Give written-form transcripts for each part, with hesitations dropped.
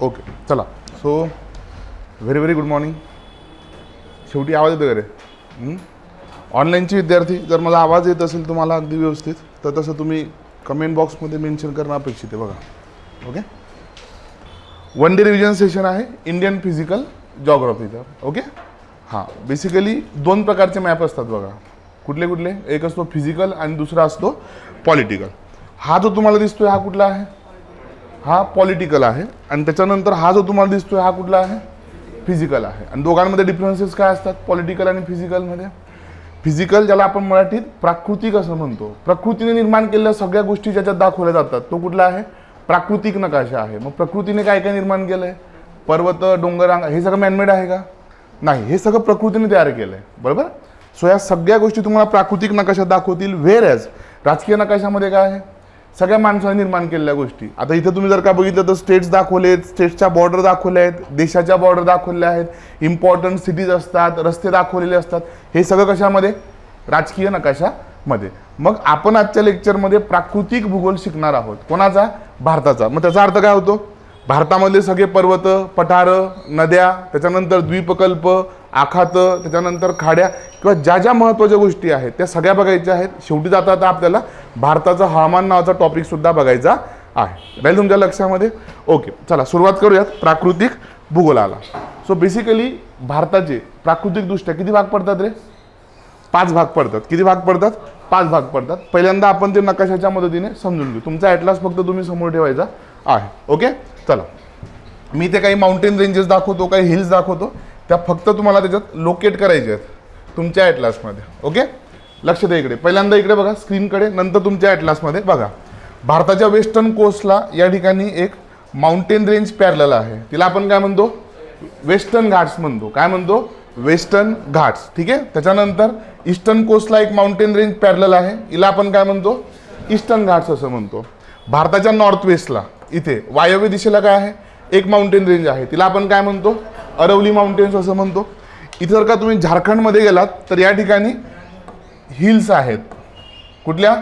Okay चला. So very very good morning. शेवटी आवाज येतो का रे? ऑनलाईनचे विद्यार्थी जर मला आवाज येत असेल तुम्हाला अगदी व्यवस्थित तर तसं तुम्ही कमेंट बॉक्समध्ये मेन्शन करणं अपेक्षित आहे. बघा okay. One day revision session आहे इंडियन फिजिकल जॉग्राफीचं. ओके. हां बेसिकली दोन प्रकारचे मॅप असतात बघा. कुठले कुठले? एक असतो फिजिकल आणि दुसरा असतो पॉलिटिकल. हा जो तुम्हाला दिसतोय हा कुठला आहे? हा पॉलिटिकल आहे. आणि त्याच्यानंतर हा जो तुम्हाला दिसतोय हा कुठला आहे? फिजिकल आहे. आणि दोघांमध्ये डिफरन्सेस काय असतात पॉलिटिकल आणि फिजिकलमध्ये? फिजिकल ज्याला आपण मराठीत प्राकृतिक असं म्हणतो, प्रकृतीने निर्माण केलेल्या सगळ्या गोष्टी ज्याच्यात दाखवल्या जातात तो कुठला आहे? प्राकृतिक नकाशा आहे. मग प्रकृतीने काय काय निर्माण केलंय? पर्वत, डोंगररांगा हे सगळं मॅनमेड आहे का? नाही, हे सगळं प्रकृतीने तयार केलंय. बरोबर. सो या सगळ्या गोष्टी तुम्हाला प्राकृतिक नकाशात दाखवतील. व्हेअरएज राजकीय नकाशामध्ये काय आहे? सगळ्या माणसाने निर्माण केलेल्या गोष्टी. आता इथे तुम्ही जर का बघितलं तर स्टेट्स दाखवलेत, स्टेट्सच्या बॉर्डर दाखवल्या आहेत, देशाच्या बॉर्डर दाखवल्या आहेत, इम्पॉर्टंट सिटीज असतात, रस्ते दाखवलेले असतात. हे सगळं कशामध्ये? राजकीय नकाशामध्ये. मग आपण आजच्या लेक्चरमध्ये प्राकृतिक भूगोल शिकणार आहोत. कोणाचा? भारताचा. मग त्याचा अर्थ काय होतो? भारतामधले सगळे पर्वत, पठारं, नद्या, त्याच्यानंतर द्वीपकल्प, आखातं, त्याच्यानंतर खाड्या किंवा ज्या ज्या महत्त्वाच्या गोष्टी आहेत त्या सगळ्या बघायच्या आहेत. शेवटी जाता आता आपल्याला भारताचं हवामान नावाचा टॉपिक सुद्धा बघायचा आहे. राहील तुमच्या लक्षामध्ये? ओके चला सुरुवात करूयात प्राकृतिक भूगोलाला. सो बेसिकली भारताचे प्राकृतिकदृष्ट्या किती भाग पडतात रे? 5 भाग पडतात. किती भाग पडतात? 5 भाग पडतात. पहिल्यांदा आपण ते नकाशाच्या मदतीने समजून घेऊ. तुमचा ॲटलास फक्त तुम्ही समोर ठेवायचा आहे. ओके चला. मी ते काही माउंटेन रेंजेस दाखवतो, काही हिल्स दाखवतो, त्या फक्त तुम्हाला त्याच्यात लोकेट करायचे आहेत तुमच्या ॲटलासमध्ये. ओके लक्ष द्या इकडे. पहिल्यांदा इकडे बघा स्क्रीनकडे, नंतर तुमच्या ॲटलासमध्ये बघा. भारताच्या वेस्टर्न कोस्टला या ठिकाणी एक माउंटेन रेंज पॅरलल आहे. तिला आपण काय म्हणतो? वेस्टर्न घाट्स म्हणतो. काय म्हणतो? वेस्टर्न घाट्स. ठीक आहे. त्याच्यानंतर ईस्टर्न कोस्टला एक माउंटेन रेंज पॅरलल आहे. हिला आपण काय म्हणतो? ईस्टर्न घाट्स असं म्हणतो. भारताच्या नॉर्थ वेस्टला इथे वायव्य दिशेला काय आहे? एक माउंटेन रेंज आहे. तिला आपण काय म्हणतो? अरवली माउंटेन्स असं म्हणतो. इथे जर का तुम्ही झारखंडमध्ये गेलात तर या ठिकाणी हिल्स आहेत. कुठल्या?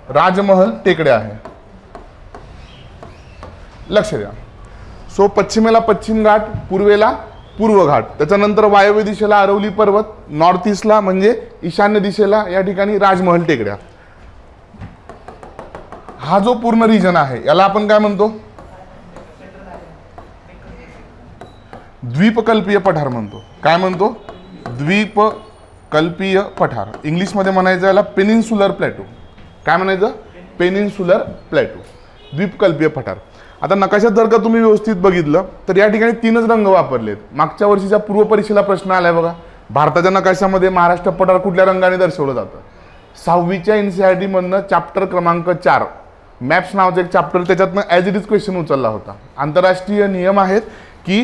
राजमहल टेकड्या आहे. लक्ष द्या. सो पश्चिमेला पश्चिम घाट, पूर्वेला पूर्व घाट, त्याच्यानंतर वायव्य दिशेला अरवली पर्वत, नॉर्थ ईस्टला म्हणजे ईशान्य दिशेला या ठिकाणी राजमहल टेकड्या. हा जो पूर्ण रिजन आहे याला आपण काय म्हणतो? द्वीपकल्पीय पठार म्हणतो. काय म्हणतो? द्वीपकल्पीय पठार. इंग्लिशमध्ये म्हणायचं याला पेनिन्सुलर प्लॅटो. काय म्हणायचं? पेनिन्सुलर प्लॅटो, द्वीपकल्पीय पठार. आता नकाशात जर का तुम्ही व्यवस्थित बघितलं तर या ठिकाणी 3च रंग वापरलेत. मागच्या वर्षीच्या पूर्व परीक्षेला प्रश्न आलाय बघा. भारताच्या नकाशामध्ये महाराष्ट्र पठार कुठल्या रंगाने दर्शवलं जातं? 6वीच्या NCERT मधनं चॅप्टर क्रमांक 4 मॅप्स नावाचं एक चॅप्टर, त्याच्यातनं ॲज इट इज क्वेश्चन उचलला होता. आंतरराष्ट्रीय नियम आहेत की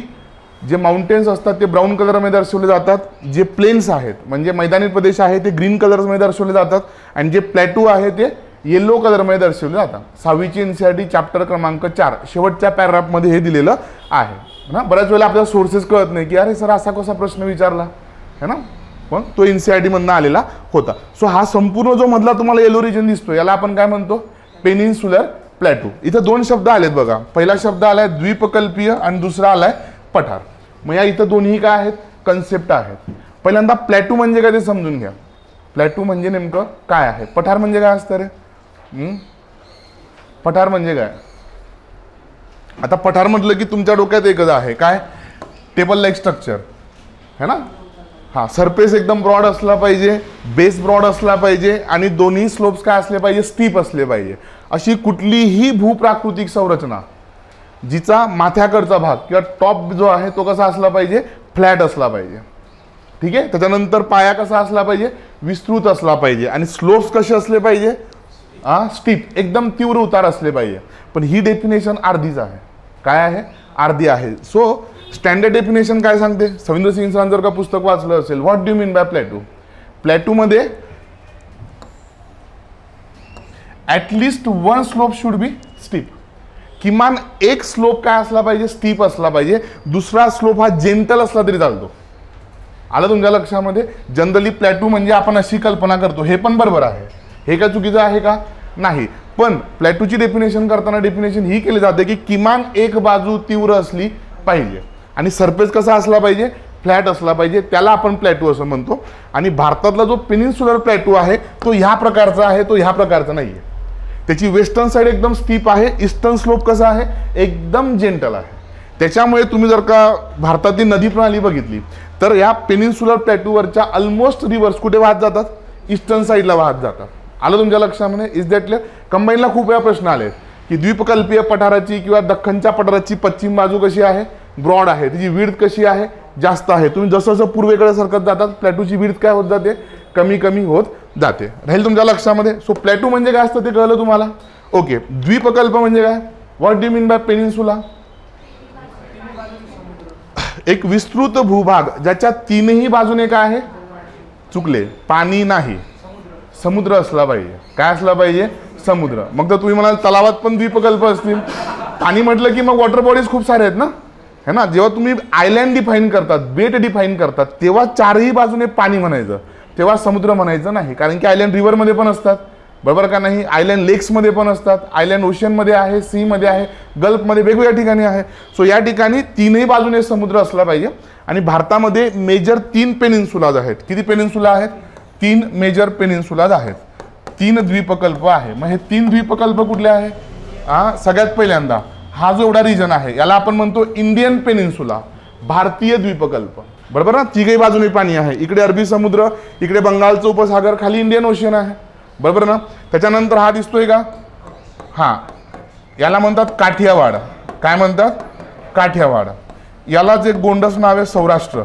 जे माउंटेन्स असतात ते ब्राऊन कलरमध्ये दर्शवले जातात, जे प्लेन्स आहेत म्हणजे मैदानी प्रदेश आहे ते ग्रीन कलरमध्ये दर्शवले जातात, आणि जे प्लॅटू आहे ते येलो कलरमध्ये दर्शवले जातात. 6वीची NCERT चॅप्टर क्रमांक 4 शेवटच्या पॅराग्राफमध्ये हे दिलेलं आहे ना. बऱ्याच वेळेला आपल्याला सोर्सेस कळत नाही की अरे सर असा कसा प्रश्न विचारला है ना, पण तो NCERT मधनं आलेला होता. सो हा संपूर्ण जो मधला तुम्हाला येलो रिजन दिसतो याला आपण काय म्हणतो? Peninsular plateau. इथे 2 शब्द आलेत बघा. पहिला शब्द आलाय द्वीपकल्पीय आणि दुसरा आलाय पठार. मग या इथं दोन्ही काय आहेत? कन्सेप्ट आहेत. पहिल्यांदा प्लॅटू म्हणजे काय ते समजून घ्या. प्लॅटू म्हणजे नेमकं काय आहे? पठार म्हणजे काय असतं रे? पठार म्हणजे काय? आता पठार म्हटलं की तुमच्या डोक्यात एकच आहे काय? टेबल लाईक स्ट्रक्चर है ना. हा सरफेस एकदम ब्रॉड असला पाहिजे, बेस ब्रॉड असला पाहिजे आणि दोन्ही स्लोप्स काय असले पाहिजे? स्टीप असले पाहिजे. अशी कुठलीही भूप्राकृतिक संरचना जिचा माथ्याकडचा भाग किंवा टॉप जो आहे तो कसा असला पाहिजे? फ्लॅट असला पाहिजे. ठीक आहे. त्याच्यानंतर पाया कसा असला पाहिजे? विस्तृत असला पाहिजे. आणि स्लोप्स कसे असले पाहिजे? स्टीप, एकदम तीव्र उतार असले पाहिजे. पण ही डेफिनेशन अर्धीच आहे. काय आहे? अर्धी आहे. सो स्टँडर्ड डेफिनेशन काय सांगते? सविंद्र सिंग सरांचं जर का पुस्तक वाचलं असेल, what do you mean by plateau? प्लॅटूमध्ये ॲटलिस्ट 1 स्लोप शुड बी स्टीप. किमान एक स्लोप काय असला पाहिजे? स्टीप असला पाहिजे. दुसरा स्लोप हा जेंटल असला तरी चालतो. आलं तुमच्या लक्षामध्ये? जनरली प्लॅटू म्हणजे आपण अशी कल्पना करतो, हे पण बरोबर आहे. हे काय चुकीचं आहे का? नाही. पण प्लॅटूची डेफिनेशन करताना डेफिनेशन ही केली जाते की किमान एक बाजू तीव्र असली पाहिजे आणि सरफेस कसा असला पाहिजे, फ्लॅट असला पाहिजे, त्याला आपण प्लॅटू असं म्हणतो. आणि भारतातला जो पेनिन्सुलर प्लॅटू आहे तो ह्या प्रकारचा आहे, तो ह्या प्रकारचा नाही आहे. त्याची वेस्टर्न साईड एकदम स्टीप आहे, ईस्टर्न स्लोप कसा आहे एकदम जेंटल आहे. त्याच्यामुळे तुम्ही जर का भारतातील नदी प्रणाली बघितली तर या पेनिन्सुलर प्लॅटूवरच्या ऑलमोस्ट रिव्हर्स कुठे वाहत जातात, ईस्टर्न साईडला वाहत जातात. आलं तुमच्या लक्षामध्ये? Is that clear? कंबाईनला खूप वेळा प्रश्न आले की द्वीपकल्पीय पठाराची किंवा दख्खनच्या पठाराची पश्चिम बाजू कशी आहे, ब्रॉड आहे, त्याची विड्थ कशी आहे, जास्त आहे. तुम्ही जसं जसं पूर्वेकडे सरकत जातात प्लॅटूची विड्थ काय होत जाते, कमी कमी होत जाते. राहील तुमच्या लक्षामध्ये? सो प्लॅटू म्हणजे काय असतं ते कळलं तुम्हाला? ओके. द्वीपकल्प म्हणजे काय? What do mean bye peninsula? एक विस्तृत भूभाग ज्याच्या तीनही बाजूने काय आहे, चुकले, पाणी नाही, समुद्र असला पाहिजे. काय असला पाहिजे? समुद्र. मग तर तुम्ही म्हणाल तलावात पण द्वीपकल्प असतील. पाणी म्हटलं की मग वॉटर बॉडीज खूप सारे आहेत ना, है ना. जेव्हा तुम्ही आयलँड डिफाईन करतात, बेट डिफाईन करतात, तेव्हा चारही बाजूने पाणी म्हणायचं, तेव्हा समुद्र म्हणायचं नाही. कारण की आयलँड रिव्हरमध्ये पण असतात, बरोबर का नाही? आयलँड लेक्समध्ये पण असतात, आयलँड ओशनमध्ये आहे, सीमध्ये आहे, गल्फमध्ये, वेगवेगळ्या ठिकाणी आहे. सो या ठिकाणी तीनही बाजूने समुद्र असला पाहिजे. आणि भारतामध्ये मेजर 3 पेनिन्सुलाज आहेत. किती पेनिन्सुला आहेत? 3 मेजर पेनिन्सुलाज आहेत, 3 द्वीपकल्प आहे. मग हे 3 द्वीपकल्प कुठले आहे? सगळ्यात पहिल्यांदा हा जो एवढा रिजन आहे याला आपण म्हणतो इंडियन पेनिन्सुला, भारतीय द्वीपकल्प, बरोबर ना. तिघही बाजूने पाणी आहे, इकडे अरबी समुद्र, इकडे बंगालचा उपसागर, खाली इंडियन ओशन आहे, बरोबर ना. त्याच्यानंतर हा दिसतोय का, हा याला म्हणतात काठियावाड. काय म्हणतात? काठियावाड. यालाच एक गोंडस नाव आहे सौराष्ट्र.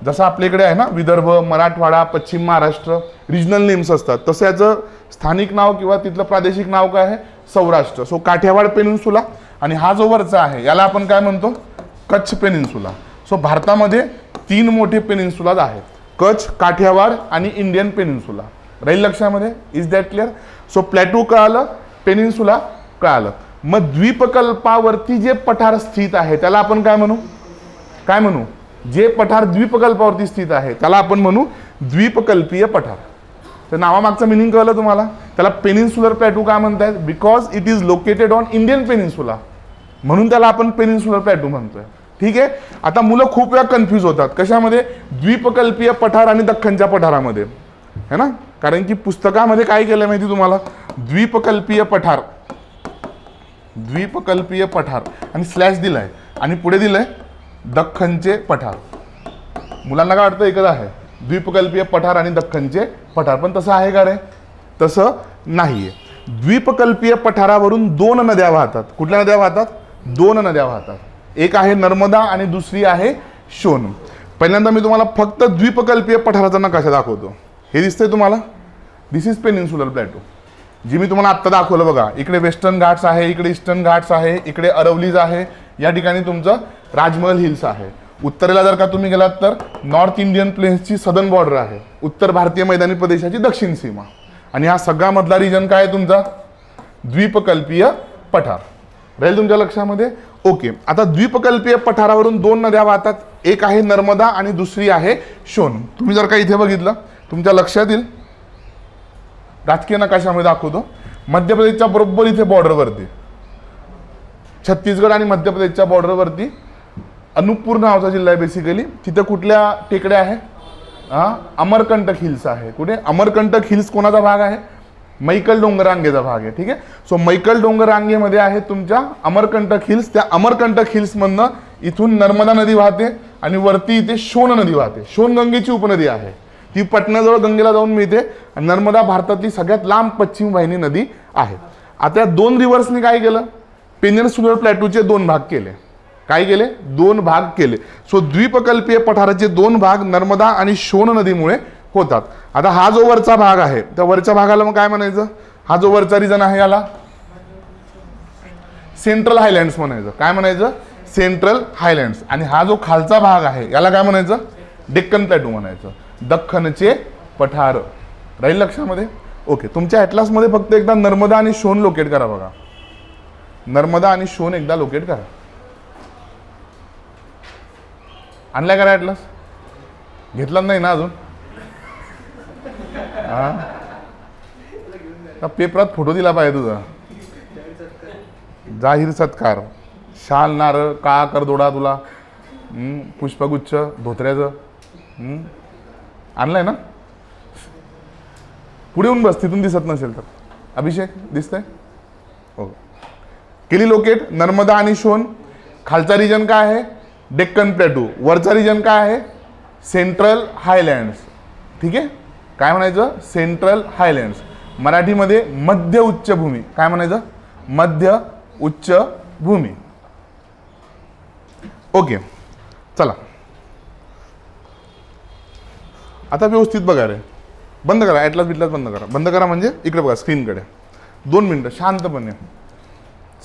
जसं आपल्याकडे आहे ना विदर्भ, मराठवाडा, पश्चिम महाराष्ट्र, रिजनल नेम्स असतात, तसं याचं स्थानिक नाव किंवा तिथलं प्रादेशिक नाव काय आहे? सौराष्ट्र. So Kathiawar peninsula. आणि हा जो वरचा आहे याला आपण काय म्हणतो? कच्छ पेनिन्सुला. सो भारतामध्ये 3 मोठे पेनिन्सुलाज आहेत, कच्छ, काठियावाड आणि इंडियन पेनिन्सुला. राहील लक्षामध्ये? Is that clear? So plateau कळालं, पेनिन्सुला कळालं. मग द्वीपकल्पावरती जे पठार स्थित आहे त्याला आपण काय म्हणू? काय म्हणू? जे पठार द्वीपकल्पावरती स्थित आहे त्याला आपण म्हणू द्वीपकल्पीय पठार. तर नावामागचं मिनिंग कळलं तुम्हाला? त्याला पेनिन्सुलर प्लॅटू का म्हणतायत? Because it is located on Indian peninsula, म्हणून त्याला आपण पेनिन्सुलर प्लॅटू म्हणतोय. ठीक आहे. आता मुलं खूप वेळा कन्फ्यूज होतात कशामध्ये? द्वीपकल्पीय पठार आणि दख्खनच्या पठारामध्ये, है ना. कारण की पुस्तकामध्ये काय केलं माहिती तुम्हाला? द्वीपकल्पीय पठार, द्वीपकल्पीय पठार आणि स्लॅश दिलाय आणि पुढे दिलंय दख्खनचे पठार. मुलांना काय वाटतं एकच आहे द्वीपकल्पीय पठार आणि दख्खनचे पठार, पण तसं आहे का रे? तसं नाहीये. द्वीपकल्पीय पठारावरून 2 नद्या वाहतात. कुठल्या नद्या वाहतात? 2 नद्या वाहतात. एक आहे नर्मदा आणि दुसरी आहे शोन. पहिल्यांदा मी तुम्हाला फक्त द्वीपकल्पीय पठाराचा नकाशा दाखवतो. हे दिसतंय तुम्हाला? दिस इज पेनिन्सुलर प्लॅटू, जी मी तुम्हाला आत्ता दाखवलं बघा. इकडे वेस्टर्न घाट्स आहे, इकडे ईस्टर्न घाट्स आहे, इकडे अरवलीज आहे, या ठिकाणी तुमचं राजमहल हिल्स आहे. उत्तरेला जर का तुम्ही गेलात तर नॉर्थ इंडियन प्लेन्सची सदर्न बॉर्डर आहे, उत्तर भारतीय मैदानी प्रदेशाची दक्षिण सीमा. आणि हा सगळा मधला रिजन काय आहे तुमचा? द्वीपकल्पीय पठार. राहील तुमच्या लक्षामध्ये? ओके. आता द्वीपकल्पीय पठारावरून 2 नद्या वाहतात, एक आहे नर्मदा आणि दुसरी आहे शोन. तुम्ही जर का इथे बघितलं तुमच्या लक्षात येईल, राजकीय नकाशामध्ये दाखवतो. मध्य प्रदेशच्या बरोबर इथे बॉर्डरवरती, छत्तीसगड आणि मध्य प्रदेशच्या बॉर्डरवरती अनूपपूर नावाचा जिल्हा आहे बेसिकली. तिथे कुठल्या टेकड्या आहे? अमरकंटक हिल्स आहे. कुठे? अमरकंटक हिल्स कोणाचा भाग आहे? मैकल डोंगररांगेचा भाग आहे. ठीक आहे. सो मैकल डोंगररांगेमध्ये आहे तुमच्या अमरकंटक हिल्स. त्या अमरकंटक हिल्समधनं इथून नर्मदा नदी वाहते आणि वरती इथे शोन नदी वाहते. शोन गंगेची उपनदी आहे, ती पटण्याजवळ गंगेला जाऊन मिळते. आणि नर्मदा भारतातली सगळ्यात लांब पश्चिम वाहिनी नदी आहे. आता या 2 रिव्हर्सनी काय केलं? पेनिन्सुलर प्लॅटूचे 2 भाग केले. काय केले? 2 भाग केले. सो द्वीपकल्पीय पठाराचे 2 भाग नर्मदा आणि शोन नदीमुळे होतात. आता हा जो वरचा भाग आहे त्या वरच्या भागाला मग काय म्हणायचं? हा जो वरचा रिजन आहे याला सेंट्रल हायलँड्स म्हणायचं. काय म्हणायचं? सेंट्रल हायलँड्स. आणि हा जो खालचा भाग आहे याला काय म्हणायचं? डेक्कन प्लॅटू म्हणायचं, दख्खनचे पठार. राहील लक्षामध्ये? ओके. तुमच्या ॲटलासमध्ये फक्त एकदा नर्मदा आणि शोन लोकेट करा बघा. नर्मदा आणि शोन एकदा लोकेट करा. आणलाय करा ॲटलास? घेतला नाही ना अजून? का पेपरात फोटो दिला पाहिजे तुझा? जाहीर सत्कार, शाल नारळ काळा करदोडा तुला, पुष्पगुच्छ धोत्र्याचं आणलंय ना? पुढे येऊन बस, तिथून दिसत नसेल तर. अभिषेक दिसतंय? हो. केली लोकेट नर्मदा आणि शोन. खालचा रिजन काय आहे? डेक्कन प्लॅटू. वरचा रिजन काय आहे? सेंट्रल हायलँड्स. ठीक आहे, काय म्हणायचं? सेंट्रल हायलँड्स. मराठीमध्ये मध्य उच्चभूमी. काय म्हणायचं? मध्य उच्च भूमी. ओके, चला आता व्यवस्थित बघा रे. बंद करा, ॲटलास बिटलास बंद करा. बंद करा म्हणजे इकडे बघा स्क्रीनकडे. 2 मिनिटं शांतपणे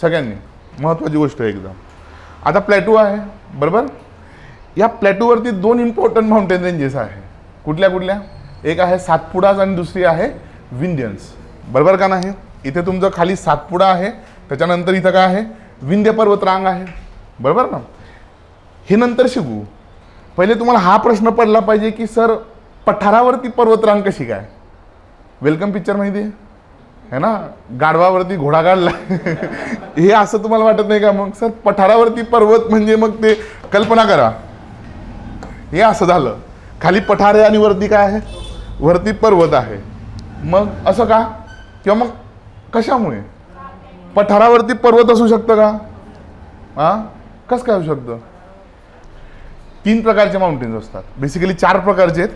सगळ्यांनी. महत्त्वाची गोष्ट आहे एकदम. आता प्लॅटू आहे बरोबर. या प्लॅटूवरती 2 इम्पॉर्टंट माउंटेन रेंजेस आहे. कुठल्या कुठल्या? एक आहे सातपुडाज आणि दुसरी आहे विंध्यन्स. बरोबर का नाही? इथे तुमचं खाली सातपुडा आहे, त्याच्यानंतर इथं काय आहे? विंध्य पर्वतरांग आहे. बरोबर ना? हे नंतर शिकू. पहिले तुम्हाला हा प्रश्न पडला पाहिजे की सर पठारावरती पर्वतरांग कशी काय? वेलकम पिक्चर माहिती आहे ना? गाढवावरती घोडा काढला. हे असं तुम्हाला वाटत नाही का? मग सर पठारावरती पर्वत म्हणजे मग ते कल्पना करा, हे असं झालं. खाली पठार आहे आणि वरती काय आहे? वरती पर्वत आहे. मग असं का? किंवा मग कशामुळे? पठारावरती पर्वत असू शकतं का? कसं काय असू शकतं? 3 प्रकारचे माउंटेन्स असतात. बेसिकली 4 प्रकारचे आहेत.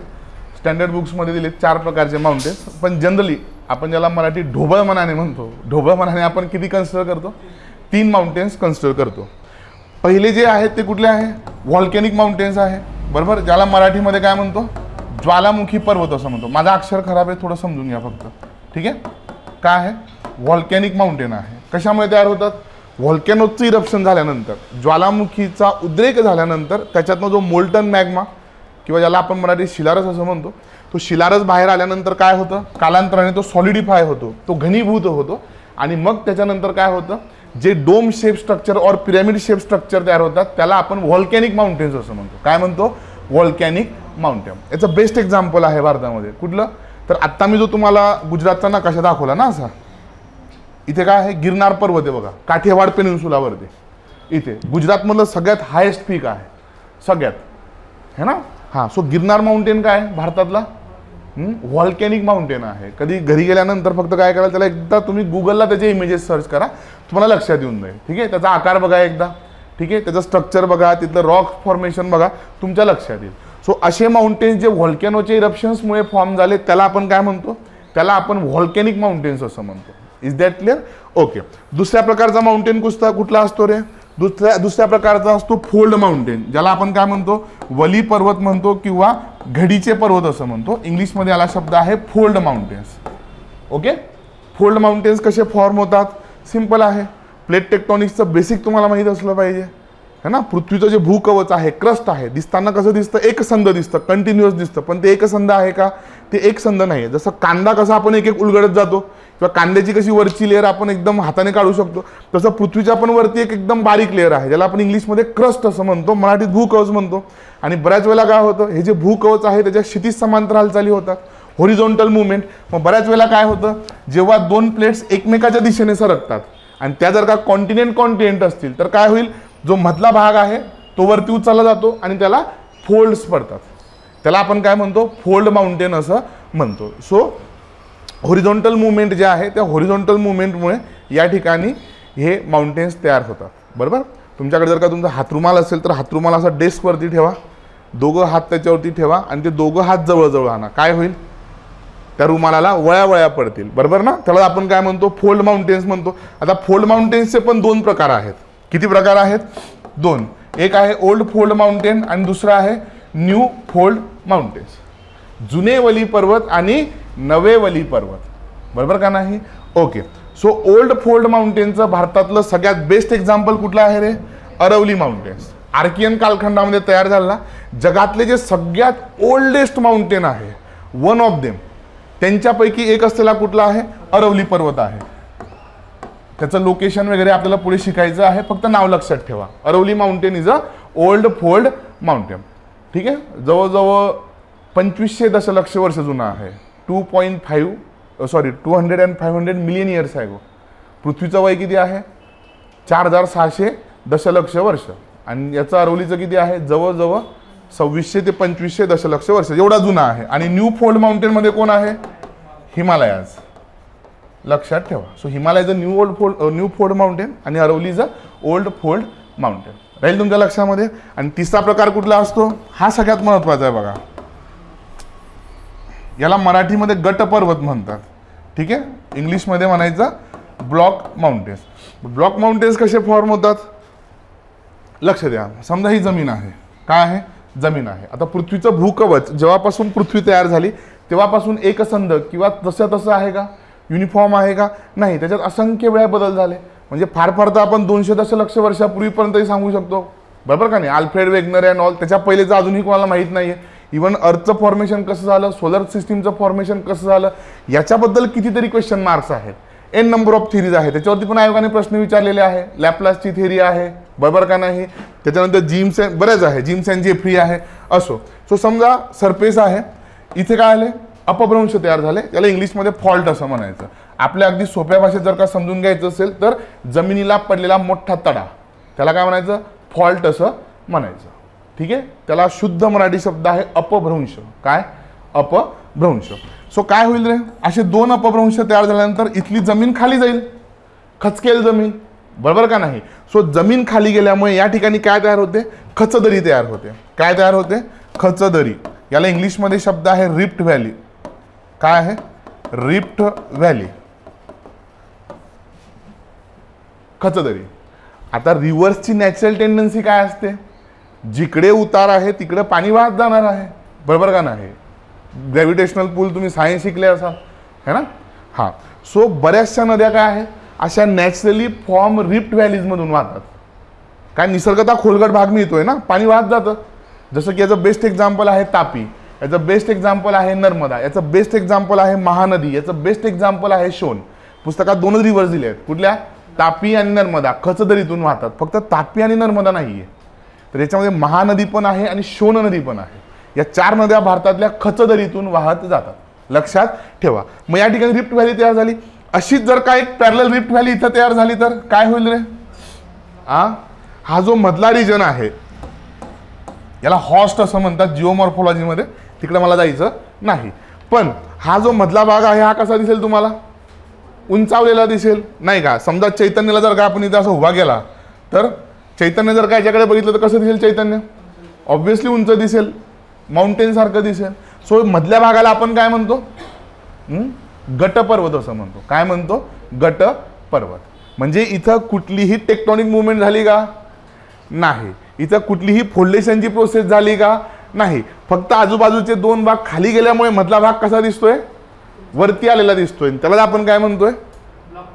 स्टँडर्ड बुक्समध्ये दिले 4 प्रकारचे माउंटेन्स. पण जनरली आपण ज्याला मराठी ढोबळ मनाने म्हणतो, ढोबळ मनाने आपण किती कन्सिडर करतो? 3 माउंटेन्स कन्सिडर करतो. पहिले जे आहेत ते कुठले आहे? व्हॉल्कॅनिक माउंटेन्स आहे. बरोबर, ज्याला मराठीमध्ये काय म्हणतो? ज्वालामुखी पर्वत असं म्हणतो. माझा अक्षर खराब आहे, थोडं समजून घ्या फक्त. ठीक आहे, काय आहे? व्हॉल्कॅनिक माउंटेन आहे. कशामुळे तयार होतात? व्हॉल्कॅनोचं इरप्शन झाल्यानंतर, ज्वालामुखीचा उद्रेक झाल्यानंतर त्याच्यातनं जो मोल्टन मॅग्मा किंवा ज्याला आपण मराठी शिलारस असं म्हणतो, तो शिलारस बाहेर आल्यानंतर काय होतं? कालांतराने तो सॉलिडिफाय होतो, तो घनीभूत होतो. आणि मग त्याच्यानंतर काय होतं? जे डोम शेप स्ट्रक्चर और पिरॅमिड शेप स्ट्रक्चर तयार होतात त्याला आपण व्हॉल्कॅनिक माउंटेन्स असं म्हणतो. काय म्हणतो? व्हॉल्कॅनिक माउंटेन. याचं बेस्ट एक्झाम्पल आहे भारतामध्ये. कुठलं? तर आत्ता मी जो तुम्हाला गुजरातचा नकाशा दाखवला ना असा, इथे काय आहे? गिरनार पर्वत आहे बघा, काठियावाड पेनिन्सुलावरती. इथे गुजरातमधलं सगळ्यात हायेस्ट पीक आहे सगळ्यात, है ना? हां, सो गिरनार माउंटेन काय आहे भारतातला? व्हॉल्कॅनिक माउंटेन आहे. कधी घरी गेल्यानंतर फक्त काय करा, त्याला एकदा तुम्ही गुगलला त्याचे इमेजेस सर्च करा, तुम्हाला लक्षात येऊन जाईल. ठीक आहे, त्याचा आकार बघा एकदा. ठीक आहे, त्याचं स्ट्रक्चर बघा, तिथलं रॉक फॉर्मेशन बघा, तुमच्या लक्षात येईल. सो असे माउंटेन्स जे व्हॉल्कॅनोचे इरप्शन्समुळे फॉर्म झाले त्याला आपण काय म्हणतो? त्याला आपण व्हॉल्कॅनिक माउंटेन्स असं म्हणतो. Is that clear? ओके. दुसऱ्या प्रकारचा माउंटेन कुठला असतो रे? दुसऱ्या प्रकारचा असतो फोल्ड माउंटेन, ज्याला आपण काय म्हणतो? वली पर्वत म्हणतो किंवा घडीचे पर्वत असं म्हणतो. इंग्लिशमध्ये याला शब्द आहे fold mountains. Okay, fold mountains कसे फॉर्म होतात? सिंपल आहे. प्लेट टेक्टॉनिक्सचं बेसिक तुम्हाला माहीत असलं पाहिजे, है ना? पृथ्वीचं जे भूकवच आहे, क्रस्ट आहे, दिसताना कसं दिसतं? एकसंध दिसतं, कंटिन्युअस दिसतं. पण ते एकसंध आहे का? ते एकसंध नाही. जसं कांदा कसा आपण एक एक उलगडत जातो किंवा कांद्याची कशी वरची लेअर आपण एकदम हाताने काढू शकतो, तसं पृथ्वीच्या पण वरती एक एकदम बारीक लेअर आहे, ज्याला आपण इंग्लिशमध्ये क्रस्ट असं म्हणतो, मराठीत भूकवच म्हणतो. आणि बऱ्याच वेळेला काय होतं? हे जे भूकवच आहे त्याच्या क्षितिज समांतर हालचाली होतात, हॉरिझॉन्टल मुवमेंट. मग बऱ्याच वेळेला काय होतं? जेव्हा 2 प्लेट्स एकमेकाच्या दिशेने सरकतात आणि त्या जर का कॉन्टिनेंट असतील तर काय होईल? जो मधला भाग आहे तो वरती उचलला जातो आणि त्याला फोल्ड्स पडतात. त्याला आपण काय म्हणतो? फोल्ड माउंटेन असं म्हणतो. सो हॉरिझॉन्टल मुवमेंट जे आहे त्या हॉरिझॉन्टल मुवमेंटमुळे या ठिकाणी हे माउंटेन्स तयार होतात. बरोबर. तुमच्याकडे जर का तुमचा हातरुमाल असेल तर हातरुमाल असा डेस्कवरती ठेवा, 2 हात त्याच्यावरती ठेवा आणि ते 2 हात जवळजवळ आणा. काय होईल? त्या रुमालाला वळ्या पडतील. बरोबर ना? त्याला आपण काय म्हणतो? फोल्ड माउंटेन्स म्हणतो. आता फोल्ड माउंटेन्सचे पण 2 प्रकार आहेत. किती प्रकार आहेत? 2. एक आहे ओल्ड फोल्ड माउंटेन आणि दुसरा आहे न्यू फोल्ड माउंटेन्स. जुने वली पर्वत आणि नवे वली पर्वत. बरोबर का नाही? ओके. सो ओल्ड फोल्ड माउंटेनचं भारतातलं सगळ्यात बेस्ट एक्झाम्पल कुठलं आहे रे? अरवली माउंटेन्स. आर्कियन कालखंडामध्ये तयार झाला. जगातले जे सगळ्यात ओल्डेस्ट माउंटेन आहे, वन ऑफ देम, त्यांच्यापैकी एक असलेला कुठला आहे? अरवली पर्वत आहे. त्याचं लोकेशन वगैरे आपल्याला पुढे शिकायचं आहे, फक्त नाव लक्षात ठेवा. Aravalli mountain is a old fold mountain. ठीक आहे. जवळजवळ 2500 दशलक्ष वर्ष जुना आहे. 2.5 सॉरी 200 and 500 मिलियन इयर्स आहे. पृथ्वीचं वय किती आहे? 4600 दशलक्ष वर्ष. आणि याचं अरवलीचं किती आहे? जवळजवळ 2600 ते 2500 दशलक्ष वर्ष एवढा जुना आहे. आणि न्यू फोल्ड माउंटेन मध्ये कोण आहे? हिमालयाज. लक्षात ठेवा. सो हिमालयाचं न्यू फोल्ड माउंटेन आणि अरवलीचं ओल्ड फोल्ड माउंटेन राहील तुमच्या लक्षामध्ये. आणि तिसरा प्रकार कुठला असतो? हा सगळ्यात महत्वाचा आहे बघा. याला मराठीमध्ये गट पर्वत म्हणतात. ठीक आहे. इंग्लिशमध्ये म्हणायचं ब्लॉक माउंटेन्स. ब्लॉक माउंटेन्स कसे फॉर्म होतात? लक्ष द्या. समजा ही जमीन आहे. काय आहे? जमीन आहे. आता पृथ्वीचं भूकवच जेव्हापासून पृथ्वी तयार झाली तेव्हापासून एकसंध किंवा तसं आहे का? युनिफॉर्म आहे का? नाही. त्याच्यात असंख्य वेळा बदल झाले. म्हणजे फार फार तर आपण 200 दशलक्ष वर्षापूर्वीपर्यंतही सांगू शकतो. बरोबर का नाही? Alfred Wegener and all. त्याच्या पहिलेचं अजूनही कोणाला माहीत नाही आहे. इव्हन अर्थचं फॉर्मेशन कसं झालं, सोलर सिस्टीमचं फॉर्मेशन कसं झालं, याच्याबद्दल कितीतरी क्वेश्चन मार्क्स आहेत. एन नंबर ऑफ थिअरीज आहे. त्याच्यावरती पण आयोगाने प्रश्न विचारलेले आहे. लॅपलासची थिअरी आहे. बरोबर का नाही? त्याच्यानंतर जिम्स बरेच आहे. जिम्स अँड जेफ्री आहे. असो. सो समजा सरफेस आहे. इथे काय आले? अपभ्रंश तयार झाले. त्याला इंग्लिशमध्ये फॉल्ट असं म्हणायचं. आपल्या अगदी सोप्या भाषेत जर का समजून घ्यायचं असेल तर जमिनीला पडलेला मोठा तडा, त्याला काय म्हणायचं? फॉल्ट असं म्हणायचं. ठीक आहे. त्याला शुद्ध मराठी शब्द आहे अपभ्रंश. काय? अपभ्रंश. सो काय होईल रे? असे 2 अपभ्रंश तयार झाल्यानंतर इथली जमीन खाली जाईल. खचकेल जमीन. बरोबर का नाही? सो जमीन खाली गेल्यामुळे या ठिकाणी काय तयार होते? खचदरी तयार होते. काय तयार होते? खचदरी. याला इंग्लिशमध्ये शब्द आहे रिफ्ट व्हॅली. काय आहे? रिफ्ट व्हॅली. खचदरी. आता रिव्हर्सची नॅचरल टेंडन्सी काय असते? जिकडे उतार आहे तिकडे पाणी वाहत जाणार आहे. बरोबर का नाही? ग्रॅव्हिटेशनल पूल तुम्ही सायन्स शिकले असाल है ना? हां. सो बऱ्याचशा नद्या काय आहेत? अशा नॅचरली फॉर्म रिफ्ट व्हॅलीजमधून वाहतात. काय निसर्गता खोलगट भाग मिळतोय ना, पाणी वाहत जातं. जसं की याचं बेस्ट एक्झाम्पल आहे तापी, याचं बेस्ट एक्झाम्पल आहे नर्मदा, याचं बेस्ट एक्झाम्पल आहे महानदी, याचं बेस्ट एक्झाम्पल आहे शोन. पुस्तकात 2 रिव्हर्स दिले आहेत. कुठल्या? तापी आणि नर्मदा खचदरीतून वाहतात. फक्त तापी आणि नर्मदा नाहीये, तर याच्यामध्ये महानदी पण आहे आणि शोन नदी पण आहे. या 4 नद्या भारतातल्या खचदरीतून वाहत जातात. लक्षात ठेवा. मग या ठिकाणी रिफ्ट व्हॅली तयार झाली. अशीच जर का एक पॅरलल रिफ्ट व्हॅली इथं तयार झाली तर काय होईल रे? हा जो मधला रिजन आहे याला हॉस्ट असं म्हणतात जिओमॉर्फॉलॉजीमध्ये. तिकडे मला जायचं नाही. पण हा जो मधला भाग आहे हा कसा दिसेल तुम्हाला? उंचावलेला दिसेल नाही का? समजा चैतन्याला जर का आपण इथं असं उभा केला तर चैतन्य जर का याच्याकडे बघितलं तर कसं दिसेल? चैतन्य ऑब्व्हियसली उंच दिसेल, माउंटेन सारखं दिसेल. सो मधल्या भागाला आपण काय म्हणतो? गटपर्वत असं म्हणतो. काय म्हणतो? गटपर्वत. म्हणजे इथं कुठलीही टेक्टॉनिक मुवमेंट झाली का? नाही. इथं कुठलीही फोल्डेशनची प्रोसेस झाली का? नाही. फक्त आजूबाजूचे 2 भाग खाली गेल्यामुळे मधला भाग कसा दिसतोय? वरती आलेला दिसतोय. त्याला आपण काय म्हणतोय?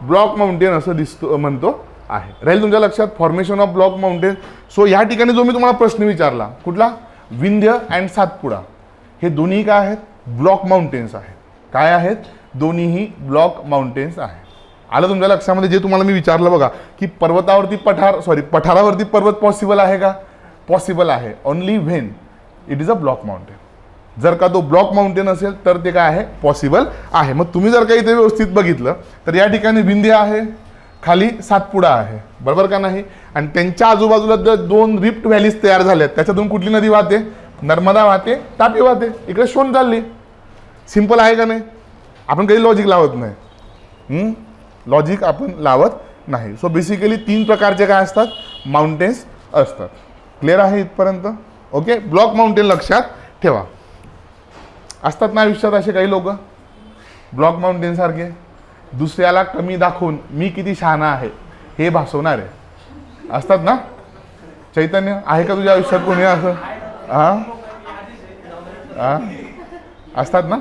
ब्लॉक माउंटेन असं दिसतो म्हणतो आहे. राहील तुमच्या लक्षात formation of block mountain. So या ठिकाणी जो मी तुम्हाला प्रश्न विचारला कुठला? विंध्य अँड सातपुडा हे दोन्ही काय आहेत? ब्लॉक माउंटेन्स आहेत. काय आहेत? दोन्हीही ब्लॉक माउंटेन्स आहेत. आलं तुमच्या लक्षामध्ये? जे तुम्हाला मी विचारलं बघा की पर्वतावरती पठारावरती पर्वत पॉसिबल आहे का? पॉसिबल आहे. Only when it is a block mountain. जर का तो ब्लॉक माउंटेन असेल तर ते काय आहे? पॉसिबल आहे. मग तुम्ही जर का इथे व्यवस्थित बघितलं तर या ठिकाणी विंध्य आहे, खाली सातपुडा आहे. बरोबर का नाही? आणि त्यांच्या आजूबाजूला जर 2 रिफ्ट व्हॅलीज तयार झाल्यात त्याच्यातून कुठली नदी वाहते? नर्मदा वाहते, तापी वाहते. इकडे शोण चालली. सिंपल आहे का नाही? आपण कधी लॉजिक लावत नाही. लॉजिक आपण लावत नाही. सो बेसिकली 3 प्रकारचे काय असतात? माउंटेन्स असतात. क्लिअर आहे इथपर्यंत? ओके. ब्लॉक माउंटेन लक्षात ठेवा. असतात ना आयुष्यात असे काही लोक ब्लॉक माउंटेन सारखे, दुसऱ्याला कमी दाखवून मी किती शहाणा आहे हे भासवणारे असतात ना. चैतन्य आहे का तुझ्या आयुष्यात कोणी असं? असतात ना.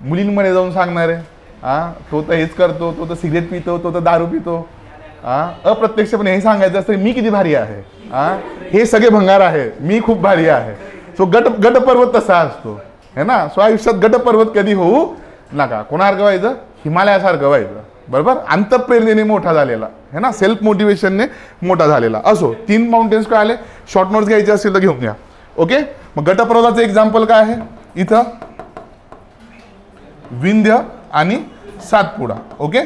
मुलींमध्ये जाऊन सांगणारे तो तर हेच करतो, तो तर सिगरेट पितो, तो तर दारू पितो. अप्रत्यक्षपणे हे सांगायचं असतं मी किती भारी आहे, हे सगळे भंगार आहे, मी खूप भारी आहे. सो गटपर्वत तसा असतो है ना. सो आयुष्यात गटपर्वत कधी होऊ नका. कोणासारखं व्हायचं? हिमालयासारखं व्हायचं. बरोबर. अंतःप्रेरणेने मोठा झालेला है ना, सेल्फ मोटिवेशनने मोठा झालेला. असो 3 माउंटेन्स काय आले? शॉर्ट नोट्स घ्यायचे असतील तर घेऊन घ्या. ओके. मग गटपर्वताचं एक्झाम्पल काय आहे? इथं विंध्य आणि सातपुडा. Okay,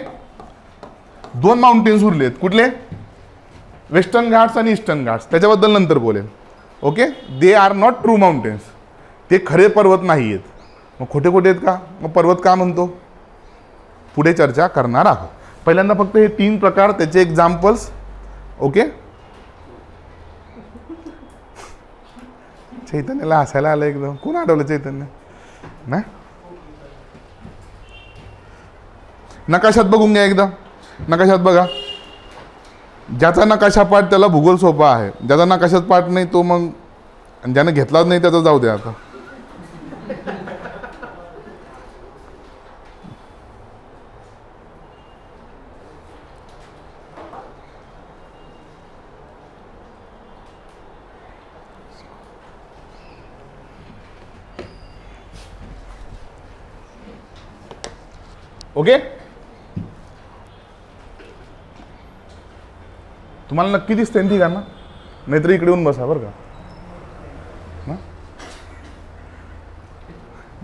2 mountains उरलेत. कुठले? वेस्टर्न घाट्स आणि ईस्टर्न घाट्स. त्याच्याबद्दल नंतर बोलेल. Okay, they are not true mountains. ते खरे पर्वत नाही आहेत. मग खोटे खोटे आहेत का? मग पर्वत का म्हणतो? पुढे चर्चा करणार आहोत. पहिल्यांदा फक्त हे 3 प्रकार, त्याचे एक्झाम्पल्स. ओके, चैतन्यला हसायला आलं एकदम. कोण आठवलं चैतन्य ना? नकाशात बघून घ्या एकदा. नकाशात बघा. ज्याचा नकाशा पाठ त्याला भूगोल सोपा आहे. ज्याचा नकाशात पाठ नाही तो मग, ज्यानं घेतलाच नाही त्याचा जाऊ द्या आता. ओके, तुम्हाला नक्की दिसते ठीक आहे ना? नाहीतर इकडे येऊन बसा बरं का.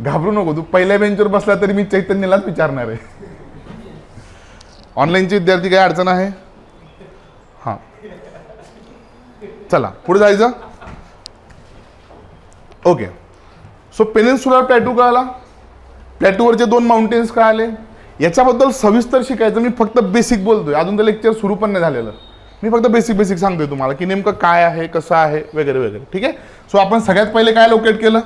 घाबरू नको. तू पहिल्या बेंचवर बसला तरी मी चैतन्यलाच विचारणार आहे. ऑनलाईनचे विद्यार्थी काय अडचण आहे? हां, चला पुढे जायचं. ओके, सो पेनिन्सुलर प्लॅटू कळाला. प्लॅटूवरचे 2 माउंटेन्स कळाले. याच्याबद्दल सविस्तर शिकायचं. मी फक्त बेसिक बोलतोय. अजून तर लेक्चर सुरू पण नाही झालेलं. मी फक्त बेसिक सांगतोय तुम्हाला की नेमकं काय आहे, कसं आहे वगैरे वगैरे. ठीक आहे. सो आपण सगळ्यात पहिले काय लोकेट केलं?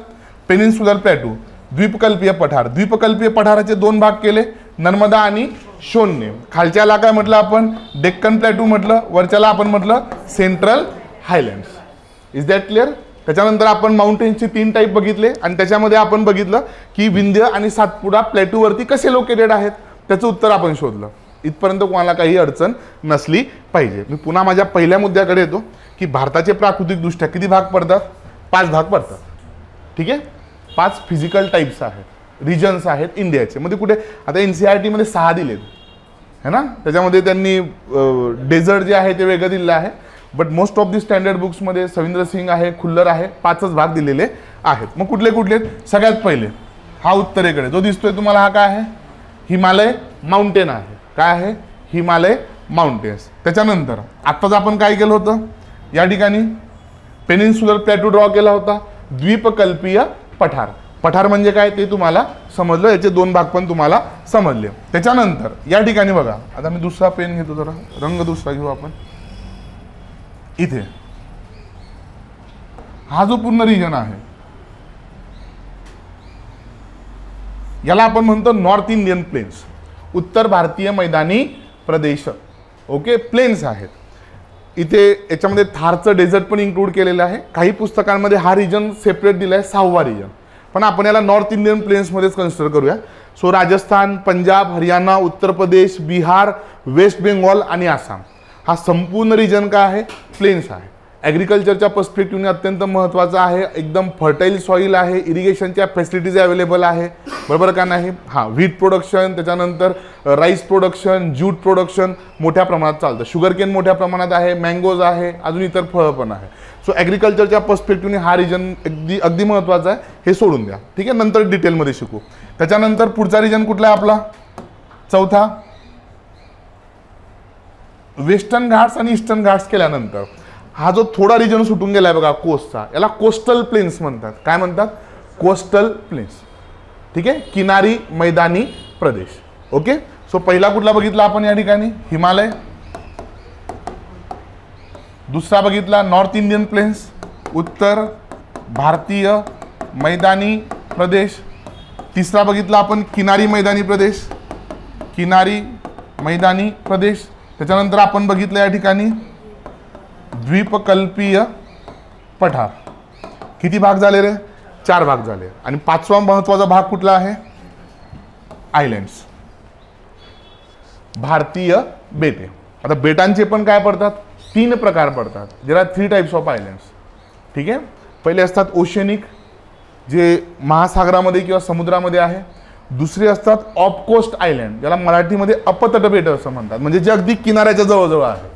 पेनिन्सुलर प्लॅटू, द्वीपकल्पीय पठार. द्वीपकल्पीय पठाराचे 2 भाग केले, नर्मदा आणि शोन्य. खालच्याला काय म्हटलं आपण? डेक्कन प्लॅटू म्हटलं. वरच्याला आपण म्हटलं central highlands. Is that clear? त्याच्यानंतर आपण माउंटेन्सचे 3 टाईप बघितले आणि त्याच्यामध्ये आपण बघितलं की विंध्य आणि सातपुडा प्लॅटूवरती कसे लोकेटेड आहेत. त्याचं उत्तर आपण शोधलं. इथपर्यंत कोणाला काही अडचण नसली पाहिजे. मी पुन्हा माझ्या पहिल्या मुद्द्याकडे येतो की भारताचे प्राकृतिकदृष्ट्या किती भाग पडतात? 5 भाग पडतात. ठीक आहे. 5 फिजिकल टाईप्स आहेत, रिजन्स आहेत इंडियाचे. मध्ये कुठे आता NCERT मध्ये 6 दिलेत है ना. त्याच्यामध्ये त्यांनी डेझर्ट जे आहे ते वेगळं दिलेलं आहे. But most of the standard बुक्समध्ये सविंद्र सिंग आहे, खुल्लर आहे, 5च भाग दिलेले आहेत. मग कुठले कुठले? सगळ्यात पहिले हा उत्तरेकडे जो दिसतोय तुम्हाला, हा काय आहे? हिमालय माउंटेन आहे. काय आहे? हिमालय माउंटेन्स. त्याच्यानंतर आत्ताच आपण काय केलं होतं? या ठिकाणी पेनिन्सुलर प्लॅटू ड्रॉ केला होता. द्वीपकल्पीय पठार. पठार म्हणजे काय ते तुम्हाला समजलं. याचे 2 भाग पण तुम्हाला समजले. त्याच्यानंतर या ठिकाणी बघा, आता मी दुसरा पेन घेतो, जरा रंग दुसरा घेऊ आपण. इथे हा जो पूर्ण रिजन आहे याला आपण म्हणतो नॉर्थ इंडियन प्लेन्स. उत्तर भारतीय मैदानी प्रदेश. ओके, प्लेन्स आहेत. इथे याच्यामध्ये थारचं डेझर्ट पण इन्क्लूड केलेलं आहे. काही पुस्तकांमध्ये हा रिजन सेपरेट दिला आहे, 6वा रिजन. पण आपण याला नॉर्थ इंडियन प्लेन्समध्येच कन्सिडर करूया. So Rajasthan, Punjab, Haryana, Uttar Pradesh, Bihar, waste Bengal आणि आसाम हा संपूर्ण रिजन काय आहे? प्लेन्स आहे. ॲग्रिकल्चरच्या पर्स्पेक्टिव्हने अत्यंत महत्त्वाचा आहे. एकदम फर्टाईल सॉईल आहे. इरिगेशनच्या फॅसिलिटीज अवेलेबल आहे. बरोबर का नाही? हां, व्हीट प्रोडक्शन, त्याच्यानंतर राईस प्रोडक्शन, ज्यूट प्रोडक्शन मोठ्या प्रमाणात चालतं. शुगरकेन मोठ्या प्रमाणात आहे, मँगोज आहे, अजून इतर फळं पण आहे. सो ॲग्रिकल्चरच्या पर्स्पेक्टिव्हने हा रिजन अगदी महत्त्वाचा आहे. हे सोडून द्या. ठीक आहे, नंतर डिटेलमध्ये शिकू. त्याच्यानंतर पुढचा रिजन कुठला आहे आपला? 4था वेस्टर्न घाट्स आणि ईस्टर्न घाट्स केल्यानंतर हा जो थोडा रिजन सुटून गेलाय बघा कोस्टचा, याला कोस्टल प्लेन्स म्हणतात. काय म्हणतात? Coastal planes. ठीक आहे, किनारी मैदानी प्रदेश. ओके, सो पहिला कुठला बघितला आपण या ठिकाणी? हिमालय. दुसरा बघितला नॉर्थ इंडियन प्लेन्स, उत्तर भारतीय मैदानी प्रदेश. तिसरा बघितला आपण किनारी मैदानी प्रदेश, किनारी मैदानी प्रदेश. त्याच्यानंतर आपण बघितलं या ठिकाणी द्वीपकल्पीय पठार. किती भाग झाले रे? 4 भाग झाले. आणि 5वा महत्त्वाचा भाग कुठला आहे? आयलँड्स, भारतीय बेटे. आता बेटांचे पण काय पडतात? 3 प्रकार पडतात. ज्याला 3 टाइप्स ऑफ आयलँड्स. ठीक आहे, पहिले असतात ओशनिक, जे महासागरामध्ये किंवा समुद्रामध्ये आहे. दुसरे असतात ऑफ कोस्ट आयलँड, ज्याला मराठीमध्ये अपतट बेट असं म्हणतात, म्हणजे जे अगदी किनाऱ्याच्या जवळजवळ आहे.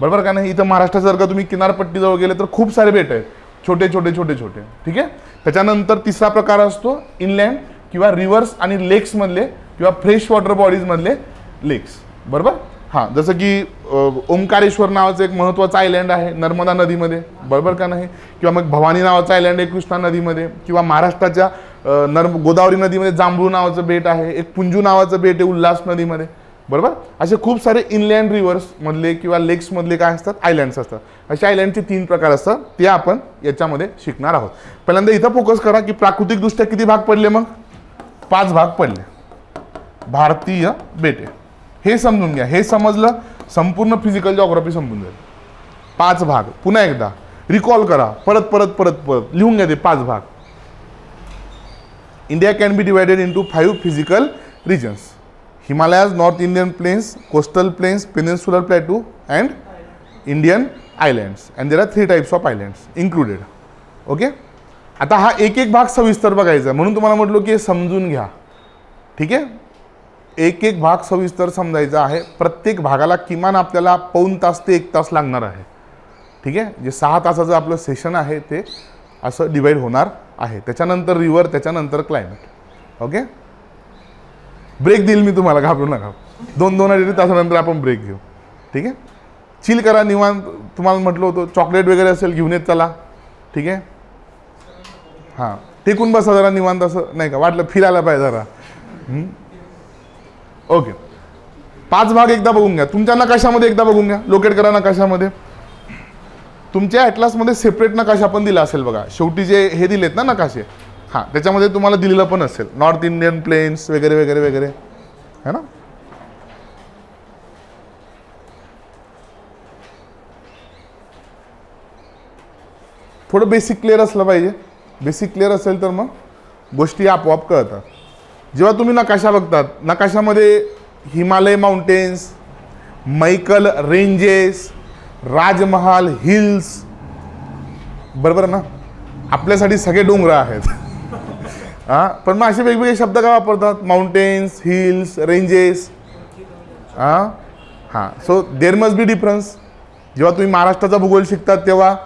बरोबर का नाही? इथं महाराष्ट्रात जर का तुम्ही किनारपट्टीजवळ गेले तर खूप सारे बेट आहेत, छोटे छोटे छोटे छोटे. ठीक आहे. त्याच्यानंतर तिसरा प्रकार असतो इनलँड किंवा रिव्हर्स आणि लेक्समधले किंवा फ्रेश वॉटर बॉडीजमधले लेक्स, बरोबर. हां, जसं की ओंकारेश्वर नावाचं एक महत्त्वाचं आयलँड आहे नर्मदा नदीमध्ये, बरोबर का नाही. किंवा मग भवानी नावाचं आयलँड आहे कृष्णा नदीमध्ये. किंवा महाराष्ट्राच्या गोदावरी नदीमध्ये जांभरू नावाचं बेट आहे. एक पुंजू नावाचं बेट आहे उल्हास नदीमध्ये, बरोबर. असे खूप सारे इनलँड रिव्हर्समधले किंवा लेक्समधले काय असतात, आयलँड्स असतात. असे आयलँडचे 3 प्रकार असतात, ते आपण याच्यामध्ये शिकणार आहोत. पहिल्यांदा इथं फोकस करा की प्राकृतिकदृष्ट्या किती भाग पडले, मग 5 भाग पडले. भारतीय बेटे हे समजून घ्या. हे समजलं संपूर्ण फिजिकल जॉग्राफी समजून जाईल. 5 भाग पुन्हा एकदा रिकॉल करा, परत परत परत परत लिहून घ्या ते 5 भाग. India can be divided into 5 physical regions. Himalayas, north Indian plains, coastal plains, peninsular plateau and Indian islands. And there are 3 types of islands included. Okay. आता हा एक एक भाग सविस्तर बघायचा, म्हणून तुम्हाला म्हटलो की हे समजून घ्या. ठीक आहे. एक एक भाग सविस्तर समजायचा आहे. प्रत्येक भागाला किमान आपल्याला पाऊण तास ते 1 तास लागणार आहे. ठीक आहे. जे 6 तासाचं आपलं सेशन आहे ते असं डिवाइड होणार आहे. त्याच्यानंतर रिव्हर, त्याच्यानंतर क्लायमेट. ओके. ब्रेक देईल मी तुम्हाला, घाबरू नका. 2-2.5 तासानंतर आपण ब्रेक घेऊ. ठीक आहे. चिल करा, निवांत. तुम्हाला म्हटलं होतं चॉकलेट वगैरे असेल घेऊन येत चला. ठीक आहे. हां, टेकून बसा जरा निवांत, असं नाही का, वाटलं फिरायला पाहिजे जरा. ओके. 5 भाग एकदा बघून घ्या. तुमच्या नकाशामध्ये एकदा बघून घ्या. लोकेट करा नकाशामध्ये. तुमच्या ॲटलासमध्ये सेपरेट नकाशा पण दिला असेल बघा. शेवटी जे हे दिलेत ना नकाशे, हां, त्याच्यामध्ये तुम्हाला दिलेलं पण असेल नॉर्थ इंडियन प्लेन्स वगैरे वगैरे वगैरे, है ना. थोडं बेसिक क्लिअर असलं पाहिजे. बेसिक क्लिअर असेल तर मग गोष्टी आपोआप कळतात. जेव्हा तुम्ही नकाशा बघतात, नकाशामध्ये Himalaya mountains, Maikal ranges, Rajmahal hills, बरोबर ना, आपल्यासाठी सगळे डोंगर आहेत. हां, पण मग असे वेगवेगळे शब्द का वापरतात, माउंटेन्स, हिल्स, रेंजेस. हां, so there must be difference. जेव्हा तुम्ही महाराष्ट्राचा भूगोल शिकतात तेव्हा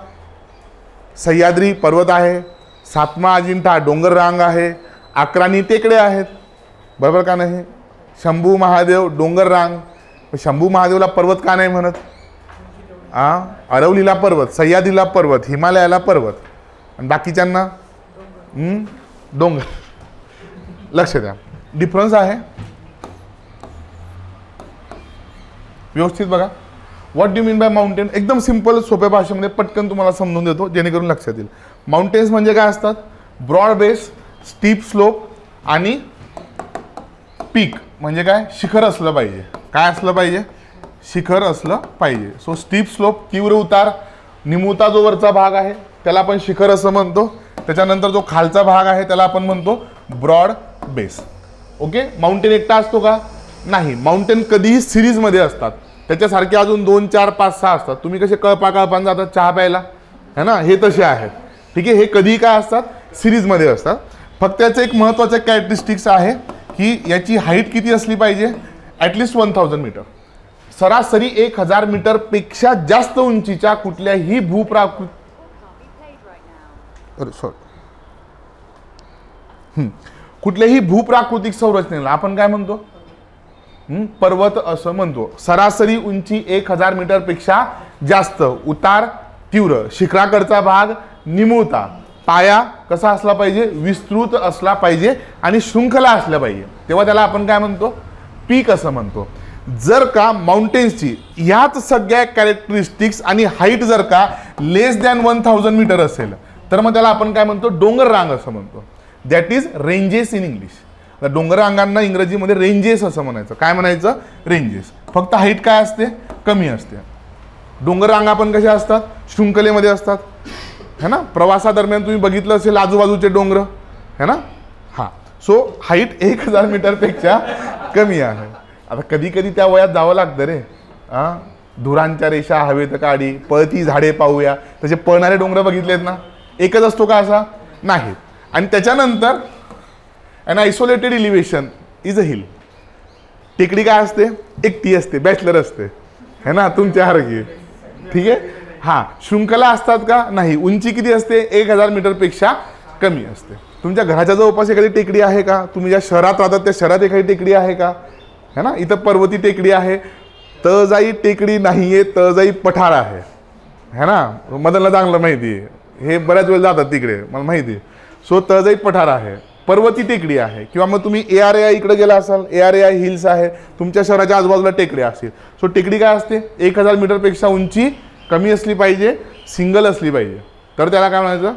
सह्याद्री पर्वत आहे, सातमा अजिंठा डोंगर रांग आहे, 11 टेकडे आहेत, बरोबर का नाही. शंभू महादेव डोंगर रांग. शंभू महादेवला पर्वत का नाही म्हणत. अरवलीला पर्वत, सह्याद्रीला पर्वत, हिमालयाला पर्वत, आणि बाकीच्यांना डोंगर. लक्ष द्या, डिफरन्स आहे. व्यवस्थित बघा. What do mean bye mountain. एकदम सिंपल सोप्या भाषेमध्ये पटकन तुम्हाला समजून देतो जेणेकरून लक्षात येईल. माउंटेन्स म्हणजे काय असतात, ब्रॉड बेस, स्टीप स्लोप आणि पीक. म्हणजे काय, शिखर असलं पाहिजे. काय असलं पाहिजे, शिखर असलं पाहिजे. सो स्टीप स्लोप तीव्र उतार, निमुळता जो वरचा भाग आहे त्याला आपण शिखर असं म्हणतो. त्याच्यानंतर जो खालचा भाग आहे त्याला आपण म्हणतो ब्रॉड बेस. ओके. माउंटेन एकटा असतो का, नाही. माउंटेन कधीही सिरीजमध्ये असतात. त्याच्यासारखे अजून 2, 4, 5, 6 असतात. तुम्ही कसे कळपान जातात चहा प्यायला, है ना, हे तसे आहेत. ठीक आहे. हे कधीही काय असतात, सिरीजमध्ये असतात. फक्त याचं एक महत्त्वाचं कॅरेक्टरिस्टिक्स आहे की याची हाईट किती असली पाहिजे, ॲटलिस्ट 1000 मीटर. सरासरी 1000 मीटरपेक्षा जास्त उंचीच्या कुठल्याही कुठल्याही भूप्राकृतिक संरचनेला आपण काय म्हणतो, पर्वत असं म्हणतो. सरासरी उंची 1000 मीटरपेक्षा जास्त, उतार तीव्र, शिखराकडचा भाग निमुळता, पाया कसा असला पाहिजे, विस्तृत असला पाहिजे आणि शृंखला असल्या पाहिजे, तेव्हा त्याला आपण काय म्हणतो, पीक असं म्हणतो. जर का माउंटेन्सची ह्याच सगळ्या कॅरेक्टरिस्टिक्स आणि हाईट जर का लेस दॅन 1000 मीटर असेल तर मग त्याला आपण काय म्हणतो, डोंगर रांग असं म्हणतो. That is ranges in English. डोंगर रांगांना इंग्रजीमध्ये रेंजेस असं म्हणायचं. काय म्हणायचं, रेंजेस. फक्त हाईट काय असते, कमी असते. डोंगर रांगा पण कशा असतात, शृंखलेमध्ये असतात, है ना. प्रवासादरम्यान तुम्ही बघितलं असेल आजूबाजूचे डोंगर, है ना. हां, सो हाईट 1000 मीटरपेक्षा कमी आहे. आता कधी कधी त्या वयात जावं लागतं रे. धुरांच्या रेषा हवेत काढी, पळती झाडे पाहूया. तसे पळणारे डोंगर बघितलेत ना, एकच असतो का असा, नाही. आणि त्याच्यानंतर an isolated elevation is a hill. टेकडी काय असते, एकटी असते, बॅचलर असते, है ना, तुमच्यासारखी. ठीक आहे. हां, शृंखला असतात का, नाही. उंची किती असते, 1000 मीटरपेक्षा कमी असते. तुमच्या घराच्या जवळपास एखादी टेकडी आहे का? तुम्ही ज्या शहरात राहतात त्या शहरात एखादी टेकडी आहे का? है ना, इथं पर्वती टेकडी आहे. तळजाई टेकडी नाहीये, तळजाई पठार आहे. है ना, मदनला चांगलं माहिती आहे, हे बऱ्याच वेळ जातात तिकडे, मला माहिती आहे. सो तळजाई पठार आहे, पर्वती टेकडी आहे. किंवा मग तुम्ही ARAI इकडे गेला असाल, ARAI हिल्स आहे, तुमच्या शहराच्या आजूबाजूला टेकडी असतील. सो टेकडी काय असते? 1000 मीटरपेक्षा उंची कमी असली पाहिजे, सिंगल असली पाहिजे, तर त्याला काय म्हणायचं?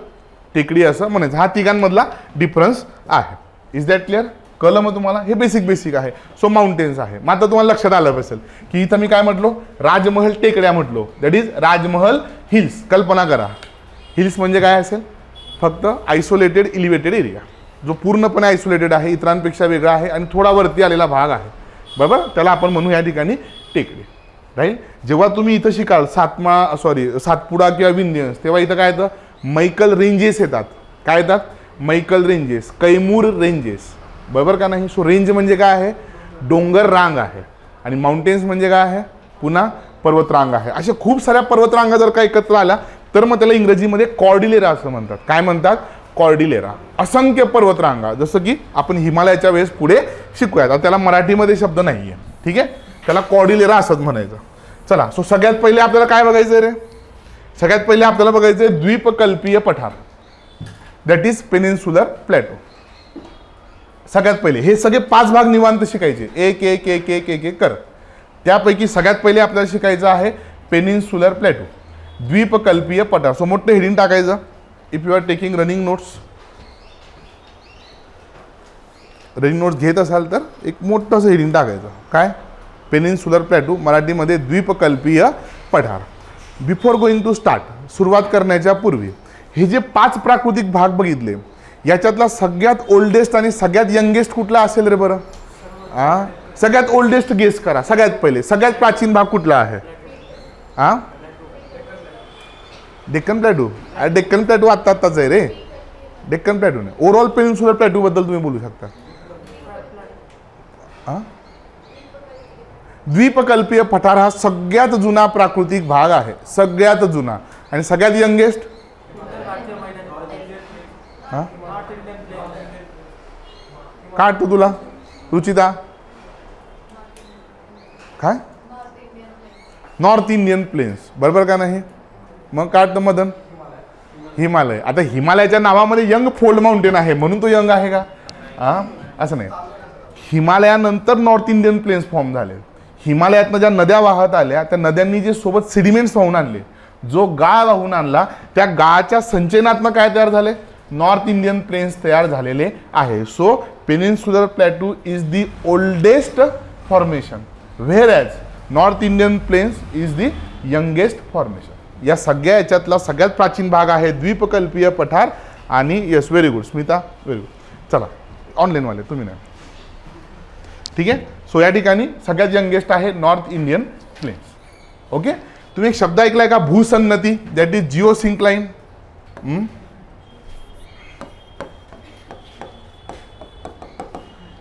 टेकडी असं म्हणायचं. हा तिघांमधला डिफरन्स आहे. Is that clear? कळलं मग तुम्हाला? हे बेसिक आहे. सो माउंटेन्स आहे. मग आता तुम्हाला लक्षात आलं असेल की इथं मी काय म्हटलो? राजमहल टेकड्या म्हटलो, दॅट इज राजमहल हिल्स. कल्पना करा, हिल्स म्हणजे काय असेल? फक्त आयसोलेटेड इलिव्हेटेड एरिया, जो पूर्णपणे आयसोलेटेड आहे, इतरांपेक्षा वेगळा आहे आणि थोडा वरती आलेला भाग आहे. बरोबर, त्याला आपण म्हणू या ठिकाणी टेकडी. राईट. जेव्हा तुम्ही इथं शिकाल सातपुडा किंवा विंध्यन्स, तेव्हा इथं काय येतं? मैकल रेंजेस येतात. काय येतात? Maikal ranges, Kaimur ranges. बरोबर का नाही? सो रेंज म्हणजे काय आहे? डोंगर रांग आहे. आणि माउंटेन्स म्हणजे काय आहे? पुन्हा पर्वतरांग आहे. अशा खूप साऱ्या पर्वतरांगा जर का एकत्र आल्या तर मग त्याला इंग्रजीमध्ये कॉर्डिलेरा असं म्हणतात. काय म्हणतात? कॉर्डिलेरा. असंख्य पर्वतरांगा, जसं की आपण हिमालयाच्या वेळेस पुढे शिकूयात. आता त्याला मराठीमध्ये शब्द नाही आहे, ठीक आहे? त्याला कॉर्डिलेरा असंच म्हणायचं. चला, सो सगळ्यात पहिले आपल्याला काय बघायचं रे? सगळ्यात पहिले आपल्याला बघायचं द्वीपकल्पीय पठार, दॅट इज पेनिन्सुलर प्लॅटो. सगळ्यात पहिले हे सगळे 5 भाग निवांत शिकायचे, एक एक एक एक एक एक कर. त्यापैकी सगळ्यात पहिले आपल्याला शिकायचं आहे पेनिन्सुलर प्लॅटो, द्वीपकल्पीय पठार. सो मोठं हेडिंग टाकायचं. If you are taking running notes घेत असाल तर एक मोठं असं हेडिंग टाकायचं. काय? पेनिन्सुलर प्लॅटो, मराठीमध्ये द्वीपकल्पीय पठार. बिफोर गोइंग टू स्टार्ट, सुरुवात करण्याच्या पूर्वी हे जे 5 प्राकृतिक भाग बघितले, याच्यातला सगळ्यात ओल्डेस्ट आणि सगळ्यात यंगेस्ट कुठला असेल रे बरं? सगळ्यात ओल्डेस्ट गेस करा. सगळ्यात पहिले सगळ्यात प्राचीन भाग कुठला आहे? डेक्कन प्लॅटो. डेक्कन प्लॅटो आत्ताच आहे रे. डेक्कन प्लॅटो नाही, ओव्हरऑल पेनिन्सुलर प्लॅटो बद्दल तुम्ही बोलू शकता. द्वीपकल्पीय पठार हा सगळ्यात जुना प्राकृतिक भाग आहे, सगळ्यात जुना. आणि सगळ्यात यंगेस्ट? काय वाटतं तुला रुचिता? काय? North Indian planes. बरोबर का नाही? मग काय वाटतं मदन? हिमालय. आता हिमालयाच्या नावामध्ये यंग फोल्ड माउंटेन आहे म्हणून तो यंग आहे का? असं नाही. हिमालयानंतर नॉर्थ इंडियन प्लेन्स फॉर्म झाले. हिमालयातनं ज्या नद्या वाहत आल्या त्या नद्यांनी जे सोबत सिडिमेंट्स वाहून आणले, जो गाळ वाहून आणला, त्या गाळाच्या संचयनातनं काय तयार झाले? नॉर्थ इंडियन प्लेन्स तयार झालेले आहे. So peninsular plateau is the oldest formation, where as north Indian planes is the youngest formation. या सगळ्या याच्यातला सगळ्यात प्राचीन भाग आहे द्वीपकल्पीय पठार. आणि yes, very good Smita, very good. चला, ऑनलाईनवाले तुम्ही नाही, ठीक आहे? सो या ठिकाणी सगळ्यात यंगेस्ट आहे नॉर्थ इंडियन प्लेन्स. ओके. तुम्ही एक शब्द ऐकलाय का? भूसन्नती, दॅट इज जिओसिंक्लाइन.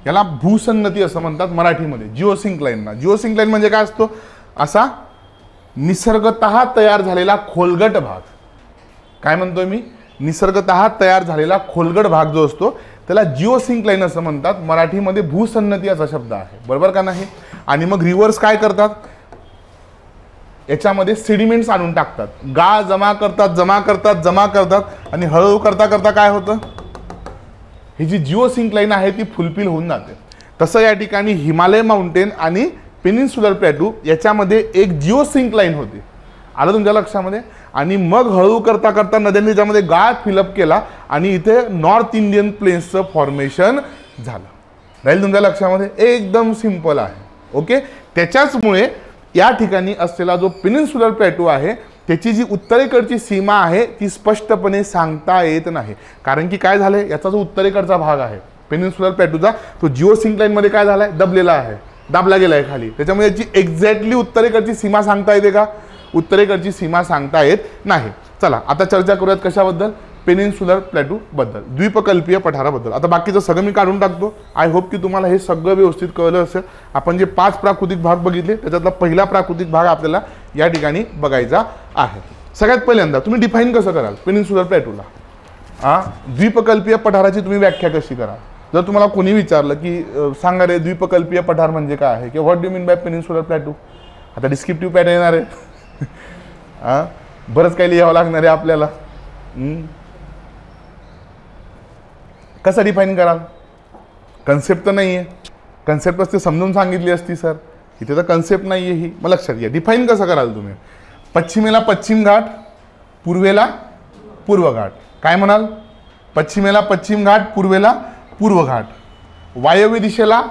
याला भूसन्नती असं म्हणतात मराठीमध्ये, जिओसिंक्लाइनना. जिओसिंक्लाइन म्हणजे काय असतो? असा निसर्गतः तयार झालेला खोलगट भाग. काय म्हणतोय मी? निसर्गतः तयार झालेला खोलगट भाग जो असतो त्याला जिओसिंक्लाइन असं म्हणतात. मराठीमध्ये भूसन्नती असा शब्द आहे. बरोबर का नाही? आणि मग रिव्हर्स काय करतात? याच्यामध्ये सिडिमेंट्स आणून टाकतात, गाळ जमा करतात आणि हळूहळू करता करता काय होतं? ही जी जिओसिंक्लाइन आहे ती फुलफिल होऊन जाते. तसं या ठिकाणी हिमालय माउंटेन आणि पेनिन्सुलर प्लॅटो याच्यामध्ये एक जिओसिंक्लाइन होती. आलं तुमच्या लक्षामध्ये? आणि मग हळू करता करता नद्यांनी त्याच्यामध्ये गाळ फिलअप केला आणि इथे नॉर्थ इंडियन प्लेन्सचं फॉर्मेशन झालं. राहील तुमच्या लक्षामध्ये? एकदम सिंपल आहे. ओके. त्याच्याचमुळे या ठिकाणी असलेला जो पेनिन्सुलर प्लॅटो आहे त्याची जी उत्तरेकडची सीमा आहे ती स्पष्टपणे सांगता येत नाही. कारण की काय झालंय, याचा जो उत्तरेकडचा भाग आहे पेनिन्सुलर प्लॅटोचा, तो जिओसिंक्लाइनमध्ये काय झालाय? दबलेला आहे, दाबला गेलाय खाली. त्याच्यामुळे याची एक्झॅक्टली उत्तरेकडची सीमा सांगता येते का? उत्तरेकडची सीमा सांगता येत नाही. चला आता चर्चा करूयात कशाबद्दल? पेनिन्सुलर प्लॅटो बद्दल, द्वीपकल्पीय पठाराबद्दल. आता बाकीचं सगळं मी काढून टाकतो. आय होप की तुम्हाला हे सगळं व्यवस्थित कळलं असेल. आपण जे 5 प्राकृतिक भाग बघितले त्याच्यातला पहिला प्राकृतिक भाग आपल्याला या ठिकाणी बघायचा आहे. सगळ्यात पहिल्यांदा तुम्ही डिफाईन कसं कराल पेनिन्सुलर प्लॅटोला? द्वीपकल्पीय पठाराची तुम्ही व्याख्या कशी करा? जर तुम्हाला कोणी विचारलं की सांगा रे द्वीपकल्पीय पठार म्हणजे काय आहे, किंवा what do mean by peninsular plateau, आता डिस्क्रिप्टिव्ह पॅटर्न येणार आहे, बरंच काही लिहावं लागणार आहे आपल्याला. कसं डिफाईन कराल? कन्सेप्ट तर नाही आहे, कन्सेप्ट असते समजून सांगितली असती सर, इथे तर कन्सेप्ट नाही आहे ही. मग लक्षात घ्या, डिफाईन कसं कराल तुम्ही? पश्चिमेला पश्चिम घाट, पूर्वेला पूर्व घाट. काय म्हणाल? पश्चिमेला पश्चिम घाट, पूर्वेला पूर्व घाट. वायव्य दिशेला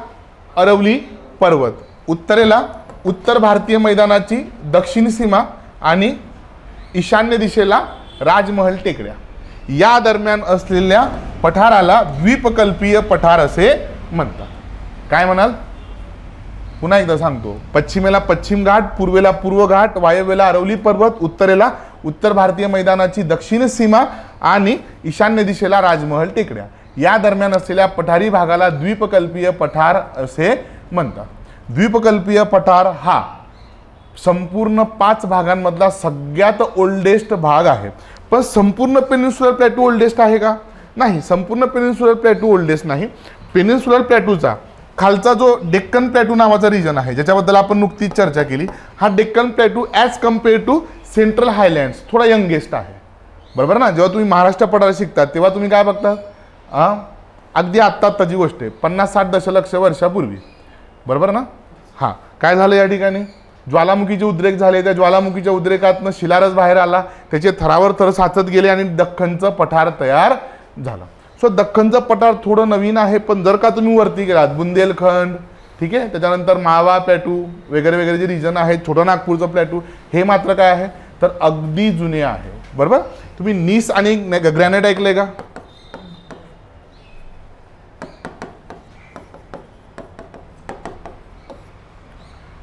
अरवली पर्वत, उत्तरेला उत्तर भारतीय मैदानाची दक्षिण सीमा आणि ईशान्य दिशेला राजमहल टेकड्या. या दरम्यान असलेल्या पठाराला द्वीपकल्पीय पठार असे म्हणतात. काय म्हणाल? पुन्हा एकदा सांगतो. पश्चिमेला पश्चिम घाट, पूर्वेला पूर्व घाट, वायव्येला अरवली पर्वत, उत्तरेला उत्तर भारतीय मैदानाची दक्षिण सीमा आणि ईशान्य दिशेला राजमहल टेकड्या. या दरम्यान असलेल्या पठारी भागाला द्वीपकल्पीय पठार असे म्हणतात. द्वीपकल्पीय पठार हा संपूर्ण 5 भागांमधला सगळ्यात ओल्डेस्ट भाग आहे. पण संपूर्ण पेनिन्सुलर प्लॅटू ओल्डेस्ट आहे का? नाही, संपूर्ण पेनिन्सुलर प्लॅटू ओल्डेस्ट नाही. पेनिन्सुलर प्लॅटूचा खालचा जो डेक्कन प्लॅटू नावाचा रिजन आहे, ज्याच्याबद्दल आपण नुकतीच चर्चा केली, हा Deccan plateau as compare to central highlands थोडा यंगेस्ट आहे. बरोबर ना? जेव्हा तुम्ही महाराष्ट्र पठार शिकतात तेव्हा तुम्ही काय बघता? अगदी आत्ताची गोष्ट आहे, 50-60 दशलक्ष वर्षापूर्वी. बरोबर ना? हां, काय झालं या ठिकाणी? ज्वालामुखीचे उद्रेक झाले. त्या ज्वालामुखीच्या उद्रेकातनं शिलारस बाहेर आला, त्याचे थरावर थर साचत गेले आणि दख्खनचं पठार तयार झालं. सो दख्खनचं पठार थोडं नवीन आहे, पण जर का तुम्ही वरती गेलात, बुंदेलखंड, ठीक आहे, त्याच्यानंतर माळवा प्लॅटू वगैरे वगैरे जे रिजन आहेत, छोटं नागपूरचं प्लॅटू, हे मात्र काय आहे तर अगदी जुने आहे. बरोबर? तुम्ही नीस आणि ग्रॅनाइट ऐकलंय का?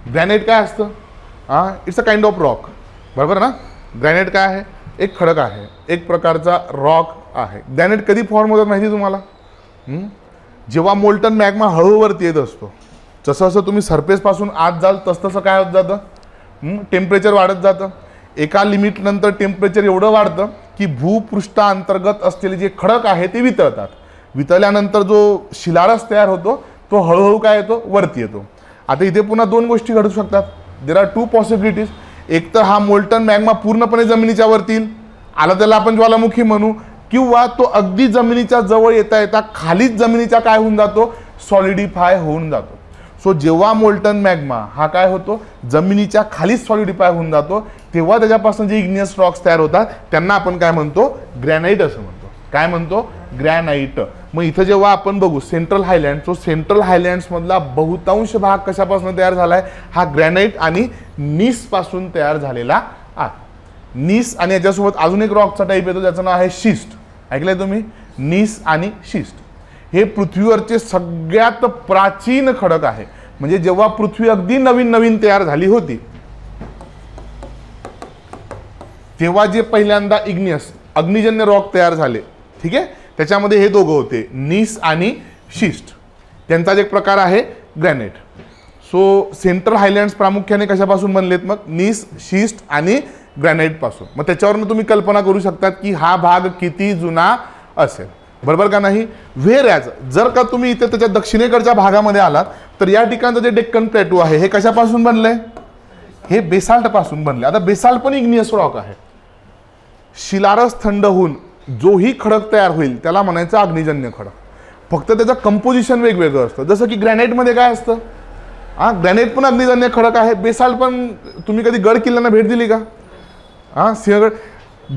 ग्रॅनाइट काय असतं? It's a kind of rock. बरोबर ना? ग्रॅनाइट काय आहे? एक खडक आहे, एक प्रकारचा रॉक आहे. ग्रॅनाइट कधी फॉर्म होतात माहिती तुम्हाला? जेव्हा मोल्टन मॅग्मा हळूवरती येत असतो. जसं जसं तुम्ही सरफेसपासून आत जाल तसं काय होत जातं? टेम्परेचर वाढत जातं. एका लिमिटनंतर टेम्परेचर एवढं वाढतं की भूपृष्ठांतर्गत असलेले जे खडक आहे ते वितळतात. वितळल्यानंतर जो शिलारस तयार होतो तो हळूहळू काय येतो? वरती येतो. आता इथे पुन्हा 2 गोष्टी घडू शकतात. There are 2 possibilities. एक तर हा मोल्टन मॅग्मा पूर्णपणे जमिनीच्या वरती आला, त्याला आपण ज्वालामुखी म्हणू, किंवा तो अगदी जमिनीच्या जवळ येता येता खालीच जमिनीच्या काय होऊन जातो? सॉलिडिफाय होऊन जातो. सो जेव्हा मोल्टन मॅग्मा हा काय होतो? जमिनीच्या खालीच सॉलिडिफाय होऊन जातो, तेव्हा त्याच्यापासून जे इग्नियस रॉक्स तयार होतात त्यांना आपण काय म्हणतो? ग्रॅनाइट असं म्हणतो. काय म्हणतो? ग्रॅनाइट. मग इथं जेव्हा आपण बघू सेंट्रल हायलँड, तो सेंट्रल हायलँड्समधला बहुतांश भाग कशापासून तयार झाला आहे? हा ग्रॅनाइट आणि नीस पासून तयार झालेला आहे. नीस आणि याच्यासोबत अजून एक रॉकचा टाईप येतो ज्याचं नाव आहे शिस्ट. ऐकलंय तुम्ही? नीस आणि शिस्ट हे पृथ्वीवरचे सगळ्यात प्राचीन खडक आहे. म्हणजे जेव्हा पृथ्वी अगदी नवीन नवीन तयार झाली होती तेव्हा जे पहिल्यांदा इग्नियस अग्निजन्य रॉक तयार झाले, ठीक आहे, त्याच्यामध्ये हे दोघं होते, नीस आणि शिस्ट. त्यांचाच एक प्रकार आहे ग्रॅनाइट. सो सेंट्रल हायलँड्स प्रामुख्याने कशापासून बनलेत? मग नीस, शिस्ट आणि ग्रॅनाइट पासून. मग त्याच्यावरून तुम्ही कल्पना करू शकतात की हा भाग किती जुना असेल. बरोबर का नाही? व्हेअरॅज जर का तुम्ही इथे त्याच्या दक्षिणेकडच्या भागामध्ये आलात तर या ठिकाणचं जे डेक्कन प्लॅटू आहे हे कशापासून बनलंय? हे बेसाल्ट पासून बनले. आता बेसाल्ट पण इग्नियस रॉक आहे. शिलारस थंड होऊन जोही खडक तयार होईल त्याला म्हणायचं अग्निजन्य खडक. फक्त त्याचं कंपोजिशन वेगवेगळं असतं. जसं की ग्रॅनाइटमध्ये काय असतं? ग्रॅनाइट पण अग्निजन्य खडक आहे. बेसाल्ट पण. तुम्ही कधी गड किल्ल्यांना भेट दिली का? सिंहगड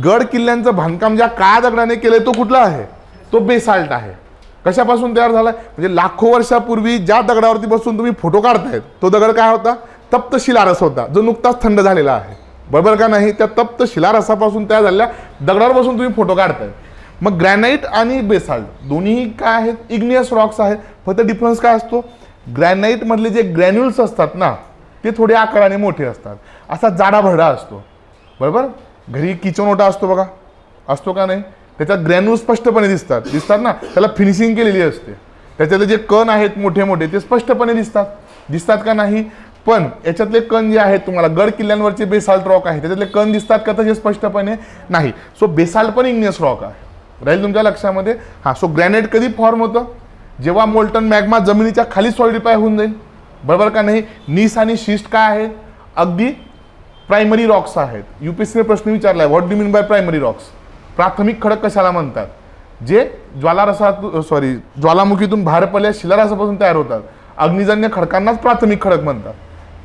गड किल्ल्यांचं बांधकाम ज्या काळ्या दगडाने केलंय तो कुठला आहे? तो बेसाल्ट आहे. कशापासून तयार झालाय? म्हणजे लाखो वर्षापूर्वी ज्या दगडावरती बसून तुम्ही फोटो काढतायत तो दगड काय होता? तप्त शिलारस होता, जो नुकताच थंड झालेला आहे. बरोबर का नाही? त्या तप्त शिलारसापासून तयार झालेल्या दगडावर बसून तुम्ही फोटो काढताय. मग ग्रॅनाइट आणि बेसाल्ट दोन्ही काय आहेत? इग्नियस रॉक्स आहेत. फक्त डिफरन्स काय असतो? ग्रॅनाइट मधले जे ग्रॅन्युल्स असतात ना ते थोडे आकाराने मोठे असतात. असा जाडा भरडा असतो. बरोबर? घरी किचन ओटा असतो बघा, असतो का नाही? त्याच्यात ग्रॅन्युल्स स्पष्टपणे दिसतात ना, त्याला फिनिशिंग केलेली असते. त्याच्यातले जे कण आहेत मोठे मोठे ते स्पष्टपणे दिसतात का नाही? पण याच्यातले कण जे आहेत तुम्हाला गड किल्ल्यांवरचे बेसाल्ट रॉक आहे त्याच्यातले कण दिसतात का तसे स्पष्टपणे? नाही. सो बेसाल्ट पण इग्नियस रॉक आहे. राहील तुमच्या लक्षामध्ये? हां, सो ग्रॅनाइट कधी फॉर्म होतं? जेव्हा मोल्टन मॅग्मा जमिनीच्या खाली सॉलिडिफाय होऊन जाईल, बरोबर का नाही? नीस आणि शिस्ट काय आहे? अगदी प्रायमरी रॉक्स आहेत. यूपीएससीने प्रश्न विचारलाय, what do mean by primary rocks? प्राथमिक खडक कशाला म्हणतात? जे ज्वालामुखीतून बाहेर पडलेल्या शिलारसापासून तयार होतात. अग्निजन्य खडकांनाच प्राथमिक खडक म्हणतात.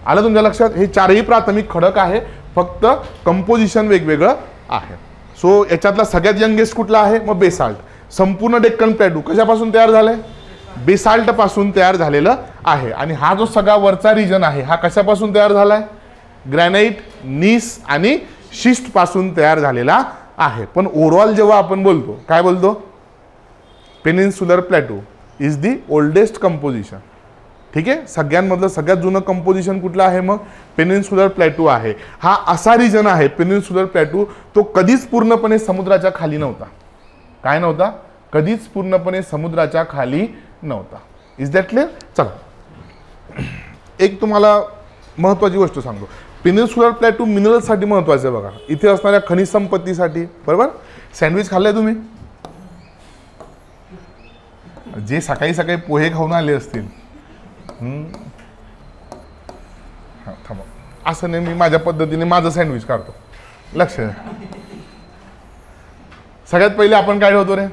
आलं तुमच्या लक्षात? हे चारही प्राथमिक खडक आहे, फक्त कंपोजिशन वेगवेगळं आहे. सो याच्यातला सगळ्यात यंगेस्ट कुठला आहे? मग बेसाल्ट. संपूर्ण डेक्कन प्लॅटू कशापासून तयार झालंय? बेसाल्ट पासून तयार झालेलं आहे. आणि हा जो सगळा वरचा रिजन आहे हा कशापासून तयार झालाय? ग्रॅनाइट, नीस आणि शिस्ट पासून तयार झालेला आहे. पण ओव्हरऑल जेव्हा आपण बोलतो, काय बोलतो? Peninsular plateau is the oldest composition. ठीक आहे, सगळ्यांमधलं सगळ्यात जुनं कंपोजिशन कुठलं आहे? मग पेनिन्सुलर प्लॅटू आहे. हा असा रिजन आहे पेनिन्सुलर प्लॅटू, तो कधीच पूर्णपणे समुद्राच्या खाली नव्हता. काय नव्हता? कधीच पूर्णपणे समुद्राच्या खाली नव्हता. Is that clear? चला, एक तुम्हाला महत्वाची गोष्ट सांगतो. पेनिन्सुलर प्लॅटू मिनरल्ससाठी महत्वाचं आहे बघा, इथे असणाऱ्या खनिज संपत्तीसाठी. बरोबर? सँडविच खाल्लंय तुम्ही? जे सकाळी सकाळी पोहे खाऊन आले असतील, थांबा, असं नाही, मी माझ्या पद्धतीने माझं सँडविच काढतो. लक्ष द्या. सगळ्यात पहिले आपण काय ठेवतो रे?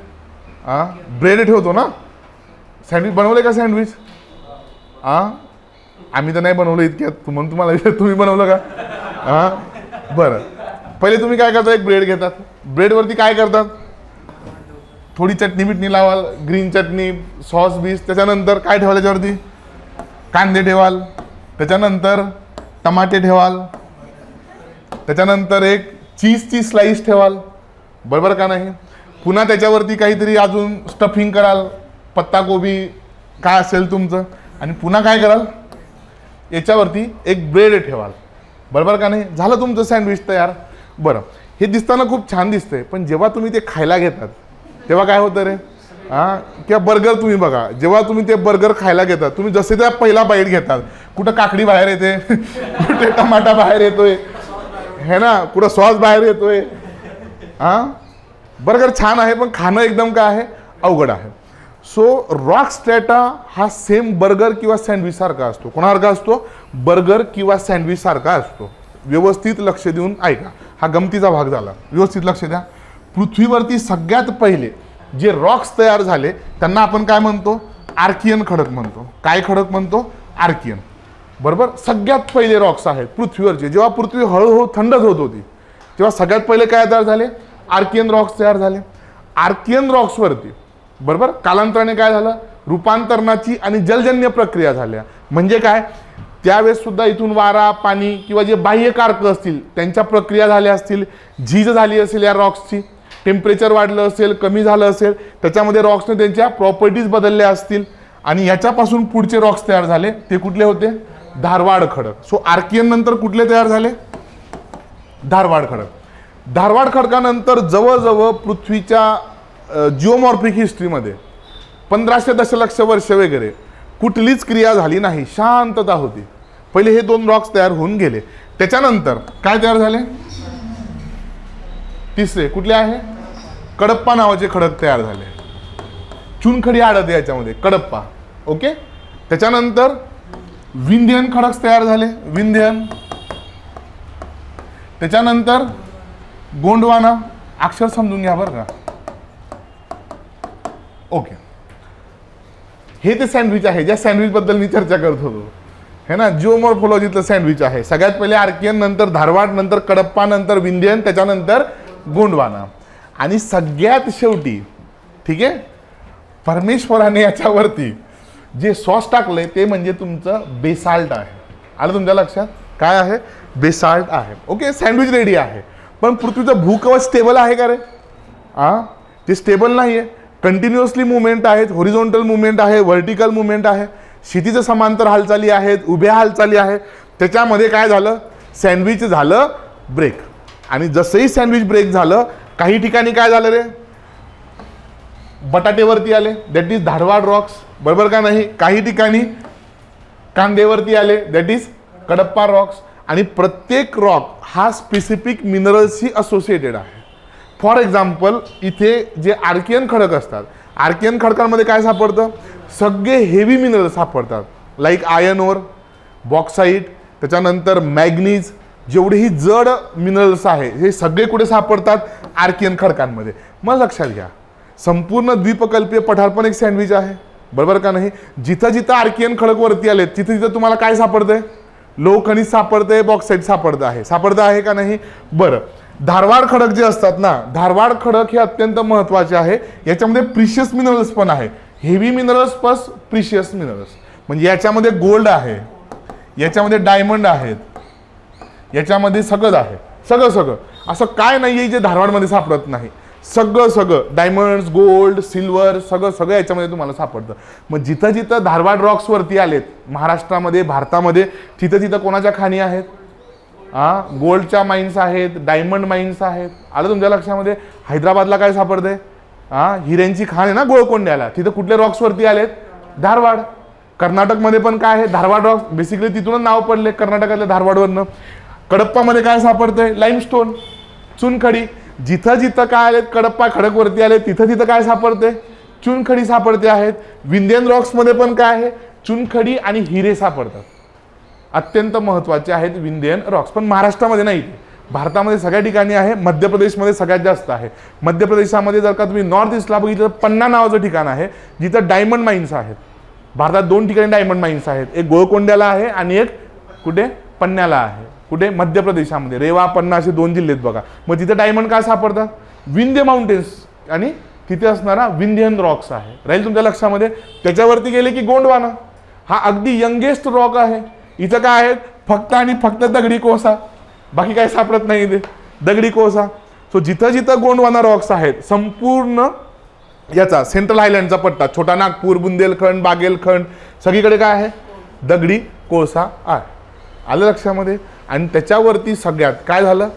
ब्रेड ठेवतो ना. सँडविच बनवलंय का सँडविच? आम्ही तर नाही बनवलं इतक्यात, म्हणून तुम्हाला तुम्ही बनवलं का? बरं, पहिले तुम्ही काय करता? एक ब्रेड घेतात, ब्रेडवरती काय करतात? थोडी चटणी बिटणी लावाल, ग्रीन चटणी, सॉस बीस. त्याच्यानंतर काय ठेवाल? त्याच्यावरती कांदे ठेवाल, त्याच्यानंतर टमाटे ठेवाल, त्याच्यानंतर एक चीजची स्लाइस ठेवाल, बरोबर का नाही? पुन्हा त्याच्यावरती काहीतरी अजून स्टफिंग कराल, पत्ताकोबी काय असेल तुमचं, आणि पुन्हा काय कराल? याच्यावरती एक ब्रेड ठेवाल, बरोबर का नाही? झालं तुमचं सँडविच तयार. बरं, हे दिसताना खूप छान दिसतंय, पण जेव्हा तुम्ही ते खायला घेतात तेव्हा काय होतं रे? किंवा बर्गर तुम्ही बघा, जेव्हा तुम्ही ते बर्गर खायला घेतात, तुम्ही जसे त्या पहिला बाईट घेतात, कुठं काकडी बाहेर येते, कुठे टमाटा बाहेर येतोय, है ना, कुठं सॉस बाहेर येतोय. बर्गर छान आहे, पण खाणं एकदम काय आहे? अवघड आहे. सो रॉक स्ट्रॅटा हा सेम बर्गर किंवा सँडविच सारखा असतो. कोणासारखा असतो? बर्गर किंवा सँडविच सारखा असतो. व्यवस्थित लक्ष देऊन ऐका, हा गमतीचा भाग झाला, व्यवस्थित लक्ष द्या. पृथ्वीवरती सगळ्यात पहिले जे रॉक्स तयार झाले त्यांना आपण काय म्हणतो? आर्कियन खडक म्हणतो. काय खडक म्हणतो? आर्कियन. बरोबर? सगळ्यात पहिले रॉक्स आहेत पृथ्वीवरचे. जेव्हा पृथ्वी हळूहळू थंडच होत होती तेव्हा सगळ्यात पहिले काय तयार झाले? आर्कियन रॉक्स तयार झाले. आर्कियन रॉक्सवरती बरोबर कालांतराने काय झालं? रूपांतरणाची आणि जलजन्य प्रक्रिया झाल्या. म्हणजे काय? त्यावेळेस सुद्धा इथून वारा, पाणी किंवा जे बाह्य कारक असतील त्यांच्या प्रक्रिया झाल्या असतील, झीज झाली असेल या रॉक्सची, टेम्परेचर वाढलं असेल, कमी झालं असेल, त्याच्यामध्ये रॉक्सने त्यांच्या प्रॉपर्टीज बदलल्या असतील, आणि याच्यापासून पुढचे रॉक्स तयार झाले. ते कुठले होते? धारवाड खडक. सो आर्कियन नंतर कुठले तयार झाले? धारवाड खडक. धारवाड खडकानंतर जवळजवळ पृथ्वीच्या जिओमॉर्फिक हिस्ट्रीमध्ये 1500 दशलक्ष वर्ष वगैरे कुठलीच क्रिया झाली नाही, शांतता होती. पहिले हे दोन रॉक्स तयार होऊन गेले. त्याच्यानंतर काय तयार झाले? तिसरे कुठले आहे? कडप्पा नावाचे खडक तयार झाले. चुनखडी आढळते याच्यामध्ये, कडप्पा. ओके. त्याच्यानंतर विंध्यन खडक तयार झाले, विंध्यन. त्याच्यानंतर गोंडवाना. अक्षर समजून घ्या बरं का. ओके. हे ते सँडविच आहे ज्या सँडविच बद्दल मी चर्चा करत होतो, है ना. जिओमॉर्फोलॉजीतलं सँडविच आहे. सगळ्यात पहिले आर्कियन, नंतर धारवाड, नंतर कडप्पा, नंतर विंध्यन, त्याच्यानंतर गोंडवाना, आणि सगळ्यात शेवटी ठीक आहे परमेश्वराने याच्यावरती जे सॉस टाकले ते म्हणजे तुमचं बेसाल्ट आहे. आलं तुमच्या लक्षात? काय आहे? बेसाल्ट आहे. ओके. सँडविच रेडी आहे. पण पृथ्वीचं भूकवच स्टेबल आहे का रे? ते स्टेबल नाही आहे. कंटिन्युअसली मुवमेंट आहेत, हॉरिझॉन्टल मुवमेंट आहे, व्हर्टिकल मुवमेंट आहे, क्षितिज समांतर हालचाली आहेत, उभ्या हालचाली आहेत. त्याच्यामध्ये काय झालं? सँडविच झालं ब्रेक. आणि जसंही सँडविच ब्रेक झालं, काही ठिकाणी काय झालं रे? बटाटेवरती आले, दॅट इज धारवाड रॉक्स, बरोबर का नाही? काही ठिकाणी कांदेवरती आले, दॅट इज कडप्पा रॉक्स. आणि प्रत्येक रॉक हा स्पेसिफिक मिनरल्सशी असोसिएटेड आहे. फॉर एक्झाम्पल इथे जे आर्कियन खडक असतात, आर्कियन खडकांमध्ये काय सापडतं, सगळे हेवी मिनरल सापडतात, लाईक आयर्न ओर, बॉक्साईट, त्याच्यानंतर मॅग्नीज, जेवढेही जड मिनरल्स आहे हे सगळे कुठे सापडतात, आर्कियन खडकांमध्ये. मग लक्षात घ्या, संपूर्ण द्वीपकल्पीय पठार पण एक सँडविच आहे, बरोबर का नाही. जिथं जिथं आर्कियन खडक वरती आले तिथं तिथं तुम्हाला काय सापडतंय, लोह खनिज सापडतंय, बॉक्साईट सापडतं आहे का नाही. बरं, धारवाड खडक जे असतात ना, धारवाड खडक हे अत्यंत महत्वाचे आहे. याच्यामध्ये प्रिशियस मिनरल्स पण आहे, heavy minerals plus precious minerals. म्हणजे याच्यामध्ये गोल्ड आहे, याच्यामध्ये डायमंड आहेत, याच्यामध्ये सगळं आहे, सगळं असं काय नाहीये जे धारवाडमध्ये सापडत नाही. सगळं डायमंड्स, गोल्ड, सिल्वर सगळं याच्यामध्ये तुम्हाला सापडतं. मग जिथं जिथं धारवाड रॉक्स वरती आलेत महाराष्ट्रामध्ये, भारतामध्ये, तिथं तिथं कोणाच्या खाणी आहेत, गोल्डच्या माइन्स आहेत, डायमंड माइन्स आहेत. आलं तुमच्या लक्षामध्ये. हैदराबादला काय सापडतंय, हिऱ्यांची खाण आहे ना गोळकोंड्याला, तिथं कुठले रॉक्स वरती आलेत, धारवाड. कर्नाटकमध्ये पण काय आहे, धारवाड रॉक्स, बेसिकली तिथूनच नाव पडले कर्नाटकातल्या धारवाडवरनं. कडप्पामध्ये काय सापडतंय, लाईमस्टोन, चुनखडी. जिथं जिथं काय आलेत कडप्पा खडक वरती आले तिथं तिथं काय सापडते, चुनखडी सापडते आहेत. विंध्यन रॉक्समध्ये पण काय आहे, चुनखडी आणि हिरे सापडतात, अत्यंत महत्वाचे आहेत विंध्यन रॉक्स. पण महाराष्ट्रामध्ये नाही, भारतामध्ये सगळ्या ठिकाणी आहे. मध्य प्रदेशमध्ये सगळ्यात जास्त आहे. मध्य प्रदेशामध्ये जर का तुम्ही नॉर्थ ईस्टला बघितलं तर पन्ना नावाचं ठिकाण आहे जिथं डायमंड माइन्स आहेत. भारतात 2 ठिकाणी डायमंड माइन्स आहेत, एक गोळकोंड्याला आहे आणि एक कुठे, पन्न्याला आहे. कुठे, मध्य प्रदेशामध्ये, रेवा, पन्ना असे 2 जिल्हे आहेत बघा. मग तिथे डायमंड काय सापडतात, विंध्य माउंटेन्स आणि तिथे असणारा विंध्यन रॉक्स आहे. राहील तुमच्या लक्षामध्ये. त्याच्यावरती गेले की गोंडवाना, हा अगदी यंगेस्ट रॉक आहे. इथं काय आहे, फक्त आणि फक्त दगडी कोळसा, बाकी काय सापडत नाही इथे, दगडी कोळसा. सो जिथं जिथं गोंडवाना रॉक्स आहेत, संपूर्ण याचा सेंट्रल हायलँडचा पट्टा, छोटा नागपूर, बुंदेलखंड, बागेलखंड, सगळीकडे काय आहे, दगडी कोळसा आहे. आलं लक्षामध्ये. आणि त्याच्यावरती सगळ्यात काय झालं,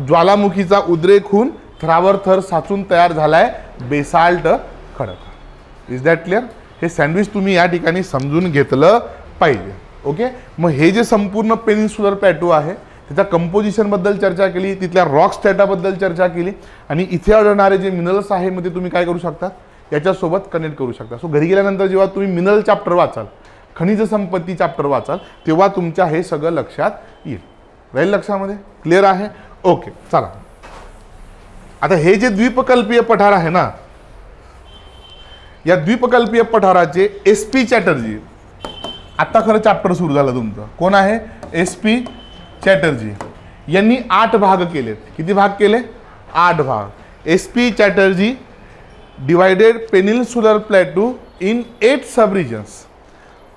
ज्वालामुखीचा उद्रेक होऊन थरावर थर साचून तयार झालाय बेसाल्ट खडक. Is that clear. हे सँडविच तुम्ही या ठिकाणी समजून घेतलं पाहिजे. ओके. मग हे जे संपूर्ण पेनिन्सुलर प्लॅटो आहे त्याच्या कंपोजिशन बद्दल चर्चा केली, तिथल्या रॉक स्टॅटाबद्दल चर्चा केली, आणि इथे आढळणारे जे मिनरल्स आहे मग ते तुम्ही काय करू शकता, याच्यासोबत कनेक्ट करू शकता. सो घरी गेल्यानंतर जेव्हा तुम्ही मिनरल चॅप्टर वाचाल, खनिज संपत्ती चॅप्टर वाचाल, तेव्हा तुमच्या हे सगळं लक्षात येईल. राहील लक्षामध्ये. क्लिअर आहे. ओके. चला, आता हे जे द्वीपकल्पीय पठार आहे ना, या द्वीपकल्पीय पठाराचे SP चॅटर्जी, आता खरं चॅप्टर सुरू झालं तुमचं. कोण आहे, SP चॅटर्जी. यांनी 8 भाग केलेत. किती भाग केले, 8 भाग. SP Chatterjee divided peninsular plateau in 8 sub regions.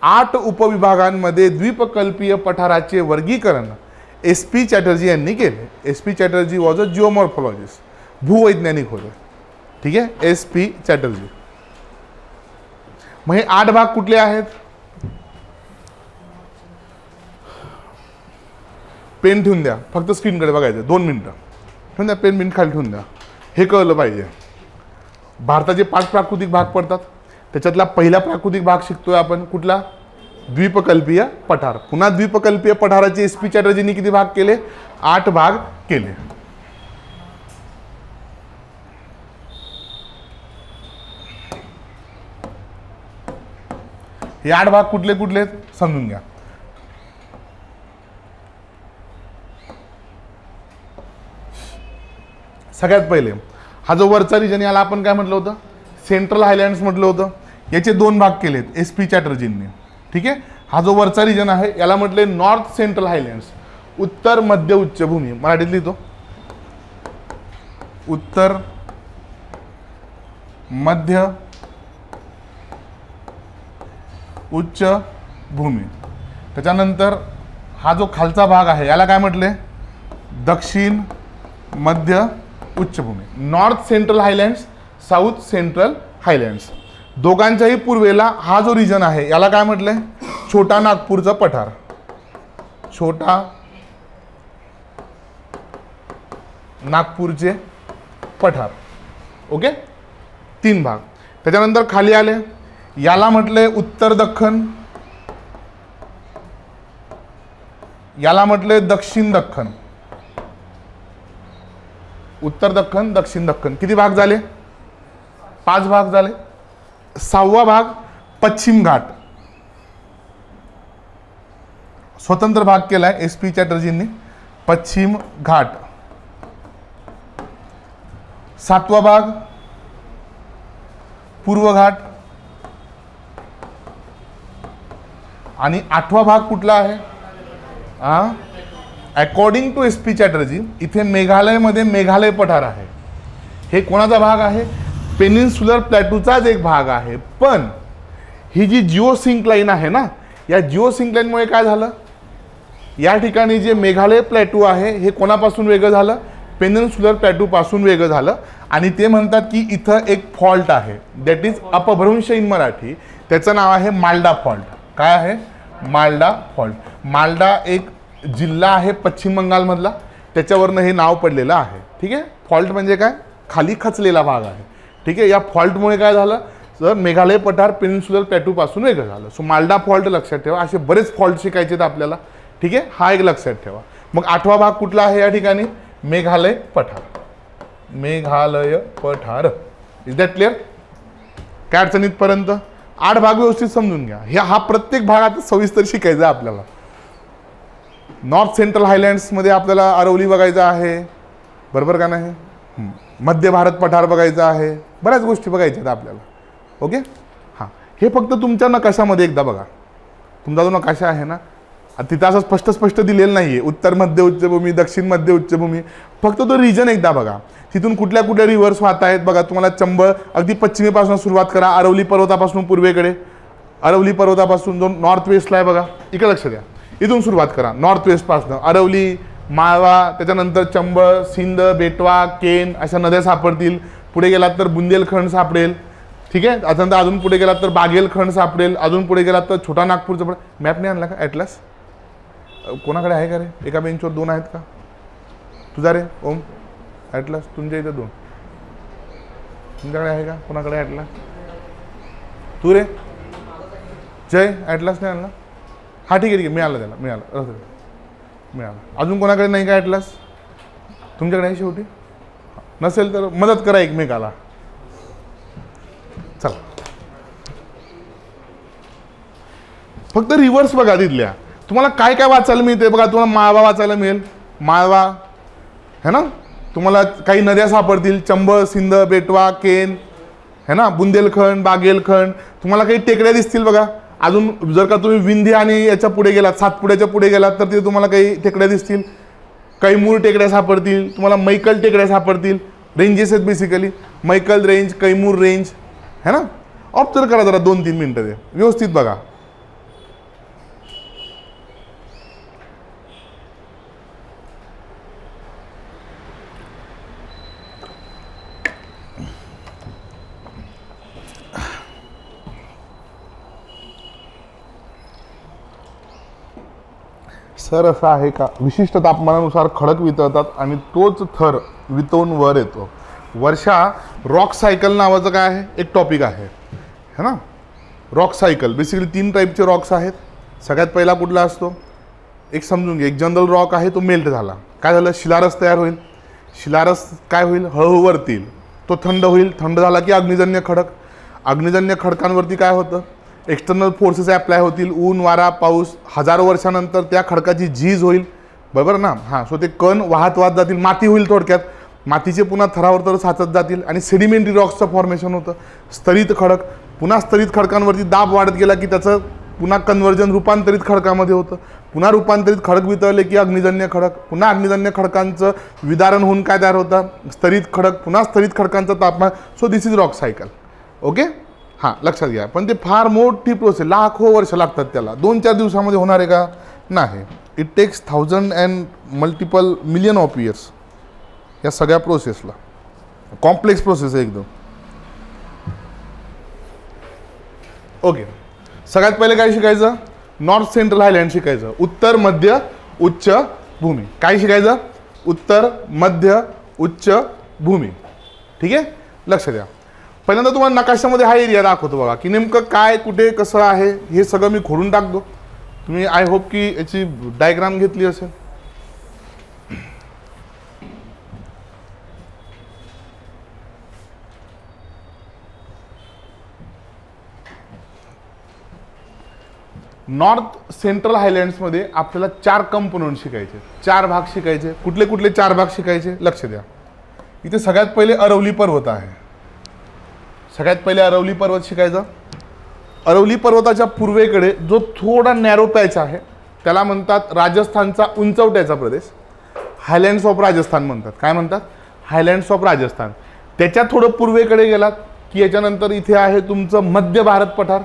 8 उपविभागांमध्ये द्वीपकल्पीय पठाराचे वर्गीकरण SP चॅटर्जी यांनी केले. SP Chatterjee was a geomorphologist, भूवैज्ञानिक होते. ठीक आहे, SP चॅटर्जी. मग हे 8 भाग कुठले आहेत, पेन ठेवून द्या, फक्त स्क्रीनकडे बघायचं, 2 मिनिटं ठेवून द्या, पेन मिनिट खाली ठेवून द्या. हे कळलं पाहिजे. भारताचे 5 प्राकृतिक भाग पडतात, त्याच्यातला पहिला प्राकृतिक भाग शिकतोय आपण, कुठला, द्वीपकल्पीय पठार. पुन्हा द्वीपकल्पीय पठाराचे SP चॅटर्जींनी किती भाग केले, 8 भाग केले. हे 8 भाग कुठले कुठले समजून घ्या. सगळ्यात पहिले हा जो वरचा रिजन, याला आपण काय म्हटलं होतं, सेंट्रल हायलँड्स म्हटलं होतं. याचे 2 भाग केलेत SP चॅटर्जींनी. ठीक आहे. हा जो वरचा रिजन आहे याला म्हटले नॉर्थ सेंट्रल हायलँड्स, उत्तर मध्य उच्चभूमी. मराठीत लिहितो, उत्तर मध्य उच्च भूमी. त्याच्यानंतर हा जो खालचा भाग आहे याला काय म्हटले, दक्षिण मध्य उच्चभूमी. North central highlands, south central highlands. दोघांच्याही पूर्वेला हा जो रिजन आहे याला काय म्हटलंय, छोटा नागपूरचा पठार. छोटा नागपूरचे पठार. ओके. 3 भाग. त्याच्यानंतर खाली आले, याला म्हटले उत्तर दख्खन, याला म्हटले दक्षिण दख्खन. उत्तर दख्खन, दक्षिण दख्खन. किती भाग झाले? 5 भाग झाले. 6वा भाग पश्चिम घाट, स्वतंत्र भाग केलाय SP चॅटर्जींनी, पश्चिम घाट. 7वा भाग पूर्व घाट. आणि 8वा भाग कुठला आहे? अकॉर्डिंग टू SP चॅटर्जी इथे मेघालयमध्ये मेघालय पठार आहे. हे कोणाचा भाग आहे? पेनिन्सुलर प्लॅटूचाच एक भाग आहे. पण ही जी जिओ सिंक लाईन आहे ना, या जिओ सिंक लाईनमुळे काय झालं? या ठिकाणी जे मेघालय प्लॅटू आहे हे कोणापासून वेगळं झालं? पेनिन्सुलर प्लॅटू पासून वेगळं झालं. आणि ते म्हणतात की इथं एक फॉल्ट आहे, दॅट इज अपभ्रंश इन मराठी. त्याचं नाव आहे मालडा फॉल्ट. काय आहे? मालडा फॉल्ट. मालडा एक जिल्हा आहे पश्चिम बंगालमधला, त्याच्यावरनं हे नाव पडलेलं आहे. ठीक आहे. फॉल्ट म्हणजे काय? खाली खचलेला भाग आहे. ठीक आहे. या फॉल्टमुळे काय झालं? तर मेघालय पठार पेनिन्सुलर प्लॅटू पासून वेगळं झालं. सो मालडा फॉल्ट लक्षात ठेवा. असे बरेच फॉल्ट शिकायचे आहेत आपल्याला. ठीक आहे. हा एक लक्षात ठेवा. मग 8वा भाग कुठला आहे या ठिकाणी? मेघालय पठार. मेघालय पठार. Is that clear? काय अडचणीत पर्यंत? 8 भाग व्यवस्थित समजून घ्या. हा प्रत्येक भाग आता सविस्तर शिकायचा आहे आपल्याला. नॉर्थ सेंट्रल हायलँड्समध्ये आपल्याला अरवली बघायचं आहे, बरोबर का नाही? मध्य भारत पठार बघायचं आहे, बऱ्याच गोष्टी बघायच्या आहेत आपल्याला. ओके. हां, हे फक्त तुमच्या नकाशामध्ये एकदा बघा. तुमचा जो नकाशा आहे ना, तिथं असं स्पष्ट दिलेलं नाही आहे उत्तर मध्य उच्चभूमी, दक्षिण मध्य उच्चभूमी. फक्त तो रिजन एकदा बघा. तिथून कुठल्या कुठल्या रिव्हर्स वाहत आहेत बघा. तुम्हाला चंबळ अगदी पश्चिमेपासून सुरुवात करा, अरवली पर्वतापासून पूर्वेकडे. अरवली पर्वतापासून जो नॉर्थ वेस्टला आहे बघा, इकडे लक्ष द्या. इथून सुरुवात करा नॉर्थ वेस्टपासून. अरवली, माळवा, त्याच्यानंतर चंबळ, सिंध, बेटवा, केन अशा नद्या सापडतील. पुढे गेलात तर बुंदेलखंड सापडेल. ठीक आहे. आता अजून पुढे गेलात तर बागेलखंड सापडेल. अजून पुढे गेलात तर छोटा नागपूरचा मॅप नाही आणला का? ॲटलास कोणाकडे आहे का रे? एका बेंचवर 2 आहेत का? तुझा रे ओम ॲटलास? तुमच्या इथे 2. तुमच्याकडे आहे का? कोणाकडे ॲटलास? तू रे जय ॲटलास नाही आणला? हा ठीक आहे. मिळालं त्याला, मिळालं. अजून कोणाकडे नाही का ॲटलास? तुमच्याकडे आहे शेवटी? नसेल तर मदत करा एकमेकाला. चला, फक्त रिव्हर्स बघा तिथल्या. तुम्हाला काय काय वाचायला मिळते बघा. तुम्हाला माळवा वाचायला मिळेल. माळवा है ना. तुम्हाला काही नद्या सापडतील, चंबळ, सिंध, बेटवा, केन है ना, बुंदेलखंड, बागेलखंड. तुम्हाला काही टेकड्या दिसतील बघा. अजून जर का तुम्ही विंध्य आणि याच्या पुढे गेलात, सातपुड्याच्या पुढे गेलात, तर तिथे तुम्हाला काही टेकड्या दिसतील. कैमूर टेकड्या सापडतील. तुम्हाला मैकल टेकड्या सापडतील. रेंजेस आहेत basically. Maikal range, Kaimur range है ना. ऑब्झर्व करा जरा 2-3 मिनिटं ते व्यवस्थित बघा. सर असं आहे का? विशिष्ट तापमानानुसार खडक वितळतात आणि तोच थर वितळून वर येतो. वर्षा रॉक सायकल नावाचं काय आहे? एक टॉपिक आहे है ना. रॉक सायकल बेसिकली 3 टाईपचे रॉक्स आहेत. सगळ्यात पहिला कुठला असतो? एक समजून घ्या. एक जनरल रॉक आहे, तो मेल्ट झाला. काय झालं? शिलारस तयार होईल. शिलारस काय होईल? हळूहळू वरतील. तो थंड होईल. थंड झाला की अग्निजन्य खडक. अग्निजन्य खडकांवरती काय होतं? एक्सटर्नल फोर्सेस अप्लाय होतील. ऊन, वारा, पाऊस. हजारो वर्षानंतर त्या खडकाची झीज होईल, बरोबर ना. हां, सो ते कण वाहत जातील. माती होईल थोडक्यात. मातीचे पुन्हा थरावर तर साचत जातील आणि सेडिमेंटरी रॉक्सचं फॉर्मेशन होतं. स्तरित खडक. पुन्हा स्तरित खडकांवरती दाब वाढत गेला की त्याचं पुन्हा कन्वर्जन रूपांतरित खडकामध्ये होतं. पुन्हा रूपांतरित खडक वितळले की अग्निजन्य खडक. पुन्हा अग्निजन्य खडकांचं विदारण होऊन काय तयार होतं? स्तरित खडक. पुन्हा स्तरित खडकांचं तापमान. So this is rock cycle. Okay. हां, लक्षात घ्या. पण ते फार मोठी प्रोसेस, लाखो वर्ष लागतात त्याला. 2-4 दिवसामध्ये होणार आहे का? नाही. It takes 1000 and multiple million of years या सगळ्या प्रोसेसला. कॉम्प्लेक्स प्रोसेस आहे एकदम. ओके. सगळ्यात पहिले काय शिकायचं? नॉर्थ सेंट्रल हायलँड शिकायचं. उत्तर मध्य उच्च भूमी. काय शिकायचं? उत्तर मध्य उच्च भूमी. ठीक आहे. लक्ष द्या. पहिल्यांदा तुम्हाला नकाशामध्ये हा एरिया दाखवतो बघा की नेमकं काय कुठे कसं आहे. हे सगळं मी खोडून टाकतो. तुम्ही आय होप की याची डायग्राम घेतली असेल. नॉर्थ सेंट्रल हायलँड्समध्ये आपल्याला 4 कंपोनंट शिकायचे, 4 भाग शिकायचे. कुठले कुठले 4 भाग शिकायचे लक्ष द्या. इथे सगळ्यात पहिले अरवली पर्वत आहे. सगळ्यात पहिले अरवली पर्वत शिकायचा. अरवली पर्वताच्या पूर्वेकडे जो थोडा नॅरो पॅच आहे त्याला म्हणतात राजस्थानचा उंचवट्याचा प्रदेश, हायलँड्स ऑफ राजस्थान म्हणतात. काय म्हणतात? हायलँड्स ऑफ राजस्थान. त्याच्या थोडं पूर्वेकडे गेलात की याच्यानंतर इथे आहे तुमचं मध्य भारत पठार,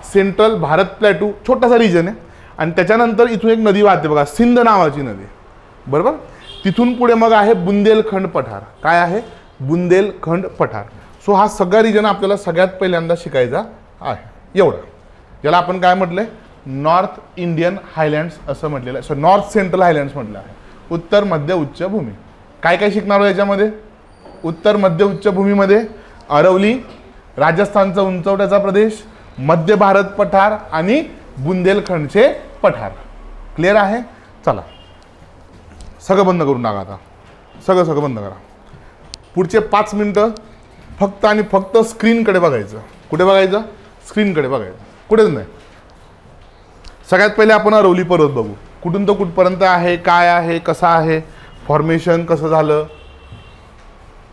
सेंट्रल भारत प्लॅटू, छोटासा रिजन आहे. आणि त्याच्यानंतर इथून एक नदी वाहते बघा, सिंध नावाची नदी, बरोबर. तिथून पुढे मग आहे बुंदेलखंड पठार. काय आहे? बुंदेलखंड पठार. सो हा सगळा रिजन आपल्याला सगळ्यात पहिल्यांदा शिकायचा आहे. एवढं ज्याला आपण काय म्हटलंय? नॉर्थ इंडियन हायलँड्स असं म्हटलेलं आहे. सो नॉर्थ सेंट्रल हायलँड्स म्हटलं आहे. उत्तर मध्य उच्चभूमी. काय काय शिकणार आहोत याच्यामध्ये? उत्तर मध्य उच्चभूमीमध्ये अरवली, राजस्थानचा उंचवट्याचा प्रदेश, मध्य भारत पठार आणि बुंदेलखंडचे पठार. क्लिअर आहे? चला सगळं बंद करून टाका आता. सगळं बंद करा. पुढचे 5 मिनिटं फक्त आणि फक्त स्क्रीनकडे बघायचं. कुठे बघायचं? स्क्रीनकडे बघायचं, कुठेच नाही. सगळ्यात पहिले आपण अरवली पर्वत बघू. कुठून तो कुठपर्यंत आहे, काय आहे, कसा आहे, फॉर्मेशन कसं झालं,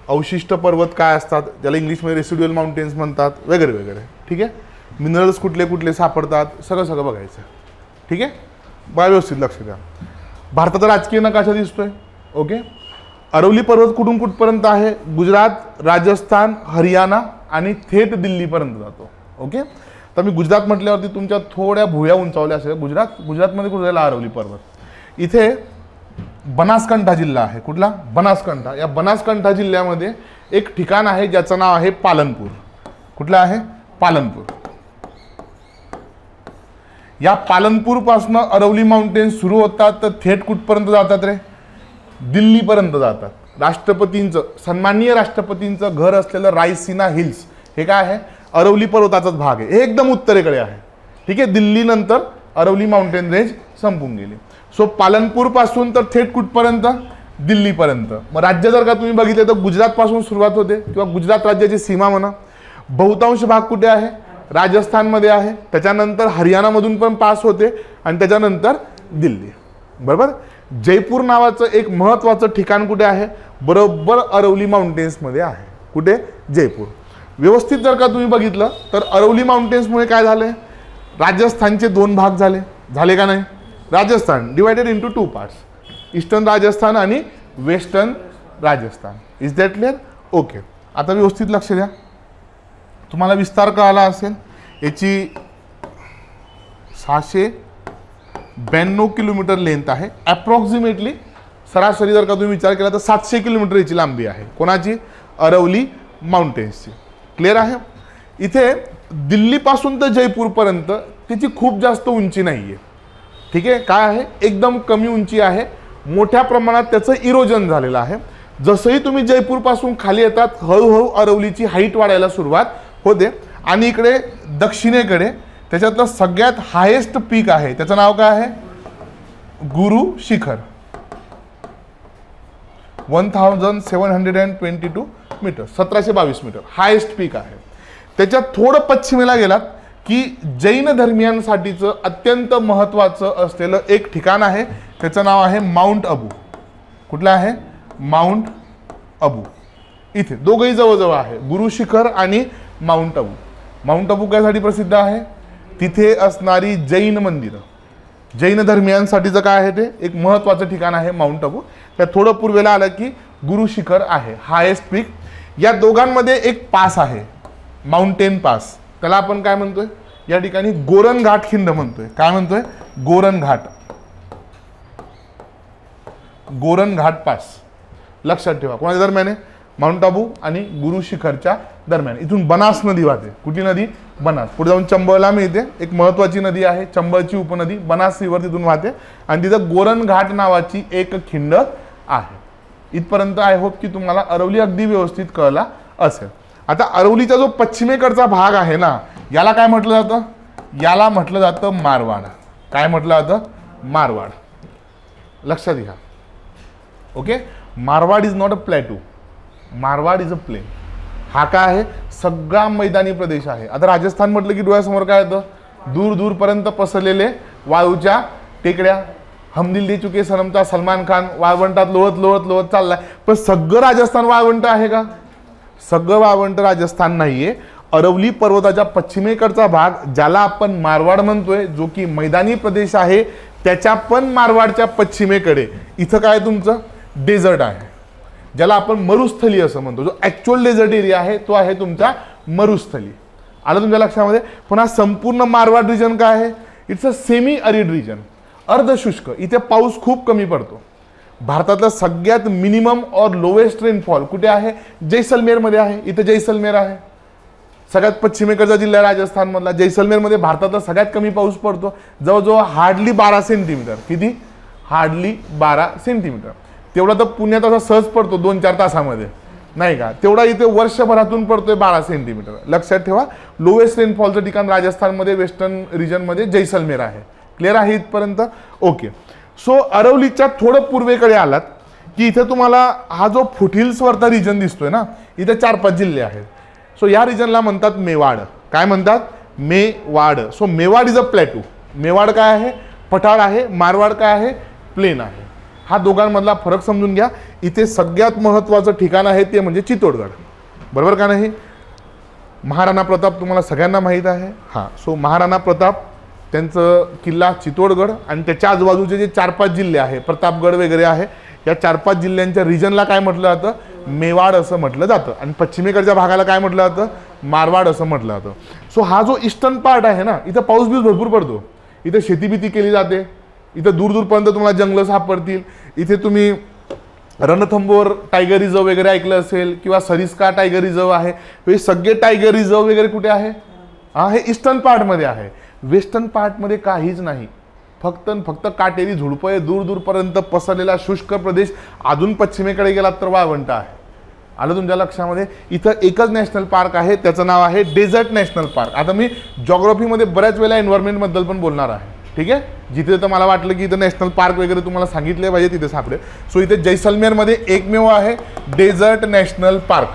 अवशिष्ट पर्वत काय असतात, ज्याला इंग्लिशमध्ये रेसिड्युअल माउंटेन्स म्हणतात, वगैरे वगैरे. ठीक आहे. मिनरल्स कुठले कुठले सापडतात, सगळं बघायचं. ठीक आहे. बघा व्यवस्थित लक्ष द्या. भारताचा राजकीय नकाशा दिसतोय. ओके. अरवली पर्वत कुठून कुठपर्यंत आहे? गुजरात, राजस्थान, हरियाणा आणि थेट दिल्लीपर्यंत जातो. ओके. तर मी गुजरात म्हटल्यावरती तुमच्या थोड्या भुया उंचावल्या असेल. गुजरातमध्ये कुठे जायला अरवली पर्वत. इथे बनासकांठा जिल्हा आहे. कुठला? बनासकांठा. या बनासकांठा जिल्ह्यामध्ये एक ठिकाण आहे ज्याचं नाव आहे पालनपूर. कुठलं आहे? पालनपूर. या पालनपूर पासून अरवली माउंटेन्स सुरू होतात तर थेट कुठपर्यंत जातात रे? दिल्लीपर्यंत जातात. राष्ट्रपतींचं, सन्माननीय राष्ट्रपतींचं घर असलेलं रायसीना हिल्स हे काय आहे? अरवली पर्वताचाच भाग आहे. हे एकदम उत्तरेकडे आहे. ठीक आहे. दिल्लीनंतर अरवली माउंटेन रेंज संपून गेली. सो पालनपूर पासून तर थेट कुठपर्यंत? दिल्लीपर्यंत. मग राज्य जर का तुम्ही बघितले तर गुजरात पासून सुरुवात होते किंवा गुजरात राज्याची सीमा म्हणा. बहुतांश भाग कुठे आहे? राजस्थानमध्ये आहे. त्याच्यानंतर हरियाणामधून पण पास होते आणि त्याच्यानंतर दिल्ली. बरोबर. जयपूर नावाचं एक महत्त्वाचं ठिकाण कुठे आहे? बरोबर अरवली माउंटेन्समध्ये आहे. कुठे? जयपूर. व्यवस्थित जर का तुम्ही बघितलं तर अरवली माउंटेन्समुळे काय झाले? राजस्थानचे 2 भाग झाले का नाही? Rajasthan divided into 2 parts, eastern Rajasthan आणि western Rajasthan. Is that clear? Okay. आता व्यवस्थित लक्ष द्या. तुम्हाला विस्तार कळाला असेल. याची 692 किलोमीटर लेंथ आहे. अप्रॉक्सिमेटली सरासरी जर का तुम्ही विचार केला तर 700 किलोमीटर याची लांबी आहे. कोणाची? अरवली माउंटेन्सची. क्लिअर आहे? इथे दिल्लीपासून तर जयपूरपर्यंत त्याची खूप जास्त उंची नाही आहे. ठीक आहे. काय आहे? एकदम कमी उंची आहे. मोठ्या प्रमाणात त्याचं इरोजन झालेलं आहे. जसंही तुम्ही जयपूरपासून खाली येतात हळूहळू अरवलीची हाईट वाढायला सुरुवात होते. आणि इकडे दक्षिणेकडे त्याच्यातलं सगळ्यात हायेस्ट पीक आहे, त्याचं नाव काय आहे? Guru Shikhar. 1722 metre, 1722 metre highest पीक आहे. त्याच्यात थोडं पश्चिमेला गेलात की जैन धर्मियांसाठीचं अत्यंत महत्त्वाचं असलेलं एक ठिकाण आहे. त्याचं नाव आहे माउंट अबू. कुठलं आहे? माउंट अबू. इथे दोघंही जवळजवळ आहे, गुरु शिखर आणि माउंट अबू. माउंट अबू कायसाठी प्रसिद्ध आहे? तिथे असणारी जैन मंदिरं, जैन धर्मियांसाठीचं काय आहे ते एक महत्त्वाचं ठिकाण आहे माउंट अबू. त्या थोडं पूर्वेला आलं की गुरु शिखर आहे, हायेस्ट पीक. या दोघांमध्ये एक पास आहे, माउंटेन पास. त्याला आपण काय म्हणतोय या ठिकाणी? गोरन घाट खिंड म्हणतोय. काय म्हणतोय? गोरन घाट. गोरन घाट पास लक्षात ठेवा. कोणाच्या दरम्यान आहे? माउंट आबू आणि गुरु शिखरच्या दरम्यान. इथून बनास नदी वाहते. कुठली नदी? बनास. पुढे जाऊन चंबळला मिळते, एक महत्त्वाची नदी आहे, चंबळची उपनदी. बनास रिव्हर तिथून वाहते आणि तिथं गोरन घाट नावाची एक खिंड आहे. इथपर्यंत आय होप की तुम्हाला अरवली अगदी व्यवस्थित कळला असेल. आता अरवलीचा जो पश्चिमेकडचा भाग आहे ना, याला काय म्हटलं जातं? याला म्हटलं जातं मारवाड. काय म्हटलं जातं? मारवाड. लक्षात घ्या. Okay. Marwar is not a plateau, Marwar is a plain. हा काय आहे? सगळा मैदानी प्रदेश आहे. आता राजस्थान म्हटलं की डोळ्यासमोर काय येतं? दूर दूरपर्यंत पसरलेले वाळूच्या टेकड्या. हम दिल दे चुके सनमचा सलमान खान वाळवंटात लोळत लोळत लोळत चाललाय. पण सगळं राजस्थान वाळवंट आहे का? सगळं वाळवंट राजस्थान नाहीये. अरवली पर्वताच्या पश्चिमेकडचा भाग, ज्याला आपण मारवाड म्हणतोय, जो की मैदानी प्रदेश आहे, त्याच्या पण मारवाडच्या पश्चिमेकडे इथं काय तुमचं डेझर्ट आहे, ज्याला आपण मरुस्थली असं म्हणतो. जो ऍक्च्युअल डेझर्ट एरिया आहे तो आहे तुमचा मरुस्थली. आलं तुमच्या लक्षामध्ये. पण हा संपूर्ण मारवाड रिजन काय आहे? It's a semi arid region, अर्धशुष्क. इथे पाऊस खूप कमी पडतो. भारतातला सगळ्यात मिनिमम और लोवेस्ट रेनफॉल कुठे आहे? जैसलमेरमध्ये आहे. इथे जैसलमेर आहे, सगळ्यात पश्चिमेकडचा जिल्हा राजस्थानमधला. जैसलमेरमध्ये भारतातला सगळ्यात कमी पाऊस पडतो, जवळजवळ हार्डली 12 सेंटीमीटर. किती? Hardly 12 centimetre. तेवढा तर पुण्यात असा सहज पडतो 2-4 तासामध्ये, नाही का? तेवढा इथे वर्षभरातून पडतोय 12 सेंटीमीटर. लक्षात ठेवा, लोवेस्ट रेनफॉलचं ठिकाण राजस्थानमध्ये वेस्टर्न रिजनमध्ये जैसलमेर आहे. क्लिअर आहे इथपर्यंत? ओके. सो अरवलीच्या थोडं पूर्वेकडे आलात की इथे तुम्हाला हा जो फुटहिल्सवरचा रिजन दिसतोय ना, इथे 4-5 जिल्हे आहेत. सो या रिजनला म्हणतात मेवाड. काय म्हणतात? Mewar. So Mewar is a plateau. Mewar काय आहे? पठार आहे. मारवाड काय आहे? प्लेन आहे. हा दोघांमधला फरक समजून घ्या. इथे सगळ्यात महत्त्वाचं ठिकाण आहे ते म्हणजे चित्तोडगड. बरोबर का नाही? महाराणा प्रताप तुम्हाला सगळ्यांना माहीत आहे. हां, सो महाराणा प्रताप त्यांचं किल्ला चित्तोडगड आणि त्याच्या आजूबाजूचे जे 4-5 जिल्हे आहे, प्रतापगड वगैरे आहे, या 4-5 जिल्ह्यांच्या रिजनला काय म्हटलं जातं? मेवाड असं म्हटलं जातं. आणि पश्चिमेकडच्या भागाला काय म्हटलं जातं? मारवाड असं म्हटलं जातं. सो हा जो ईस्टर्न पार्ट आहे ना, इथं पाऊस बीस भरपूर पडतो. इथं शेतीबीती केली जाते. इथं दूर दूरपर्यंत तुम्हाला जंगलं सापडतील. इथे तुम्ही रणथंबोर टायगर रिझर्व वगैरे ऐकलं असेल, किंवा सरिस्का टायगर रिझर्व आहे. हे सगळे टायगर रिझर्व वगैरे कुठे आहे? हे ईस्टर्न पार्टमध्ये आहे. वेस्टर्न पार्टमध्ये काहीच नाही. फक्त काटेरी झुडपं आहे, दूर दूरपर्यंत पसरलेला शुष्क प्रदेश. अजून पश्चिमेकडे गेलात तर वाळवंट आहे. आलं तुमच्या लक्षामध्ये. इथं एकच नॅशनल पार्क आहे, त्याचं नाव आहे डेझर्ट नॅशनल पार्क. आता मी जॉग्राफीमध्ये बऱ्याच वेळेला एन्व्हायरमेंटबद्दल पण बोलणार आहे, ठीक आहे. जिथे तर मला वाटलं की इथं नॅशनल पार्क वगैरे तुम्हाला सांगितले पाहिजे तिथे सापडेल. सो इथे जैसलमेरमध्ये एकमेव आहे डेझर्ट नॅशनल पार्क.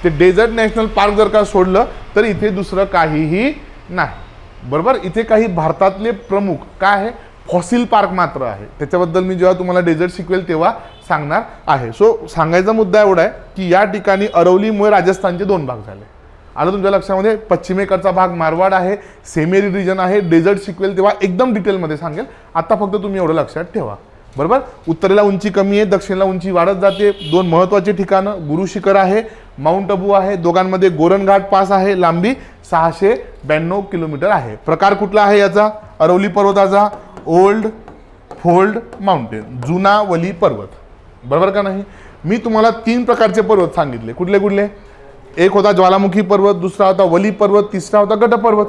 ते डेझर्ट नॅशनल पार्क जर का सोडलं तर इथे दुसरं काहीही नाही. बरोबर. इथे काही भारतातले प्रमुख काय आहे? फॉसिल पार्क मात्र आहे. त्याच्याबद्दल मी जेव्हा तुम्हाला डेझर्ट शिकवेल तेव्हा सांगणार आहे. सो सांगायचा मुद्दा एवढा आहे की या ठिकाणी अरवलीमुळे राजस्थानचे 2 भाग झाले. आलं तुमच्या लक्षामध्ये. पश्चिमेकडचा भाग मारवाड आहे, सेमेरी रिजन आहे. डेझर्ट शिकवेल तेव्हा एकदम डिटेलमध्ये सांगेल. आता फक्त तुम्ही एवढं लक्षात ठेवा. बरोबर. उत्तरेला उंची कमी आहे, दक्षिणेला उंची वाढत जाते. 2 महत्त्वाचे ठिकाणं, गुरु शिखर आहे, माउंट अबू आहे. दोघांमध्ये गोरनघाट पास आहे. लांबी 692 किलोमीटर आहे. प्रकार कुठला आहे याचा? अरवली पर्वताचा ओल्ड फोल्ड माउंटेन, जुना वली पर्वत. बरोबर का नाही? मी तुम्हाला 3 प्रकारचे पर्वत सांगितले. कुठले कुठले? एक होता ज्वालामुखी पर्वत, दुसरा होता वली पर्वत, तिसरा होता गट पर्वत.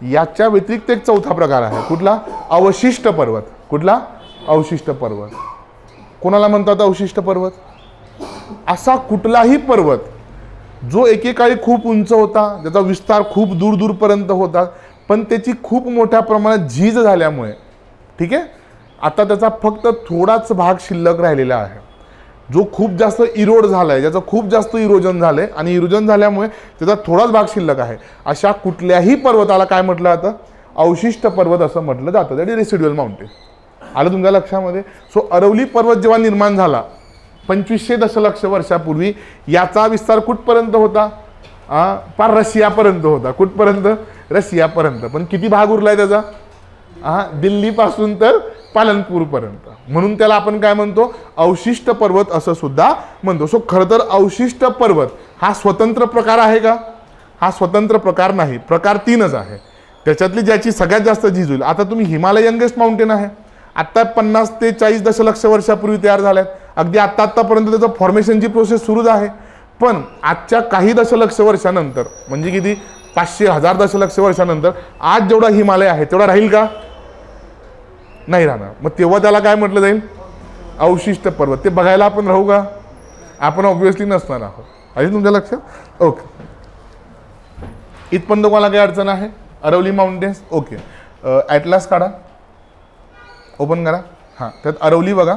याच्या व्यतिरिक्त एक 4था प्रकार आहे. कुठला? अवशिष्ट पर्वत. कुठला? अवशिष्ट पर्वत. कोणाला म्हणतात अवशिष्ट पर्वत? असा कुठलाही पर्वत जो एकेकाळी खूप उंच होता, ज्याचा विस्तार खूप दूर दूरपर्यंत होता, पण त्याची खूप मोठ्या प्रमाणात झीज झाल्यामुळे, ठीक आहे, आता त्याचा फक्त थोडाच भाग शिल्लक राहिलेला आहे. जो खूप जास्त इरोड झालाय, ज्याचं खूप जास्त इरोजन झालंय आणि इरोजन झाल्यामुळे त्याचा थोडाच भाग शिल्लक आहे, अशा कुठल्याही पर्वताला काय म्हटलं जातं? अवशिष्ट पर्वत असं म्हटलं जातं. That is residual mountain. आलं तुमच्या लक्षामध्ये. सो अरवली पर्वत जेव्हा निर्माण झाला 2500 दशलक्ष वर्षापूर्वी, याचा विस्तार कुठपर्यंत होता? पार रशियापर्यंत होता. कुठपर्यंत? रशियापर्यंत. पण किती भाग उरलाय त्याचा? दिल्लीपासून तर पालनपूरपर्यंत. म्हणून त्याला आपण काय म्हणतो? अवशिष्ट पर्वत असं सुद्धा म्हणतो. सो खरं तर अवशिष्ट पर्वत हा स्वतंत्र प्रकार आहे का? हा स्वतंत्र प्रकार नाही. प्रकार 3च आहे. त्याच्यातली ज्याची सगळ्यात जास्त झीज होईल. आता तुम्ही हिमालय यंगेस्ट माउंटेन आहे, आत्ता 50 ते 40 दशलक्ष वर्षापूर्वी तयार झाल्यात. अगदी आत्तापर्यंत त्याचं फॉर्मेशनची प्रोसेस सुरूच आहे. पण आजच्या काही दशलक्ष वर्षानंतर, म्हणजे किती, 500,000 दशलक्ष वर्षानंतर आज जेवढा हिमालय आहे तेवढा राहील का? नाही राहणार. मग तेव्हा त्याला काय म्हटलं जाईल? अवशिष्ट पर्वत. ते बघायला आपण राहू का? आपण ऑब्व्हियसली नसणार आहोत. आहे तुमच्या लक्षात? ओके. इथपर्यंत कोणाला काही अडचण आहे? अरवली माउंटेन्स. ओके. ॲटलास काढा, ओपन करा. हां, त्यात अरवली बघा.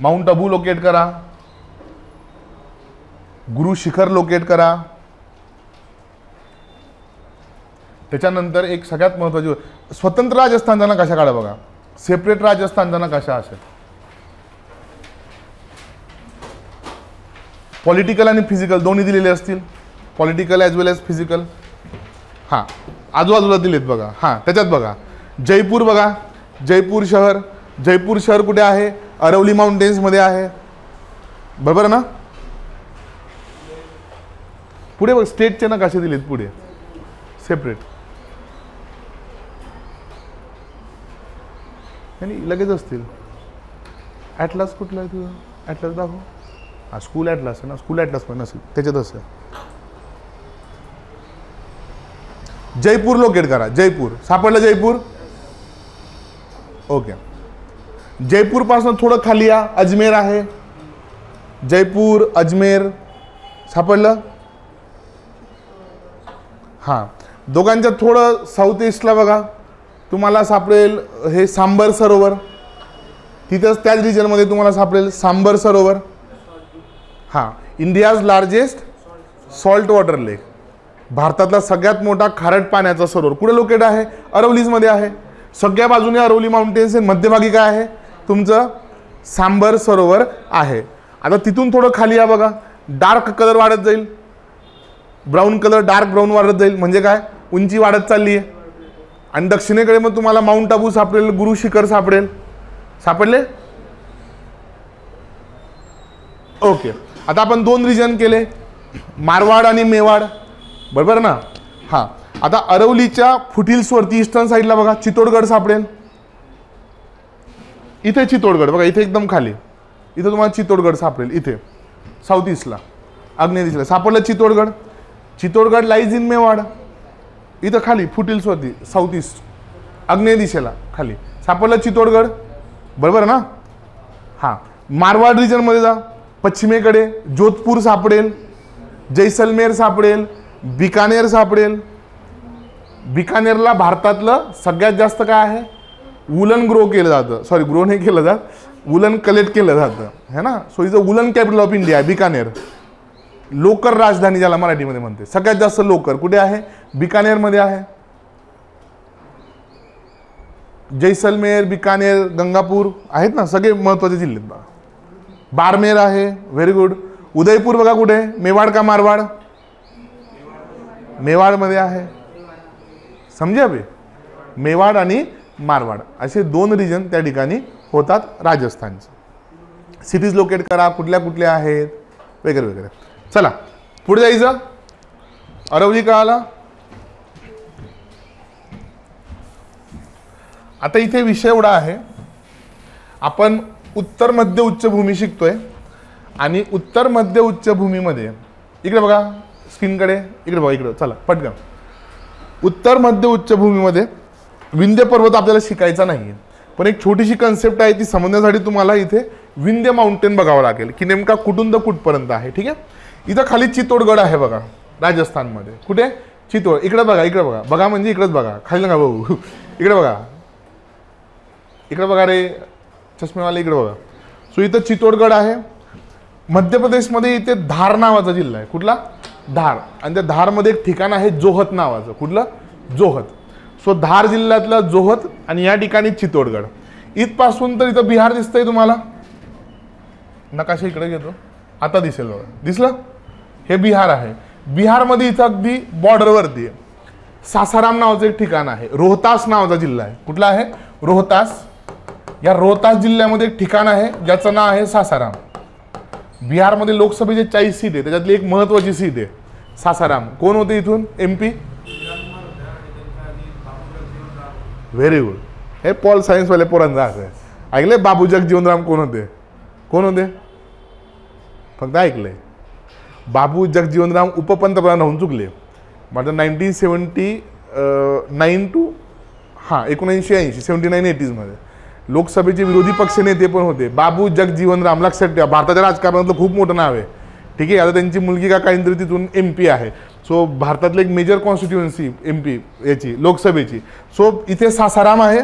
माउंट अबू लोकेट करा, गुरु शिखर लोकेट करा. त्याच्यानंतर एक सगळ्यात महत्त्वाची, स्वतंत्र राजस्थानचा नकाशा काढा बघा, सेपरेट राजस्थानचा नकाशा असेल. पॉलिटिकल आणि फिजिकल दोन्ही दिलेले असतील, पॉलिटिकल ॲज वेल एज फिजिकल. हां, आजूबाजूला दिलेत बघा. हां, त्याच्यात बघा जयपूर बघा, जयपूर शहर. जयपूर शहर कुठे आहे? अरवली माउंटेन्समध्ये आहे, बरोबर ना. पुढे बघ स्टेटचे नकाशे दिलेत पुढे सेपरेट. आणि लगेच असतील. ॲटलास कुठला आहे तुझं? ॲटलास दाखव. हा स्कूल ॲटलास आहे ना, स्कूल ॲटलास पण नसेल त्याच्यात असेल. जयपूर लोकेट करा. जयपूर सापडलं. जयपूर ओके. जयपूर पासून थोडं खाली या, अजमेर आहे. जयपूर अजमेर सापडलं. हां, दोघांच्या थोडं साऊथ ईस्टला बघा तुम्हाला सापडेल हे सांबर सरोवर. तिथंच त्याच रिजनमध्ये तुम्हाला सापडेल सांबर सरोवर. हां, इंडियाज लार्जेस्ट सॉल्ट वॉटर लेक, भारतातला सगळ्यात मोठा खारट पाण्याचा सरोवर कुठे लोकेट आहे? अरवलीमध्ये आहे. सगळ्या बाजूने अरवली माउंटेन्स, मध्यभागी काय आहे? तुमचं सांबर सरोवर आहे. आता तिथून थोडं खाली या बघा, डार्क कलर वाढत जाईल, ब्राऊन कलर, डार्क ब्राऊन वाढत जाईल, म्हणजे काय? उंची वाढत चालली आहे. आणि दक्षिणेकडे मग तुम्हाला माउंट अबू सापडेल, गुरु शिखर सापडेल. सापडले? ओके. आता आपण दोन रिजन केले, मारवाड आणि मेवाड, बरोबर ना. हां, आता अरवलीच्या फुटिल्सवरती ईस्टर्न साईडला बघा चित्तोडगड सापडेल. इथे चित्तोडगड बघा, इथे एकदम खाली इथे तुम्हाला चित्तोडगड सापडेल. इथे साऊथ ईस्टला, आग्नेय दिशेला सापडलं चित्तोडगड. Chittorgarh lies in Mewar. इथं खाली फुटिल्सवरती साऊथ ईस्ट आग्नेय दिशेला खाली सापडलं चित्तोडगड, बरोबर ना. हां, मारवाड रिजनमध्ये जा, पश्चिमेकडे जोधपूर सापडेल, जैसलमेर सापडेल, बिकानेर सापडेल. बिकानेरला भारतातलं सगळ्यात जास्त काय आहे? वुलन ग्रो केलं जातं, सॉरी ग्रो नाही केलं जात, वुलन कलेक्ट केलं जातं है ना. So is a woollen capital of India Bikaner. लोकर राजधानी ज्याला मराठीमध्ये म्हणते. सगळ्यात जास्त लोकर कुठे आहे? बिकानेरमध्ये आहे. जैसलमेर, बिकानेर, गंगापूर आहेत ना सगळे महत्वाचे जिल्हे. बारमेर आहे, व्हेरी गुड. उदयपूर बघा कुठे? मेवाड का मारवाड? मेवाडमध्ये आहे. समजे अभि? मेवाड आणि मारवाड असे दोन रिजन त्या ठिकाणी होतात राजस्थानचे. सिटीज लोकेट करा कुठल्या कुठल्या आहेत वगैरे वगैरे. चला पुढे जायचं. अरवली कळाला. आता इथे विषय एवढा आहे, आपण उत्तर मध्य उच्चभूमी शिकतोय आणि उत्तर मध्य उच्चभूमीमध्ये इकडे बघा स्क्रीनकडे, इकडे बघा, इकडे चला पटकन. उत्तर मध्य उच्चभूमीमध्ये विंध्य पर्वत आपल्याला शिकायचा नाही, पण एक छोटीशी कन्सेप्ट आहे ती समजण्यासाठी तुम्हाला इथे विंध्य माउंटेन बघावं लागेल की नेमका कुठून तर कुठपर्यंत आहे. ठीक आहे. इथं खाली चित्तोडगड आहे बघा राजस्थानमध्ये. कुठे? चित्तोड. इकडे बघा, इकडे बघा, बघा म्हणजे इकडेच बघा, खाली नका भाऊ, इकडे बघा, इकडे बघा रे चष्मेवाले, इकडे बघा. सो इथं चित्तोडगड आहे. मध्य प्रदेशमध्ये इथे धार नावाचा जिल्हा आहे. कुठला? धार. आणि त्या धारमध्ये एक ठिकाण आहे जोहत नावाचं. कुठलं? जोहत. सो धार जिल्ह्यातला जोहत आणि या ठिकाणी चित्तोडगड. इथपासून तर इथं बिहार दिसतंय तुम्हाला. नकाशा इकडे घेतो, आता दिसेल बघा. दिसलं? हे बिहार आहे. बिहारमध्ये इथं अगदी बॉर्डरवरती सासाराम नावाचं एक ठिकाण आहे. रोहतास नावाचा जिल्हा आहे. कुठला आहे? रोहतास. या रोहतास जिल्ह्यामध्ये एक ठिकाण आहे ज्याचं नाव आहे सासाराम. बिहारमध्ये लोकसभेचे 40 सीट आहे, त्याच्यातली एक महत्वाची सीट आहे सासाराम. कोण होते इथून MP? Very good. हे पॉल सायन्सवाले पोरांचा असं आहे. ऐकले? बाबू जगजीवनराम कोण होते? कोण होते? फक्त ऐकलंय. बाबू जगजीवनराम उपपंतप्रधान होऊन चुकले. माझं 1979 टू 1980 79-80s मध्ये लोकसभेचे विरोधी पक्षनेते पण होते. बाबू जगजीवनराम लक्षात ठेवा, भारताच्या राजकारणातलं खूप मोठं नाव आहे. ठीक आहे. आता त्यांची मुलगी का काहीतरी तिथून MP आहे. सो भारतातलं एक मेजर कॉन्स्टिट्युएन्सी MP याची लोकसभेची. सो इथे सासाराम आहे,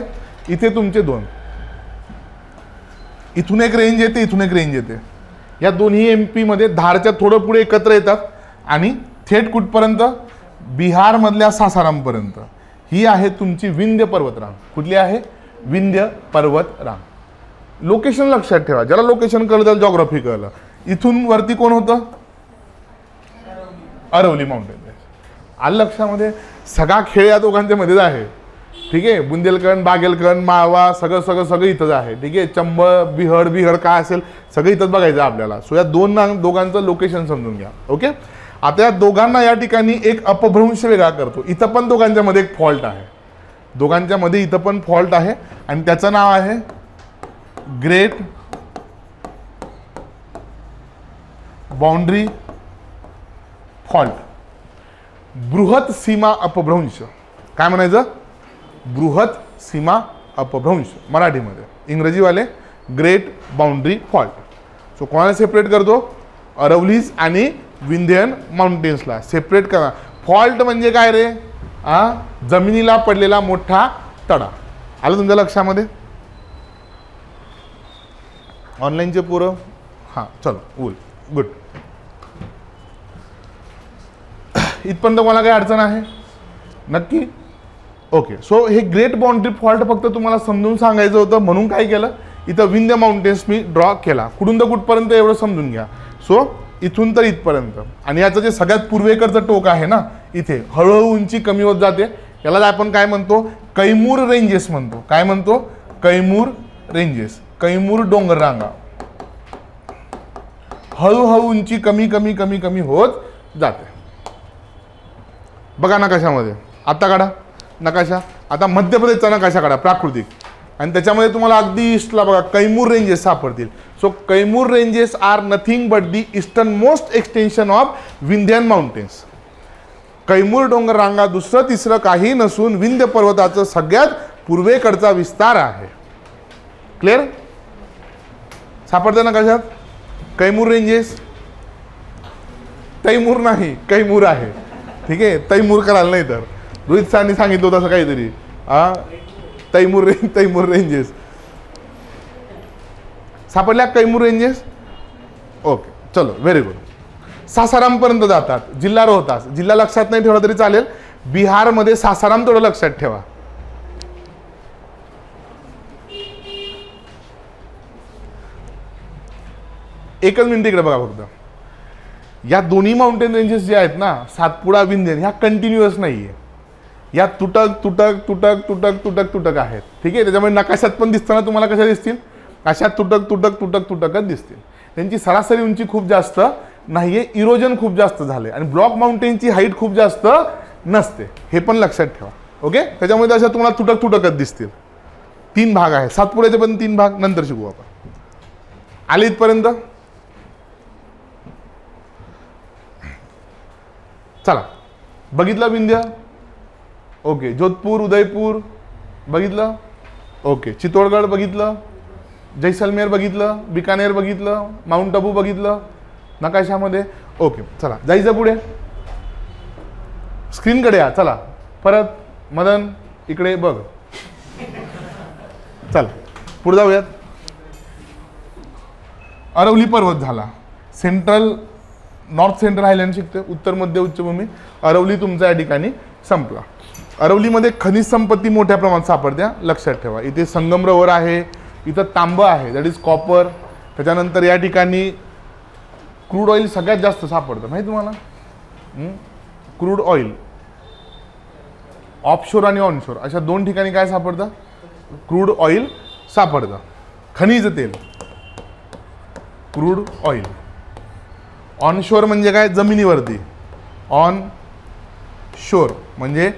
इथे तुमचे दोन. इथून एक रेंज येते, इथून एक रेंज येते. या दोन्ही MP मध्ये धारच्या थोडं पुढे एकत्र येतात आणि थेट कुठपर्यंत, बिहारमधल्या सासारामपर्यंत. ही आहे तुमची विंध्य पर्वतरांग. कुठली आहे? विंध्य पर्वतरांग. लोकेशन लक्षात ठेवा, ज्याला लोकेशन कळलं त्याला जॉग्राफी कळलं. इथून वरती कोण होतं? अरवली माउंटेन. आलं लक्षामध्ये? सगळा खेळ या दोघांच्या मध्येच आहे. ठीक आहे, बुंदेलखंड, बागेलखंड, माळवा सगळं सगळं सगळं इथंच आहे. ठीक आहे, चंबळ, बिहड काय असेल सगळं इथंच बघायचं आपल्याला. सो या दोघांचं लोकेशन समजून घ्या. ओके, आता या दोघांना या ठिकाणी एक अपभ्रंश वेगळा करतो. इथं पण दोघांच्या मध्ये एक फॉल्ट आहे. दोघांच्या मध्ये इथं पण फॉल्ट आहे आणि त्याचं नाव आहे ग्रेट बाउंड्री फॉल्ट. बृहत सीमा अपभ्रंश. काय म्हणायचं? बृहत सीमा अपभ्रंश मराठीमध्ये. इंग्रजीवाले ग्रेट बाउंड्री फॉल्ट. सो कोणाला सेपरेट करतो? अरवलीज आणि विंध्यन माउंटेन्सला सेपरेट करा. फॉल्ट म्हणजे काय रे? जमिनीला पडलेला मोठा तडा. आलं तुमच्या लक्षामध्ये? ऑनलाईनचे पुरं हां चलो गुड. इथपर्यंत मला काही अडचण आहे? नक्की? ओके. सो हे ग्रेट बाउंड्री फॉल्ट फक्त तुम्हाला समजून सांगायचं होतं म्हणून काय केलं, इथं विंध्य माउंटेन्स मी ड्रॉ केला. कुठून तर कुठपर्यंत एवढं समजून घ्या. सो इथून तर इथपर्यंत. आणि याचं जे सगळ्यात पूर्वेकडचं टोक आहे ना, इथे हळूहळू उंची कमी होत जाते. याला आपण काय म्हणतो? कैमूर रेंजेस म्हणतो. काय म्हणतो? कैमूर रेंजेस, कैमूर डोंगर रांगा. हळूहळू उंची कमी कमी कमी कमी होत जाते. बघा नकाशामध्ये, आता काढा नकाशा. आता मध्य प्रदेशचा नकाशा काढा प्राकृतिक, आणि त्याच्यामध्ये तुम्हाला अगदी ईस्टला बघा कैमूर रेंजेस सापडतील. So Kaimur ranges are nothing but the eastern most extension of Vindhyan mountains. Kaimur डोंगर रांगा दुसरं तिसरं काही नसून विंध्य पर्वताचं सगळ्यात पूर्वेकडचा विस्तार आहे. क्लिअर? सापडतं नकाशात कैमूर रेंजेस. तैमूर नाही, कैमूर आहे. ठीक आहे, तैमूर करायला नाही तर रोहित सरांनी सांगितलं होतं असं काहीतरी. तैमूर रेंजेस सापडल्या. कैमूर रेंजेस. ओके चलो व्हेरी गुड. सासारामपर्यंत जातात. जिल्हा रोहतास, जिल्हा लक्षात नाही ठेवला तरी चालेल. बिहारमध्ये सासाराम थोडं लक्षात ठेवा. एकच मिनिट इकडे बघा फक्त. या दोन्ही माउंटेन रेंजेस जे आहेत ना, सातपुडा, विंध्यन, ह्या कंटिन्युअस नाहीये. या तुटक तुटक तुटक तुटक तुटक तुटक आहेत. ठीक आहे, त्याच्यामुळे नकाशात पण दिसताना तुम्हाला कशा दिसतील? अशा तुटक तुटक तुटक तुटकच दिसतील. त्यांची सरासरी उंची खूप जास्त नाहीये, इरोजन खूप जास्त झाले आणि ब्लॉक माउंटेनची हाईट खूप जास्त नसते. हे पण लक्षात ठेवा. ओके, त्याच्यामुळे अशा तुम्हाला तुटक तुटकच दिसतील. 3 भाग आहेत सातपुड्याचे पण 3 भाग नंतर शिकू आपण. आले इथपर्यंत? चला, बघितलं विंध्य? ओके. जोधपूर, उदयपूर बघितलं? ओके. चित्तोडगड बघितलं? जैसलमेर बघितलं? बिकानेर बघितलं? माउंट आबू बघितलं नकाशामध्ये? ओके. चला जायचं पुढे. स्क्रीनकडे या. चला परत मदन इकडे बघ. चला पुढे जाऊयात. अरवली पर्वत झाला. सेंट्रल नॉर्थ सेंट्रल हायलँड शिकते, उत्तर मध्य उच्चभूमी. अरवली तुमचा या ठिकाणी संपला. अरवलीमध्ये खनिज संपत्ती मोठ्या प्रमाणात सापडत्या, लक्षात ठेवा. इथे संगमरवर आहे, इथं तांब आहे, दॅट इज कॉपर. त्याच्यानंतर या ठिकाणी क्रूड ऑइल सगळ्यात जास्त सापडतं, माहिती तुम्हाला? क्रूड ऑइल ऑफशोर आणि ऑनशोर अशा 2 ठिकाणी काय सापडतं? क्रूड ऑइल सापडतं. खनिज तेल, क्रूड ऑइल. ऑनशोर म्हणजे काय? जमिनीवरती. ऑन शोर म्हणजे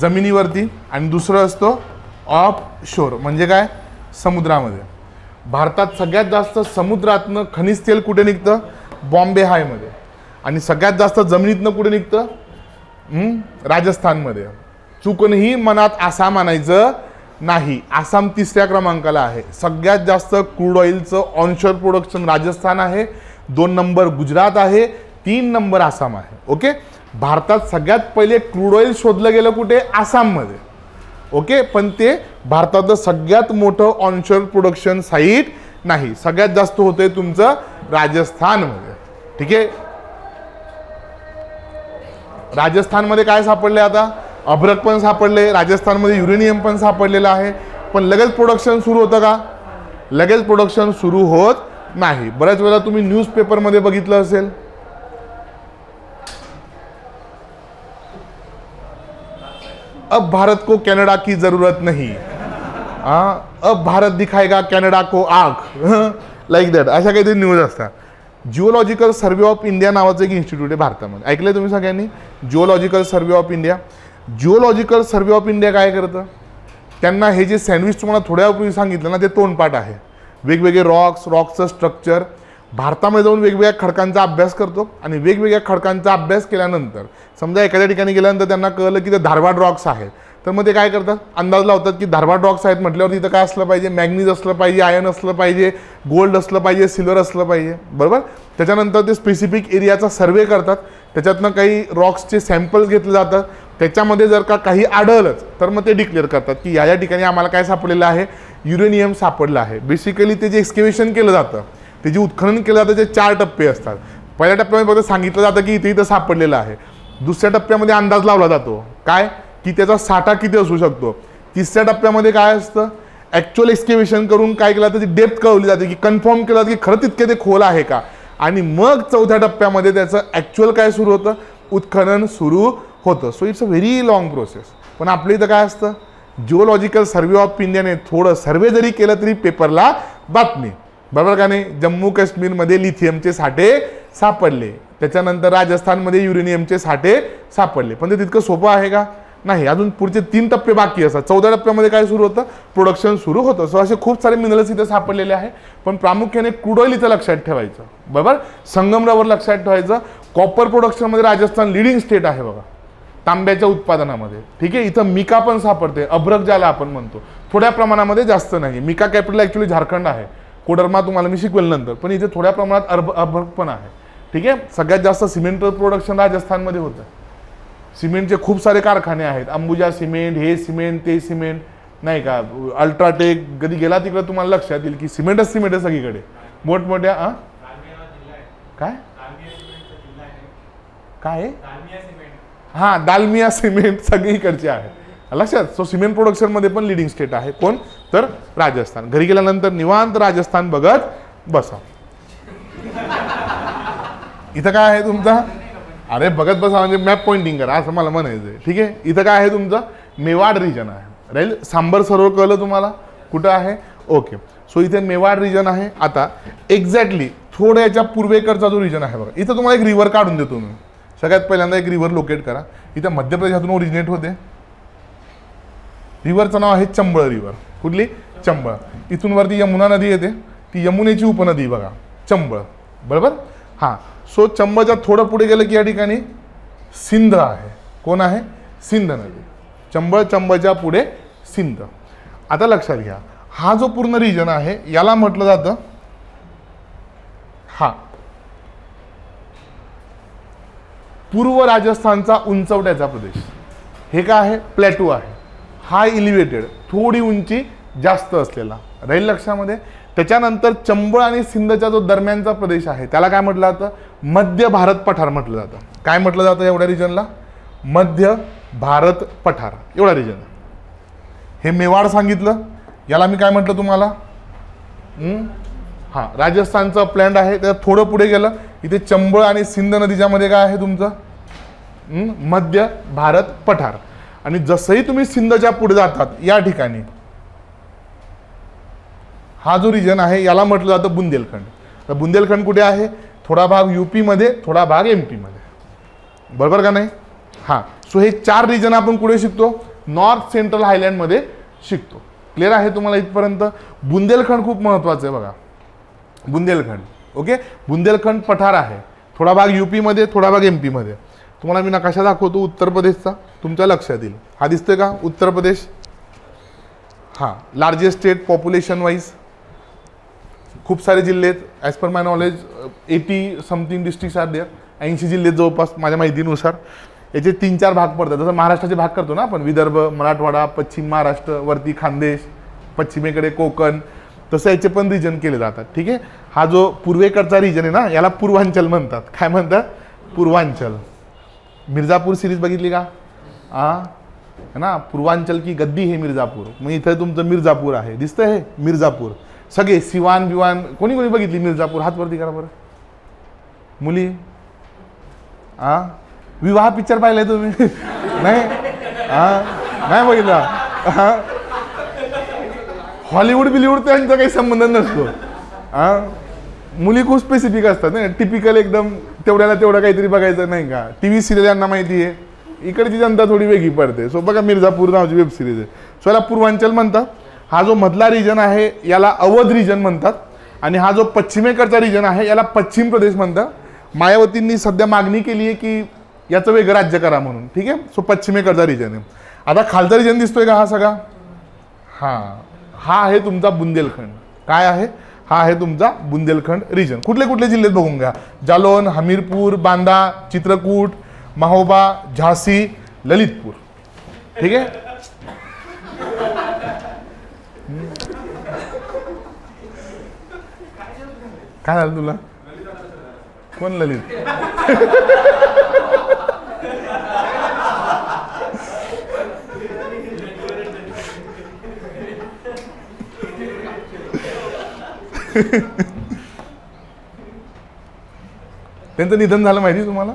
जमिनीवरती, आणि दुसरं असतं ऑफ शोर म्हणजे काय? समुद्रामध्ये. भारतात सगळ्यात जास्त समुद्रातनं खनिज तेल कुठे निघतं? बॉम्बे हायमध्ये. आणि सगळ्यात जास्त जमिनीतनं कुठे निघतं? राजस्थानमध्ये. चुकूनही मनात आसाम आणायचं नाही. आसाम 3ऱ्या क्रमांकाला आहे. सगळ्यात जास्त क्रूड ऑइलचं ऑनशोर प्रोडक्शन राजस्थान आहे, 2 नंबर गुजरात आहे, 3 नंबर आसाम आहे. ओके, भारतात सगळ्यात पहिले क्रूड ऑइल शोधलं गेलं कुठे? आसाममध्ये. ओके, पण ते भारताचं सगळ्यात मोठं ऑनशोर प्रोडक्शन साईट नाही, सगळ्यात जास्त होतंय तुमचं राजस्थानमध्ये. ठीक आहे, राजस्थानमध्ये काय सापडले आता? अभ्रक पण सापडले, राजस्थानमध्ये युरेनियम पण सापडलेलं आहे. पण लगेच प्रोडक्शन सुरू होतं का? लगेच प्रोडक्शन सुरू होत नाही. बऱ्याच वेळा तुम्ही न्यूजपेपरमध्ये बघितलं असेल, अब भारत को कनाडा की जरूरत नहीं, अब भारत दिखाएगा कनाडा को आग, लाईक दॅट, अशा काहीतरी न्यूज असतात. जिओलॉजिकल सर्वे ऑफ इंडिया नावाचं एक इन्स्टिट्यूट आहे भारतामध्ये, ऐकलंय तुम्ही सगळ्यांनी? Geological survey of India. Geological survey of India काय करतं? त्यांना हे जे सँडविच तुम्हाला थोड्या वेळापूर्वी सांगितलं ना, ते तोंडपाठ आहे. वेगवेगळे रॉक्सचं स्ट्रक्चर, भारतामध्ये जाऊन वेगवेगळ्या खडकांचा अभ्यास करतो आणि वेगवेगळ्या खडकांचा अभ्यास केल्यानंतर समजा एखाद्या ठिकाणी गेल्यानंतर त्यांना कळलं की ते धारवाड रॉक्स आहेत, तर मग ते काय करतात? अंदाज लावतात की धारवाड रॉक्स आहेत म्हटल्यावर तिथं काय असलं पाहिजे? मॅग्नीज असलं पाहिजे, आयर्न असलं पाहिजे, गोल्ड असलं पाहिजे, सिल्वर असलं पाहिजे, बरोबर? त्याच्यानंतर ते स्पेसिफिक एरियाचा सर्वे करतात, त्याच्यातनं काही रॉक्सचे सॅम्पल्स घेतले जातात, त्याच्यामध्ये जर का काही आढळलंच तर मग ते डिक्लेअर करतात की या ठिकाणी आम्हाला काय सापडलेलं आहे? युरेनियम सापडलं आहे. बेसिकली ते जे एक्सकेव्हेशन केलं जातं, ते जे उत्खनन केलं जातं, ते 4 टप्पे असतात. पहिल्या टप्प्यामध्ये फक्त सांगितलं जातं की इथे इथं सापडलेलं आहे. दुसऱ्या टप्प्यामध्ये अंदाज लावला जातो काय की त्याचा साठा किती असू शकतो. तिसऱ्या टप्प्यामध्ये काय असतं? ॲक्च्युअल एक्सकेव्हेशन करून काय केलं त्याची डेप्थ कळवली जाते की कन्फर्म केलं जातं की खरं तितके ते खोल आहे का. आणि मग चौथ्या टप्प्यामध्ये त्याचं ॲक्च्युअल काय सुरू होतं? उत्खनन सुरू होतं. So it's a very long process. पण आपल्या इथं काय असतं? जिओलॉजिकल सर्वे ऑफ इंडियाने थोडं सर्वे जरी केलं तरी पेपरला बातमी, बरोबर का नाही? जम्मू काश्मीरमध्ये लिथियमचे साठे सापडले, त्याच्यानंतर राजस्थानमध्ये युरेनियमचे साठे सापडले. पण ते तितकं सोपं आहे का? नाही. अजून पुढचे 3 टप्पे बाकी असतात. 14 टप्प्यामध्ये काय सुरू होतं? प्रोडक्शन सुरू होतं. सो असे खूप सारे मिनरल्स इथे सापडलेले आहे. पण प्रामुख्याने क्रूड ऑइल इथं लक्षात ठेवायचं, बरोबर? संगमरवर लक्षात ठेवायचं. कॉपर प्रोडक्शनमध्ये राजस्थान लिडिंग स्टेट आहे बघा, तांब्याच्या उत्पादनामध्ये. ठीक आहे, इथं मिका पण सापडते, अभ्रक ज्याला आपण म्हणतो, थोड्या प्रमाणामध्ये, जास्त नाही. मिका कॅपिटल ॲक्च्युली झारखंड आहे. कोडरमा तुम्हाला मी शिकवेल नंतर, पण इथे थोड्या प्रमाणात अभ्रक पण आहे. ठीक आहे, सगळ्यात जास्त सिमेंट प्रोडक्शन राजस्थानमध्ये होतं. सिमेंटचे खूप सारे कारखाने आहेत, अंबुजा सिमेंट, हे सिमेंट, ते सिमेंट, नाही का, अल्ट्राटेक. कधी गेला तिकडे तुम्हाला लक्षात येईल की सिमेंटच सिमेंट आहे सगळीकडे, मोठमोठ्या. काय काय? हां, दालमिया सिमेंट सगळीकडचे आहे, लक्षात. सो सिमेंट प्रोडक्शनमध्ये पण लिडिंग स्टेट आहे. कोण? तर राजस्थान. घरी गेल्यानंतर निवांत राजस्थान बघत बसा. इथं काय आहे तुमचा? अरे बघत बसा म्हणजे मॅप पॉइंटिंग करा असं मला म्हणायचं आहे. ठीक आहे, इथं काय आहे तुमचं? मेवाड रिजन आहे. राहील, सांबर सरोवर कळलं तुम्हाला कुठं आहे? ओके. सो इथे मेवाड रिजन आहे. आता एक्झॅक्टली थोड्या याच्या पूर्वेकडचा जो रिजन आहे बघा, इथं तुम्हाला एक रिव्हर काढून देतो मी. सगळ्यात पहिल्यांदा एक रिव्हर लोकेट करा. इथं मध्य प्रदेशातून ओरिजिनेट होते. रिव्हरचं नाव आहे चंबळ रिव्हर. कुठली? चंबळ. इथून वरती यमुना नदी येते, ती यमुनेची उपनदी बघा, चंबळ, बरोबर? हां. सो चंबळच्या थोडं पुढे गेलं की या ठिकाणी सिंध आहे. कोण आहे? सिंध नदी. चंबळच्या पुढे सिंध. आता लक्षात घ्या, हा जो पूर्ण रिजन आहे याला म्हटलं जातं, हा पूर्व राजस्थानचा उंचवट्याचा प्रदेश. हे काय आहे? प्लॅटू आहे. हाय इलिव्हेटेड, थोडी उंची जास्त असलेला, राहील लक्षामध्ये. त्याच्यानंतर चंबळ आणि सिंधच्या जो दरम्यानचा प्रदेश आहे त्याला काय म्हटलं जातं? मध्य भारत पठार म्हटलं जातं. काय म्हटलं जातं एवढ्या रिजनला? मध्य भारत पठार, एवढा रिजन. हे मेवाड सांगितलं, याला मी काय म्हटलं तुम्हाला? हां, राजस्थानचं प्लॅन आहे. त्यात थोडं पुढे गेलं, इथे चंबळ आणि सिंध नदीच्या मध्ये काय आहे तुमचं? मध्य भारत पठार. आणि जसंही तुम्ही सिंधच्या पुढे जातात या ठिकाणी हा जो रिजन आहे याला म्हटलं जातं बुंदेलखंड. तर बुंदेलखंड कुठे आहे? थोडा भाग यूपी मध्ये, थोडा भाग एमपी मध्ये, बरोबर का नाही? हां. सो हे 4 रिजन आपण कुठे शिकतो? नॉर्थ सेंट्रल हायलँड मध्ये शिकतो. क्लिअर आहे तुम्हाला इथपर्यंत? बुंदेलखंड खूप महत्वाचं आहे बघा, बुंदेलखंड. ओके, बुंदेलखंड पठार आहे. थोडा भाग यूपी मध्ये, थोडा भाग एमपी मध्ये. तुम्हाला मी नकाशा दाखवतो उत्तर प्रदेशचा, तुमच्या लक्षात येईल. हा दिसतोय का उत्तर प्रदेश? हां, लार्जेस्ट स्टेट पॉप्युलेशन वाईज. खूप सारे जिल्हे आहेत. As per my knowledge 80 something districts are there. 80 जिल्हे जवळपास माझ्या माहितीनुसार. याचे 3-4 भाग पडतात. जसं महाराष्ट्राचे भाग करतो ना आपण, विदर्भ, मराठवाडा, पश्चिम महाराष्ट्र, वरती खानदेश, पश्चिमेकडे कोकण. तसं याचे पण रिजन केले जातात. ठीक आहे. हा जो पूर्वेकडचा रिजन आहे ना, याला पूर्वांचल म्हणतात. काय म्हणतात? पूर्वांचल. मिर्जापूर सिरीज बघितली का? है ना, पूर्वांचल की गद्दी हे मिर्जापूर. मग इथं तुमचं मिर्जापूर आहे, दिसतंय हे मिर्जापूर. सगळे सिवान बिवान कोणी कोणी बघितली मिर्जापूर? हात वरती करा बरं. मुली विवाह पिक्चर पाहिलाय तुम्ही? नाही नाही बघितला. हॉलिवूड बिलिवूड त्यांचा काही संबंध नसतो. मुली खूप स्पेसिफिक असतात ना, टिपिकल एकदम तेवढ्याला तेवढं काहीतरी बघायचं नाही का. टीव्ही सिरियल यांना माहिती आहे, इकडची जनता थोडी वेगळी पडते. सो बघा मिर्जापूर नावाची वेब सिरीज आहे. सो याला पूर्वांचल म्हणतात. हा जो मधला रिजन आहे याला अवध रिजन म्हणतात आणि हा जो पश्चिमेकडचा रिजन आहे याला पश्चिम प्रदेश म्हणतात. मायावतींनी सध्या मागणी केली आहे की याचं वेगळं राज्य करा म्हणून. ठीक आहे. सो पश्चिमेकडचा रिजन आहे. आता खालचा रिजन दिसतोय का हा सगळा? हा आहे तुमचा बुंदेलखंड. काय आहे? हा आहे तुमचा बुंदेलखंड रिजन. कुठले कुठले जिल्हे बघून घ्या. जालौन, हमीरपूर, बांदा, चित्रकूट, महोबा, झांसी, ललितपूर. ठीक आहे. काय झालं तुला? कोण ललित? त्यांचं निधन झालं माहिती तुम्हाला?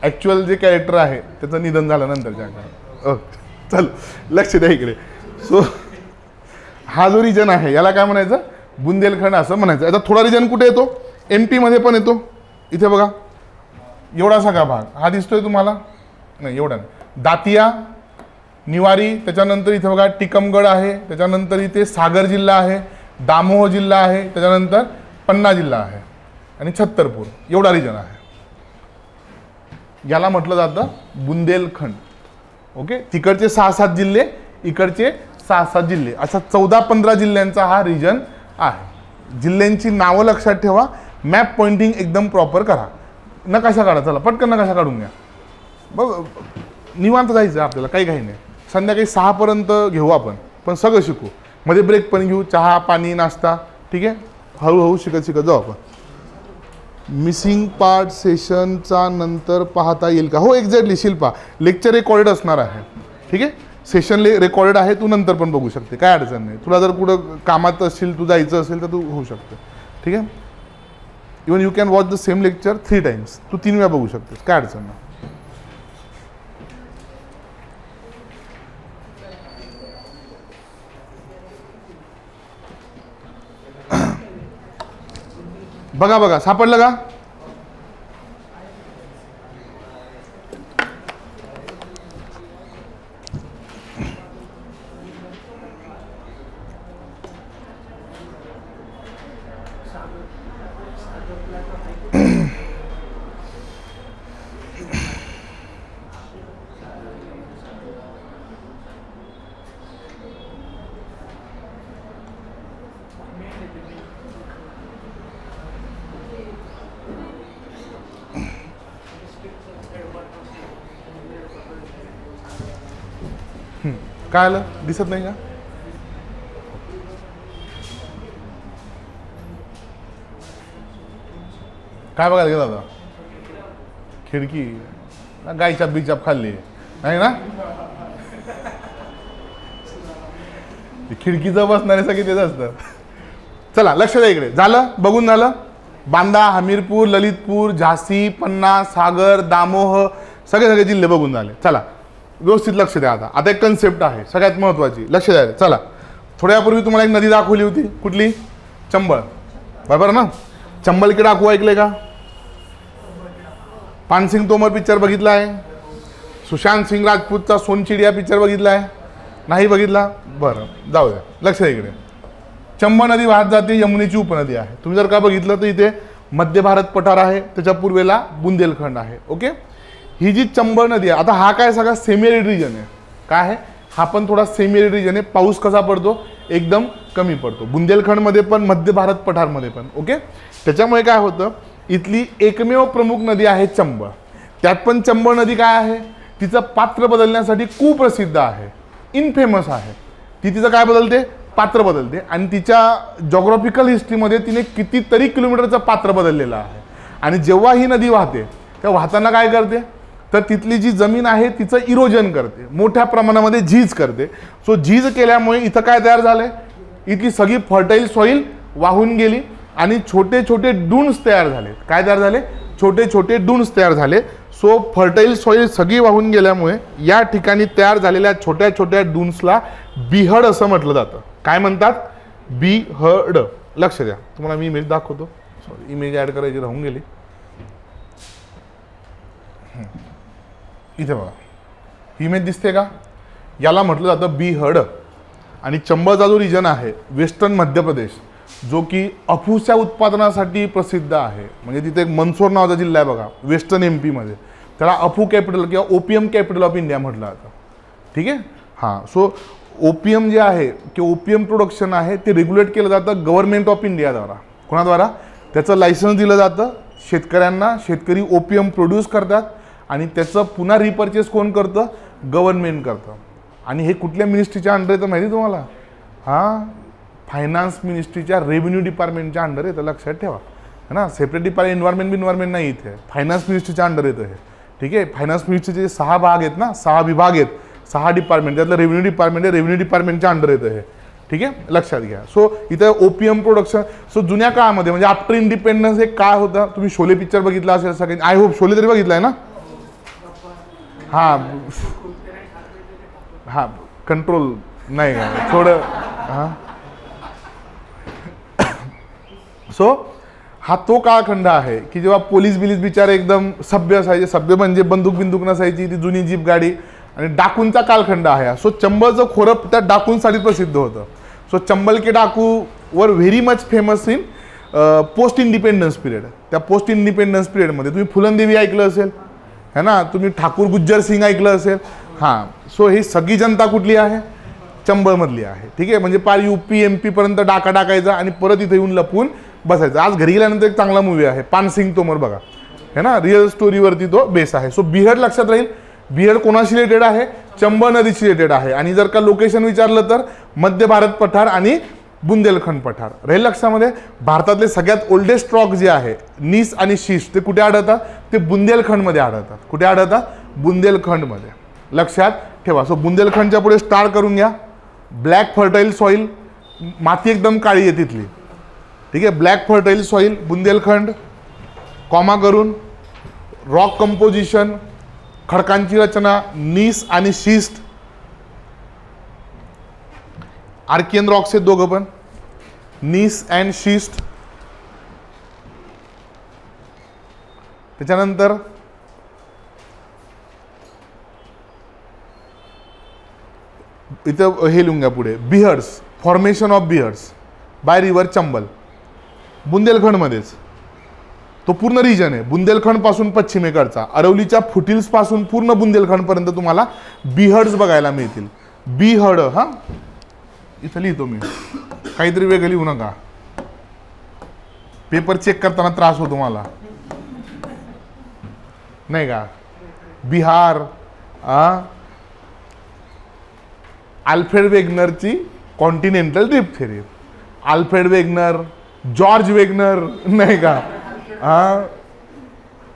ऍक्च्युअल जे कॅरेक्टर आहे त्याचं निधन झालं नंतरच्या काळात. चल लक्ष द्या इकडे. सो हा जो रिजन आहे याला काय म्हणायचं? बुंदेलखंड असं म्हणायचं. आता थोडा रिजन कुठे येतो? MP मध्ये पण येतो. इथे बघा एवढा सगळा भाग हा दिसतोय तुम्हाला? नाही एवढा नाही. दातिया, निवारी, त्याच्यानंतर इथे बघा टिकमगड आहे, त्याच्यानंतर इथे सागर जिल्हा आहे, दामोह जिल्हा आहे, त्याच्यानंतर पन्ना जिल्हा आहे आणि छत्तरपूर. एवढा रिजन आहे. याला म्हटलं जातं बुंदेलखंड. ओके. तिकडचे 6-7 जिल्हे, इकडचे 6-7 जिल्हे, असा 14-15 जिल्ह्यांचा हा रिजन आहे. जिल्ह्यांची नावं लक्षात ठेवा. मॅप पॉइंटिंग एकदम प्रॉपर करा. नकाशा काढा. चला पटकन नकाशा काढून घ्या. बघ निवांत जायचं आपल्याला, काही नाही. संध्याकाळी 6 पर्यंत घेऊ आपण, पण सगळं शिकू. मध्ये ब्रेक पण घेऊ, चहा पाणी नाश्ता. ठीक आहे. हळूहळू शिकत शिकत जाऊ आपण. मिसिंग पार्ट सेशनचा नंतर पाहता येईल का? हो एक्झॅक्टली शिल्पा, लेक्चर रेकॉर्डेड असणार आहे. ठीक आहे. सेशन रेकॉर्डेड आहे, तू नंतर पण बघू शकते, काय अडचण नाही. तुला जर कुठं कामात असेल, तू जायचं असेल तर तू होऊ शकते. ठीक आहे. Even you can watch the same lecture 3 times. तू 3 वेळा बघू शकतेस, काय अडचण नाही. बघा बघा सापडलं का? काय आलं? दिसत नाही का? काय बघायला गेला होता? खिडकी गायच्या बिचाप खाल्ली नाही ना? खिडकीचं बसणाऱ्यासाठी तेच असतं. चला लक्ष द्या इकडे. झालं? बघून झालं? बांदा, हमीरपूर, ललितपूर, झांसी, पन्ना, सागर, दामोह सगळे जिल्हे बघून झाले. चला व्यवस्थित लक्ष द्या. आता एक कन्सेप्ट आहे सगळ्यात महत्त्वाची, लक्ष द्या. चला थोड्यापूर्वी तुम्हाला एक नदी दाखवली होती. कुठली? चंबळ. बरोबर ना? चंबळ की डाकू ऐकले का? पानसिंग तोमर पिक्चर बघितला आहे? सुशांत सिंग राजपूतचा सोनचिडिया पिक्चर बघितला आहे? नाही बघितला? बरं जाऊ द्या. लक्ष द्या इकडे. चंबळ नदी वाहत जाते, यमुनेची उपनदी आहे. तुम्ही जर का बघितलं तर इथे मध्य भारत पठार आहे, त्याच्या पूर्वेला बुंदेलखंड आहे. ओके. ही जी चंबळ नदी आहे, आता हा काय सगळा सेमी एरिड रिजन आहे. काय आहे हा? पण थोडा सेमी एरिड रिजन आहे. पाऊस कसा पडतो? एकदम कमी पडतो. बुंदेलखंडमध्ये पण, मध्य भारत पठारमध्ये पण. ओके. त्याच्यामुळे काय होतं, इथली एकमेव प्रमुख नदी आहे चंबळ. त्यात पण चंबळ नदी काय आहे, तिचं पात्र बदलण्यासाठी कुप्रसिद्ध आहे, इनफेमस आहे. ती तिचं काय बदलते? पात्र बदलते आणि तिच्या जॉग्राफिकल हिस्ट्रीमध्ये तिने कितीतरी किलोमीटरचं पात्र बदललेलं आहे. आणि जेव्हा ही नदी वाहते तेव्हा वाहताना काय करते, तर तिथली जी जमीन आहे तिचं इरोजन करते, मोठ्या प्रमाणामध्ये झीज करते. सो झीज केल्यामुळे इथं काय तयार झालंय, इथली सगळी फर्टाईल सॉईल वाहून गेली आणि छोटे छोटे डून्स तयार झाले. काय तयार झाले, छोटे छोटे डून्स तयार झाले. सो फर्टाईल सॉईल सगळी वाहून गेल्यामुळे या ठिकाणी तयार झालेल्या छोट्या छोट्या डून्सला बिहड असं म्हटलं जातं. काय म्हणतात, बिहड. लक्ष द्या, तुम्हाला मी इमेज दाखवतो. सॉरी, इमेज ऍड करायची राहून गेली. इथे बघा, ही इमेज दिसते का, याला म्हटलं जातं बिहड. आणि चंबळचा जो रिजन आहे वेस्टर्न मध्य प्रदेश, जो की अफूच्या उत्पादनासाठी प्रसिद्ध आहे, म्हणजे तिथे एक मंदसौर नावाचा जिल्हा आहे बघा वेस्टर्न MP मध्ये, त्याला अफू कॅपिटल किंवा ओपीएम कॅपिटल ऑफ इंडिया म्हटलं जातं. ठीक आहे. हां, सो ओपीएम जे आहे किंवा ओपीएम प्रोडक्शन आहे ते रेग्युलेट केलं जातं गव्हर्नमेंट ऑफ इंडियाद्वारा. कोणाद्वारा, त्याचं लायसन्स दिलं जातं शेतकऱ्यांना. शेतकरी ओपीएम प्रोड्यूस करतात आणि त्याचं पुन्हा रिपर्चेस कोण करतं, गव्हर्नमेंट करतं. आणि हे कुठल्या मिनिस्ट्रीच्या अंडर येतं माहिती तुम्हाला, हां, फायनान्स मिनिस्ट्रीच्या रेव्हेन्यू डिपार्टमेंटच्या अंडर येतं. लक्षात ठेवा, है ना. सेपरेट इन्व्हायरमेंट नाही इथे, फायनान्स मिनिस्ट्रीच्या अंडर येतं हे. ठीक आहे. फायनान्स मिनिस्ट्रीचे 6 भाग आहेत ना, 6 विभाग आहेत, 6 डिपार्टमेंट, त्यातलं रेव्हेन्यू डिपार्टमेंट आहे, रेव्हेन्यू डिपार्टमेंटच्या अंडर येतं हे. ठीक आहे, लक्षात घ्या. सो इथं ओपीएम प्रोडक्शन. सो जुन्या काळामध्ये म्हणजे आफ्टर इंडिपेंडन्स एक काळ होता, तुम्ही शोले पिक्चर बघितला असेल सगळ्यांनी, आय होप शोले तरी बघितलाय ना. हां हां, कंट्रोल नाही का थोडं. हां, सो हा तो काळखंड आहे की जेव्हा पोलीस बिलीस बिचारे एकदम सभ्य असायचे. सभ्य म्हणजे बंदूक बिंदूक नसायची, ती जुनी जीप गाडी आणि डाकूंचा कालखंड आहे. सो चंबळचं खोरं त्या डाकूंसाठी प्रसिद्ध होतं. सो चंबल के डाकू वर very much famous in post independence period. त्या पोस्ट इंडिपेंडन्स पिरियडमध्ये तुम्ही फुलनदेवी ऐकलं असेल, है ना, तुम्ही ठाकूर गुज्जर सिंग ऐकलं असेल. हां, सो ही सगळी जनता कुठली आहे, चंबळमधली आहे. ठीक आहे. म्हणजे पार UP MP पर्यंत डाका टाकायचा आणि परत इथे येऊन लपून बसायचं. आज घरी गेल्यानंतर एक चांगला मूवी आहे पानसिंग तोमर बघा, है ना, रिअल स्टोरीवरती तो बेस आहे. सो बिहड लक्षात राहील. बिहड कोणाशी रिलेटेड आहे, चंबळ नदीशी रिलेटेड आहे. आणि जर का लोकेशन विचारलं तर मध्य भारत पठार आणि बुंदेलखंड पठार राहील लक्षामध्ये. भारतातले सगळ्यात ओल्डेस्ट रॉक जे आहे नीस आणि शीश ते कुठे आढळतात, ते बुंदेलखंडमध्ये आढळतात. कुठे आढळतात, बुंदेलखंडमध्ये. लक्षात ठेवा. सो बुंदेलखंडच्या पुढे स्टार करून घ्या. ब्लॅक फर्टाईल सॉईल, माती एकदम काळी आहे तिथली. ठीक आहे. Black fertile soil Bundelkhand, comma करून रॉक कंपोजिशन, खडकांची रचना नीस आणि शिस्ट. आर्कियन रॉक्स आहेत दोघं पण, नीस अँड शिस्ट. त्याच्यानंतर इथं हे लिहून घ्या पुढे, बिहर्ड्स, फॉर्मेशन ऑफ बिहर्ड्स बाय रिव्हर चंबल. बुंदेलखंडमध्येच तो पूर्ण रिजन आहे. बुंदेलखंड पासून पश्चिमेकडचा अरवलीच्या फुटिल्स पासून पूर्ण बुंदेलखंड पर्यंत तुम्हाला बिहर्ड्स बघायला मिळतील. बिहर्ड, हा इथं लिहितो मी, काहीतरी वेगळं लिहू नका, पेपर चेक करताना त्रास होतो मला नाही का. बिहार, आल्फ्रेड वेगनरची continental drift theory. Alfred Wegener, George Wegener नाही का.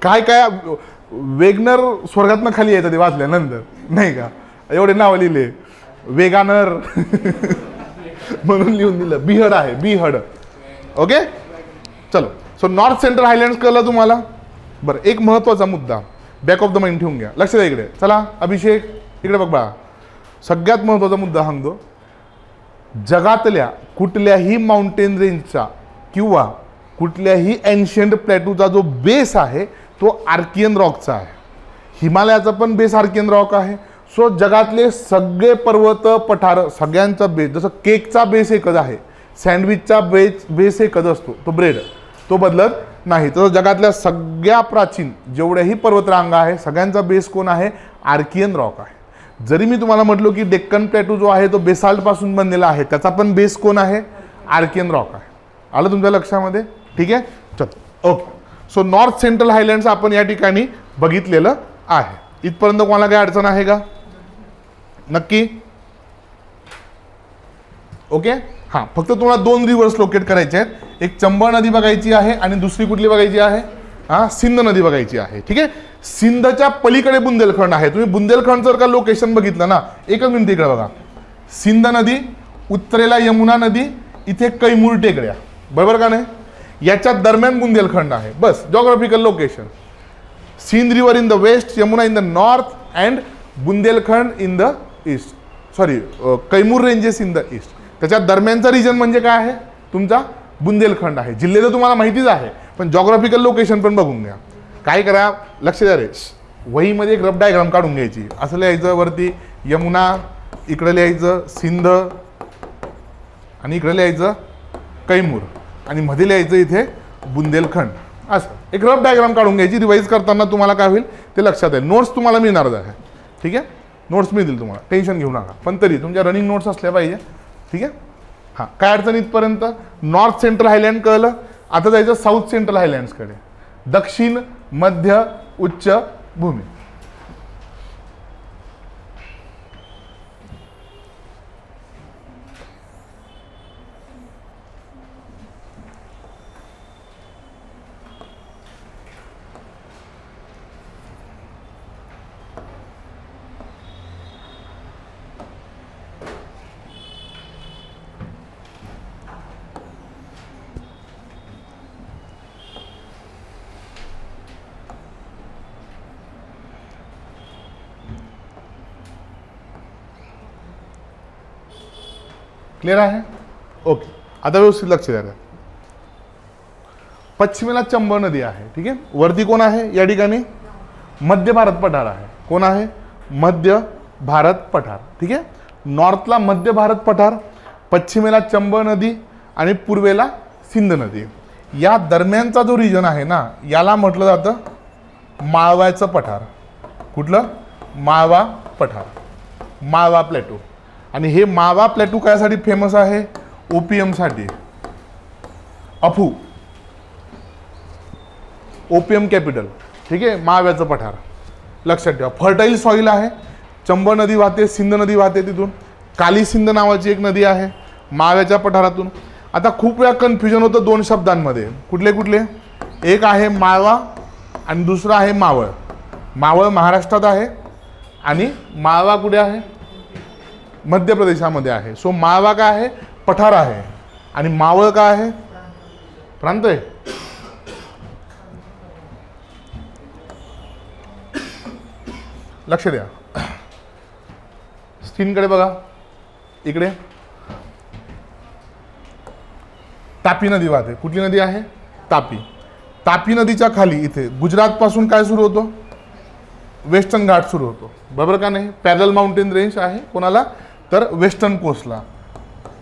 काय काय वेगनर स्वर्गातनं खाली येतं ते वाचल्यानंतर नाही का, एवढे नाव लिहिले. वेगानर म्हणून लिहून दिलं. बिहड आहे, बिहड. ओके, चलो. सो नॉर्थ सेंट्रल हायलँड्स कळलं तुम्हाला. बरं, एक महत्वाचा मुद्दा बॅक ऑफ द माइंड ठेवून घ्या. लक्ष द्या इकडे. चला अभिषेक इकडे बघ बा. सगळ्यात महत्वाचा मुद्दा सांगतो. जगातल्या कुठल्याही माउंटेन रेंजचा किंवा कुठल्याही एन्शियंट प्लॅटूचा जो बेस आहे तो आर्कियन रॉकचा आहे. हिमालयाचा पण बेस आर्कियन रॉक आहे. सो जगातले सगळे पर्वत पठार सगळ्यांचा बेस, जसं केकचा बेस एकच आहे, सँडविचचा बेस एकच असतो, तो ब्रेड, तो बदलत नाही. तसं जगातल्या सगळ्या प्राचीन जेवढ्याही पर्वतरांगा आहे सगळ्यांचा बेस कोण आहे, आर्कियन रॉक आहे. जरी मी तुम्हाला म्हटलो की डेक्कन प्लॅटू जो आहे तो बेसाल्ट पासून बनलेला आहे, त्याचा पण बेस कोण आहे, आर्कियन रॉक आहे. आलं तुमच्या लक्षामध्ये. ठीक आहे, चल. ओके. सो नॉर्थ सेंट्रल हायलँड्स आपण या ठिकाणी बघितलेलं आहे. इथपर्यंत कोणाला काही अडचण आहे का, नक्की. ओके. हां, फक्त तुम्हाला 2 रिव्हर्स लोकेट करायचे आहेत. एक चंबळ नदी बघायची आहे आणि दुसरी कुठली बघायची आहे? सिंध नदी बघायची आहे. ठीक आहे. सिंधच्या पलीकडे बुंदेलखंड आहे. तुम्ही बुंदेलखंडचं जर का लोकेशन बघितलं ना, एकच मिनिट इकडे बघा. सिंध नदी, उत्तरेला यमुना नदी, इथे कैमूर टेकड्या, बरोबर का नाही? याच्या दरम्यान बुंदेलखंड आहे. बस geographical location. Sindh river in the west, Yamuna in the north and Bundelkhand in the east. Sorry, Kaimur ranges in the east. त्याच्या दरम्यानचा रिजन म्हणजे काय आहे? तुमचा बुंदेलखंड आहे. जिल्हे तर तुम्हाला माहितीच आहे, पण जॉग्राफिकल लोकेशन पण बघून घ्या. काय करा, लक्ष द्या रे. वहीमध्ये एक रफ डायग्राम काढून घ्यायची. असं लिहायचं वरती यमुना, इकडे लिहायचं सिंध आणि इकडे लिहायचं कैमूर आणि मध्ये लिहायचं इथे बुंदेलखंड. असं एक रफ डायग्राम काढून घ्यायची. रिवाईज करताना तुम्हाला काय होईल ते लक्षात येईल. नोट्स तुम्हाला मिळणारच आहे. ठीक आहे, नोट्स मिळतील तुम्हाला, टेन्शन घेऊ नका. पण तरी तुमच्या रनिंग नोट्स असल्या पाहिजे. ठीक आहे. हां, काय अडचण इथपर्यंत? नॉर्थ सेंट्रल हायलँड कळलं. आता जायचं साऊथ सेंट्रल हायलँड्सकडे. दक्षिण, मध्य, उच्च भूमी. क्लिअर आहे? ओके. आता व्यवस्थित लक्ष द्या. पश्चिमेला चंबळ नदी आहे. ठीक आहे. वरती कोण आहे या ठिकाणी? मध्य भारत पठार आहे. कोण आहे? मध्य भारत पठार. ठीक आहे. नॉर्थला मध्य भारत पठार, पश्चिमेला चंबळ नदी आणि पूर्वेला सिंध नदी. या दरम्यानचा जो रिजन आहे ना, याला म्हटलं जातं माळवाचं पठार. कुठलं? माळवा पठार, माळवा प्लॅटो. आणि हे माळवा प्लॅटू कायसाठी फेमस आहे? ओपीएमसाठी. अफू, ओपीएम कॅपिटल. ठीक आहे. माळव्याचं पठार लक्षात ठेवा. फर्टाईल सॉईल आहे. चंबळ नदी वाहते, सिंध नदी वाहते तिथून. काली सिंध नावाची एक नदी आहे माळव्याच्या पठारातून. आता खूप वेळा कन्फ्युजन होतं 2 शब्दांमध्ये. कुठले कुठले? एक आहे माळवा आणि दुसरा आहे मावळ. मावळ महाराष्ट्रात आहे आणि माळवा कुठे आहे? मध्य प्रदेशामध्ये आहे. सो माळवा काय आहे? पठार आहे. आणि मावळ काय आहे? प्रांत आहे. लक्ष द्या. स्क्रीनकडे बघा. इकडे तापी नदी वाहते. कुठली नदी आहे? तापी. तापी नदीच्या खाली इथे गुजरात पासून काय सुरू होतो? वेस्टर्न घाट सुरू होतो, बरोबर का नाही? पॅरल माउंटेन रेंज आहे कोणाला? तर वेस्टर्न कोस्टला.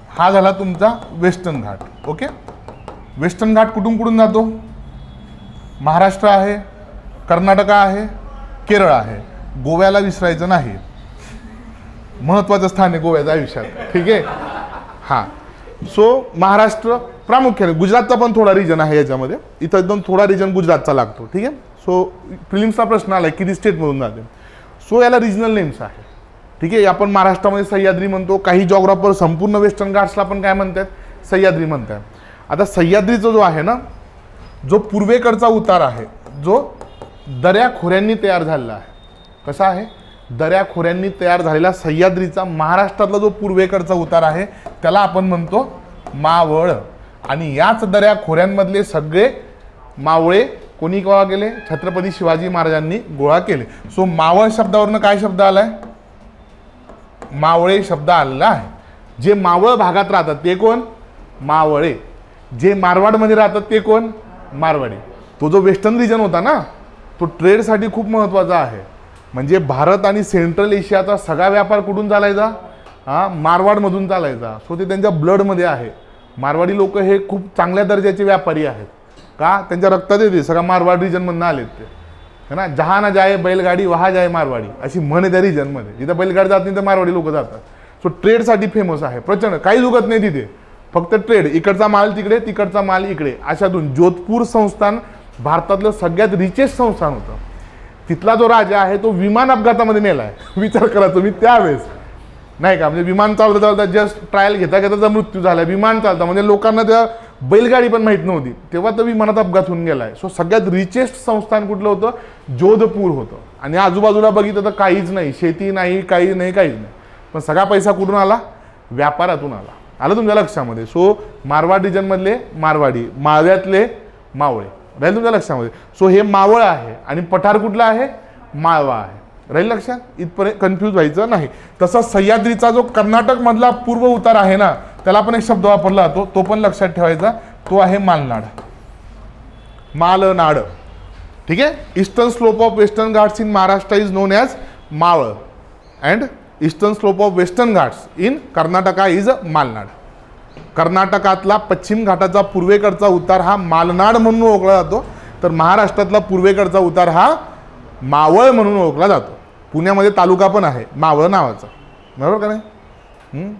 हा झाला तुमचा वेस्टर्न घाट. ओके. वेस्टर्न घाट कुठून कुठून जातो? महाराष्ट्र आहे, कर्नाटक आहे, केरळ आहे. गोव्याला विसरायचं नाही. महत्त्वाचं स्थान आहे गोव्याच्या आयुष्यात. ठीक आहे. हां, सो महाराष्ट्र प्रामुख्याने, गुजरातचा पण थोडा रिजन आहे याच्यामध्ये. इथं एकदम थोडा रिजन गुजरातचा लागतो. ठीक आहे. सो प्रिलिम्सचा प्रश्न आला किती स्टेटमधून जाते. सो याला रिजनल नेम्स आहे. ठीक आहे. आपण महाराष्ट्रामध्ये सह्याद्री म्हणतो. काही जॉग्राफर संपूर्ण वेस्टर्न घाट्सला पण काय म्हणतात? सह्याद्री म्हणतात. आता सह्याद्रीचा जो आहे ना, जो पूर्वेकडचा उतार आहे, जो दऱ्या खोऱ्यांनी तयार झालेला आहे. कसा आहे? दऱ्या खोऱ्यांनी तयार झालेला सह्याद्रीचा महाराष्ट्रातला जो पूर्वेकडचा उतार आहे त्याला आपण म्हणतो मावळ. आणि याच दऱ्या खोऱ्यांमधले सगळे मावळे कोणी गोळा केले? छत्रपती शिवाजी महाराजांनी गोळा केले. सो मावळ शब्दावरनं काय शब्द आलाय? मावळे शब्द आलेला आहे. जे मावळ भागात राहतात ते कोण? मावळे. जे मारवाडमध्ये राहतात ते कोण? मारवाडी. तो जो वेस्टर्न रिजन होता ना, तो ट्रेडसाठी खूप महत्त्वाचा आहे. म्हणजे भारत आणि सेंट्रल एशियाचा सगळा व्यापार कुठून चालायचा? मारवाडमधून चालायचा. सो ते त्यांच्या ब्लडमध्ये आहे. मारवाडी लोक हे खूप चांगल्या दर्जाचे व्यापारी आहेत. का? त्यांच्या रक्तात येते. सगळा मारवाड रिजनमधून आलेत ते, है ना. जहा ना जाए बैलगाडी वहा जाए मारवाडी, अशी म्हण आहे त्या रिजनमध्ये. जिथं बैलगाडी जात नाही तर मारवाडी लोक जातात. सो ट्रेडसाठी फेमस आहे प्रचंड. काही उगत नाही तिथे, फक्त ट्रेड. इकडचा माल तिकडे, तिकडचा माल इकडे. अशातून जोधपूर संस्थान भारतातलं सगळ्यात रिचेस्ट संस्थान होतं. तिथला जो राजा आहे तो विमान अपघातामध्ये मेला आहे. विचार करा तुम्ही. त्यावेळेस नाही का, म्हणजे विमान चालवता चालता जस्ट ट्रायल घेता घेता त्याचा मृत्यू झाला, विमान चालतं, म्हणजे लोकांना त्या बैलगाडी पण माहीत नव्हती, तेव्हा तर विमानात अपघात होऊन गेलाय. सो सगळ्यात रिचेस्ट संस्थान कुठलं होतं? जोधपूर होतं. आणि आजूबाजूला बघितलं तर काहीच नाही, शेती नाही, काही नाही, काहीच नाही. पण सगळा पैसा कुठून आला? व्यापारातून आला. आलं तुमच्या लक्षामध्ये? सो मारवाड रिजनमधले मारवाडी, मावळ्यातले मावळे, राहील तुमच्या लक्षामध्ये? सो हे मावळ आहे आणि पठार कुठला आहे? माळवा आहे. राहील लक्षात? इथपर्यंत कन्फ्यूज व्हायचं नाही. तसा सह्याद्रीचा जो कर्नाटक मधला पूर्व उतार आहे ना, त्याला पण एक शब्द वापरला जातो, तो पण लक्षात ठेवायचा, तो आहे मालनाड. मालनाड. ठीक आहे. Eastern slope of Western Ghats in Maharashtra is known as Maval and eastern slope of Western Ghats in Karnataka is Malnad. कर्नाटकातला पश्चिम घाटाचा पूर्वेकडचा उतार हा मालनाड म्हणून ओळखला जातो, तर महाराष्ट्रातला पूर्वेकडचा उतार हा मावळ म्हणून ओळखला जातो. पुण्यामध्ये तालुका पण आहे मावळ नावाचा, बरोबर का नाही?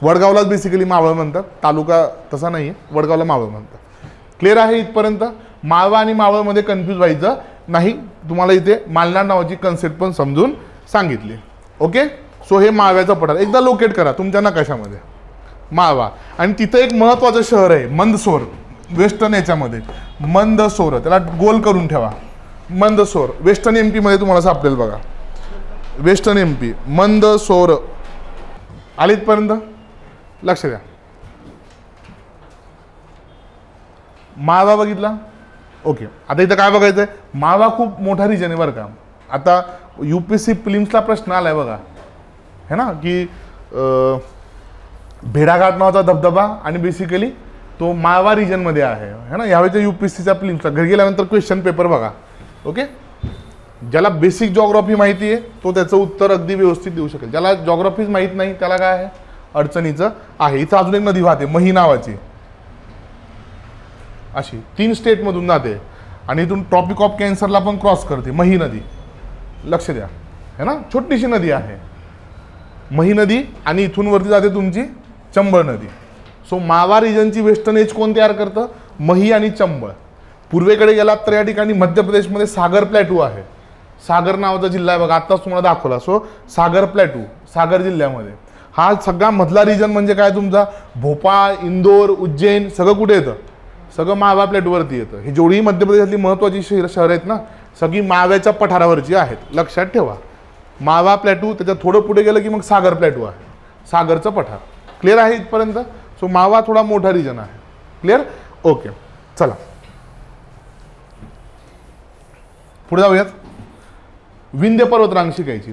वडगावलाच बेसिकली मावळ म्हणतात, तालुका तसा नाही आहे, वडगावला मावळ म्हणतात. क्लिअर आहे इथपर्यंत? माळवा आणि मावळमध्ये कन्फ्यूज व्हायचं नाही. तुम्हाला इथे मालनाड नावाची कन्सेप्ट पण समजून सांगितली. ओके. सो हे माळव्याचा पठार एकदा लोकेट करा तुमच्या नकाशामध्ये, माळवा. आणि तिथं एक महत्त्वाचं शहर आहे मंदसौर, वेस्टर्न याच्यामध्ये मंदसौर, त्याला गोल करून ठेवा. मंदसौर वेस्टर्न एमपी मध्ये तुम्हाला सापडेल बघा, वेस्टर्न एमपी मंदसौर. आले इथपर्यंत? लक्ष द्या. माळवा बघितला? ओके. आता इथं काय बघायचं आहे? माळवा खूप मोठा रिजन आहे बरं का. आता UPSC प्रिलिम्सला प्रश्न आलाय बघा, है ना, की भेडाघाट नावाचा धबधबा आणि बेसिकली तो माळवा रिजनमध्ये आहे, है ना. यावेळेच्या UPSCच्या प्रिलिम्सला घरी गेल्यानंतर क्वेश्चन पेपर बघा. ओके. ज्याला बेसिक जॉग्राफी माहिती आहे तो त्याचं उत्तर अगदी व्यवस्थित देऊ शकेल. ज्याला जॉग्राफीच माहीत नाही त्याला काय आहे? अडचणीचं आहे. इथं अजून एक नदी वाहते मही नावाची, अशी 3 स्टेटमधून जाते आणि इथून ट्रॉपिक ऑफ कॅन्सरला पण क्रॉस करते मही नदी. लक्ष द्या, है ना, छोटीशी नदी आहे मही नदी, आणि इथून वरती जाते तुमची चंबळ नदी. सो माळवा रिजनची वेस्टर्न एज कोण तयार करतं? मही आणि चंबळ. पूर्वेकडे गेलात तर या ठिकाणी मध्य प्रदेशमध्ये सागर प्लॅटू आहे, सागर नावाचा जिल्हा आहे बघा, आत्ताच तुम्हाला दाखवला. सो सागर प्लॅटू सागर जिल्ह्यामध्ये. हा सगळा मधला रिजन म्हणजे काय तुमचा? भोपाळ, इंदोर, उज्जैन सगळं कुठे येतं? सगळं माळवा प्लॅटूवरती येतं. ही जेवढी मध्य प्रदेशातली महत्त्वाची शहरं आहेत ना, सगळी माळव्याच्या पठारावरची आहेत. लक्षात ठेवा. माळवा प्लॅटू, त्याच्या थोडं पुढे गेलं की मग सागर प्लॅटू आहे, सागरचं पठार. क्लिअर आहे इथपर्यंत? सो माळवा थोडा मोठा रिजन आहे. क्लिअर? ओके. चला पुढे जाऊयात. विंध्य पर्वतरांग शिकायची.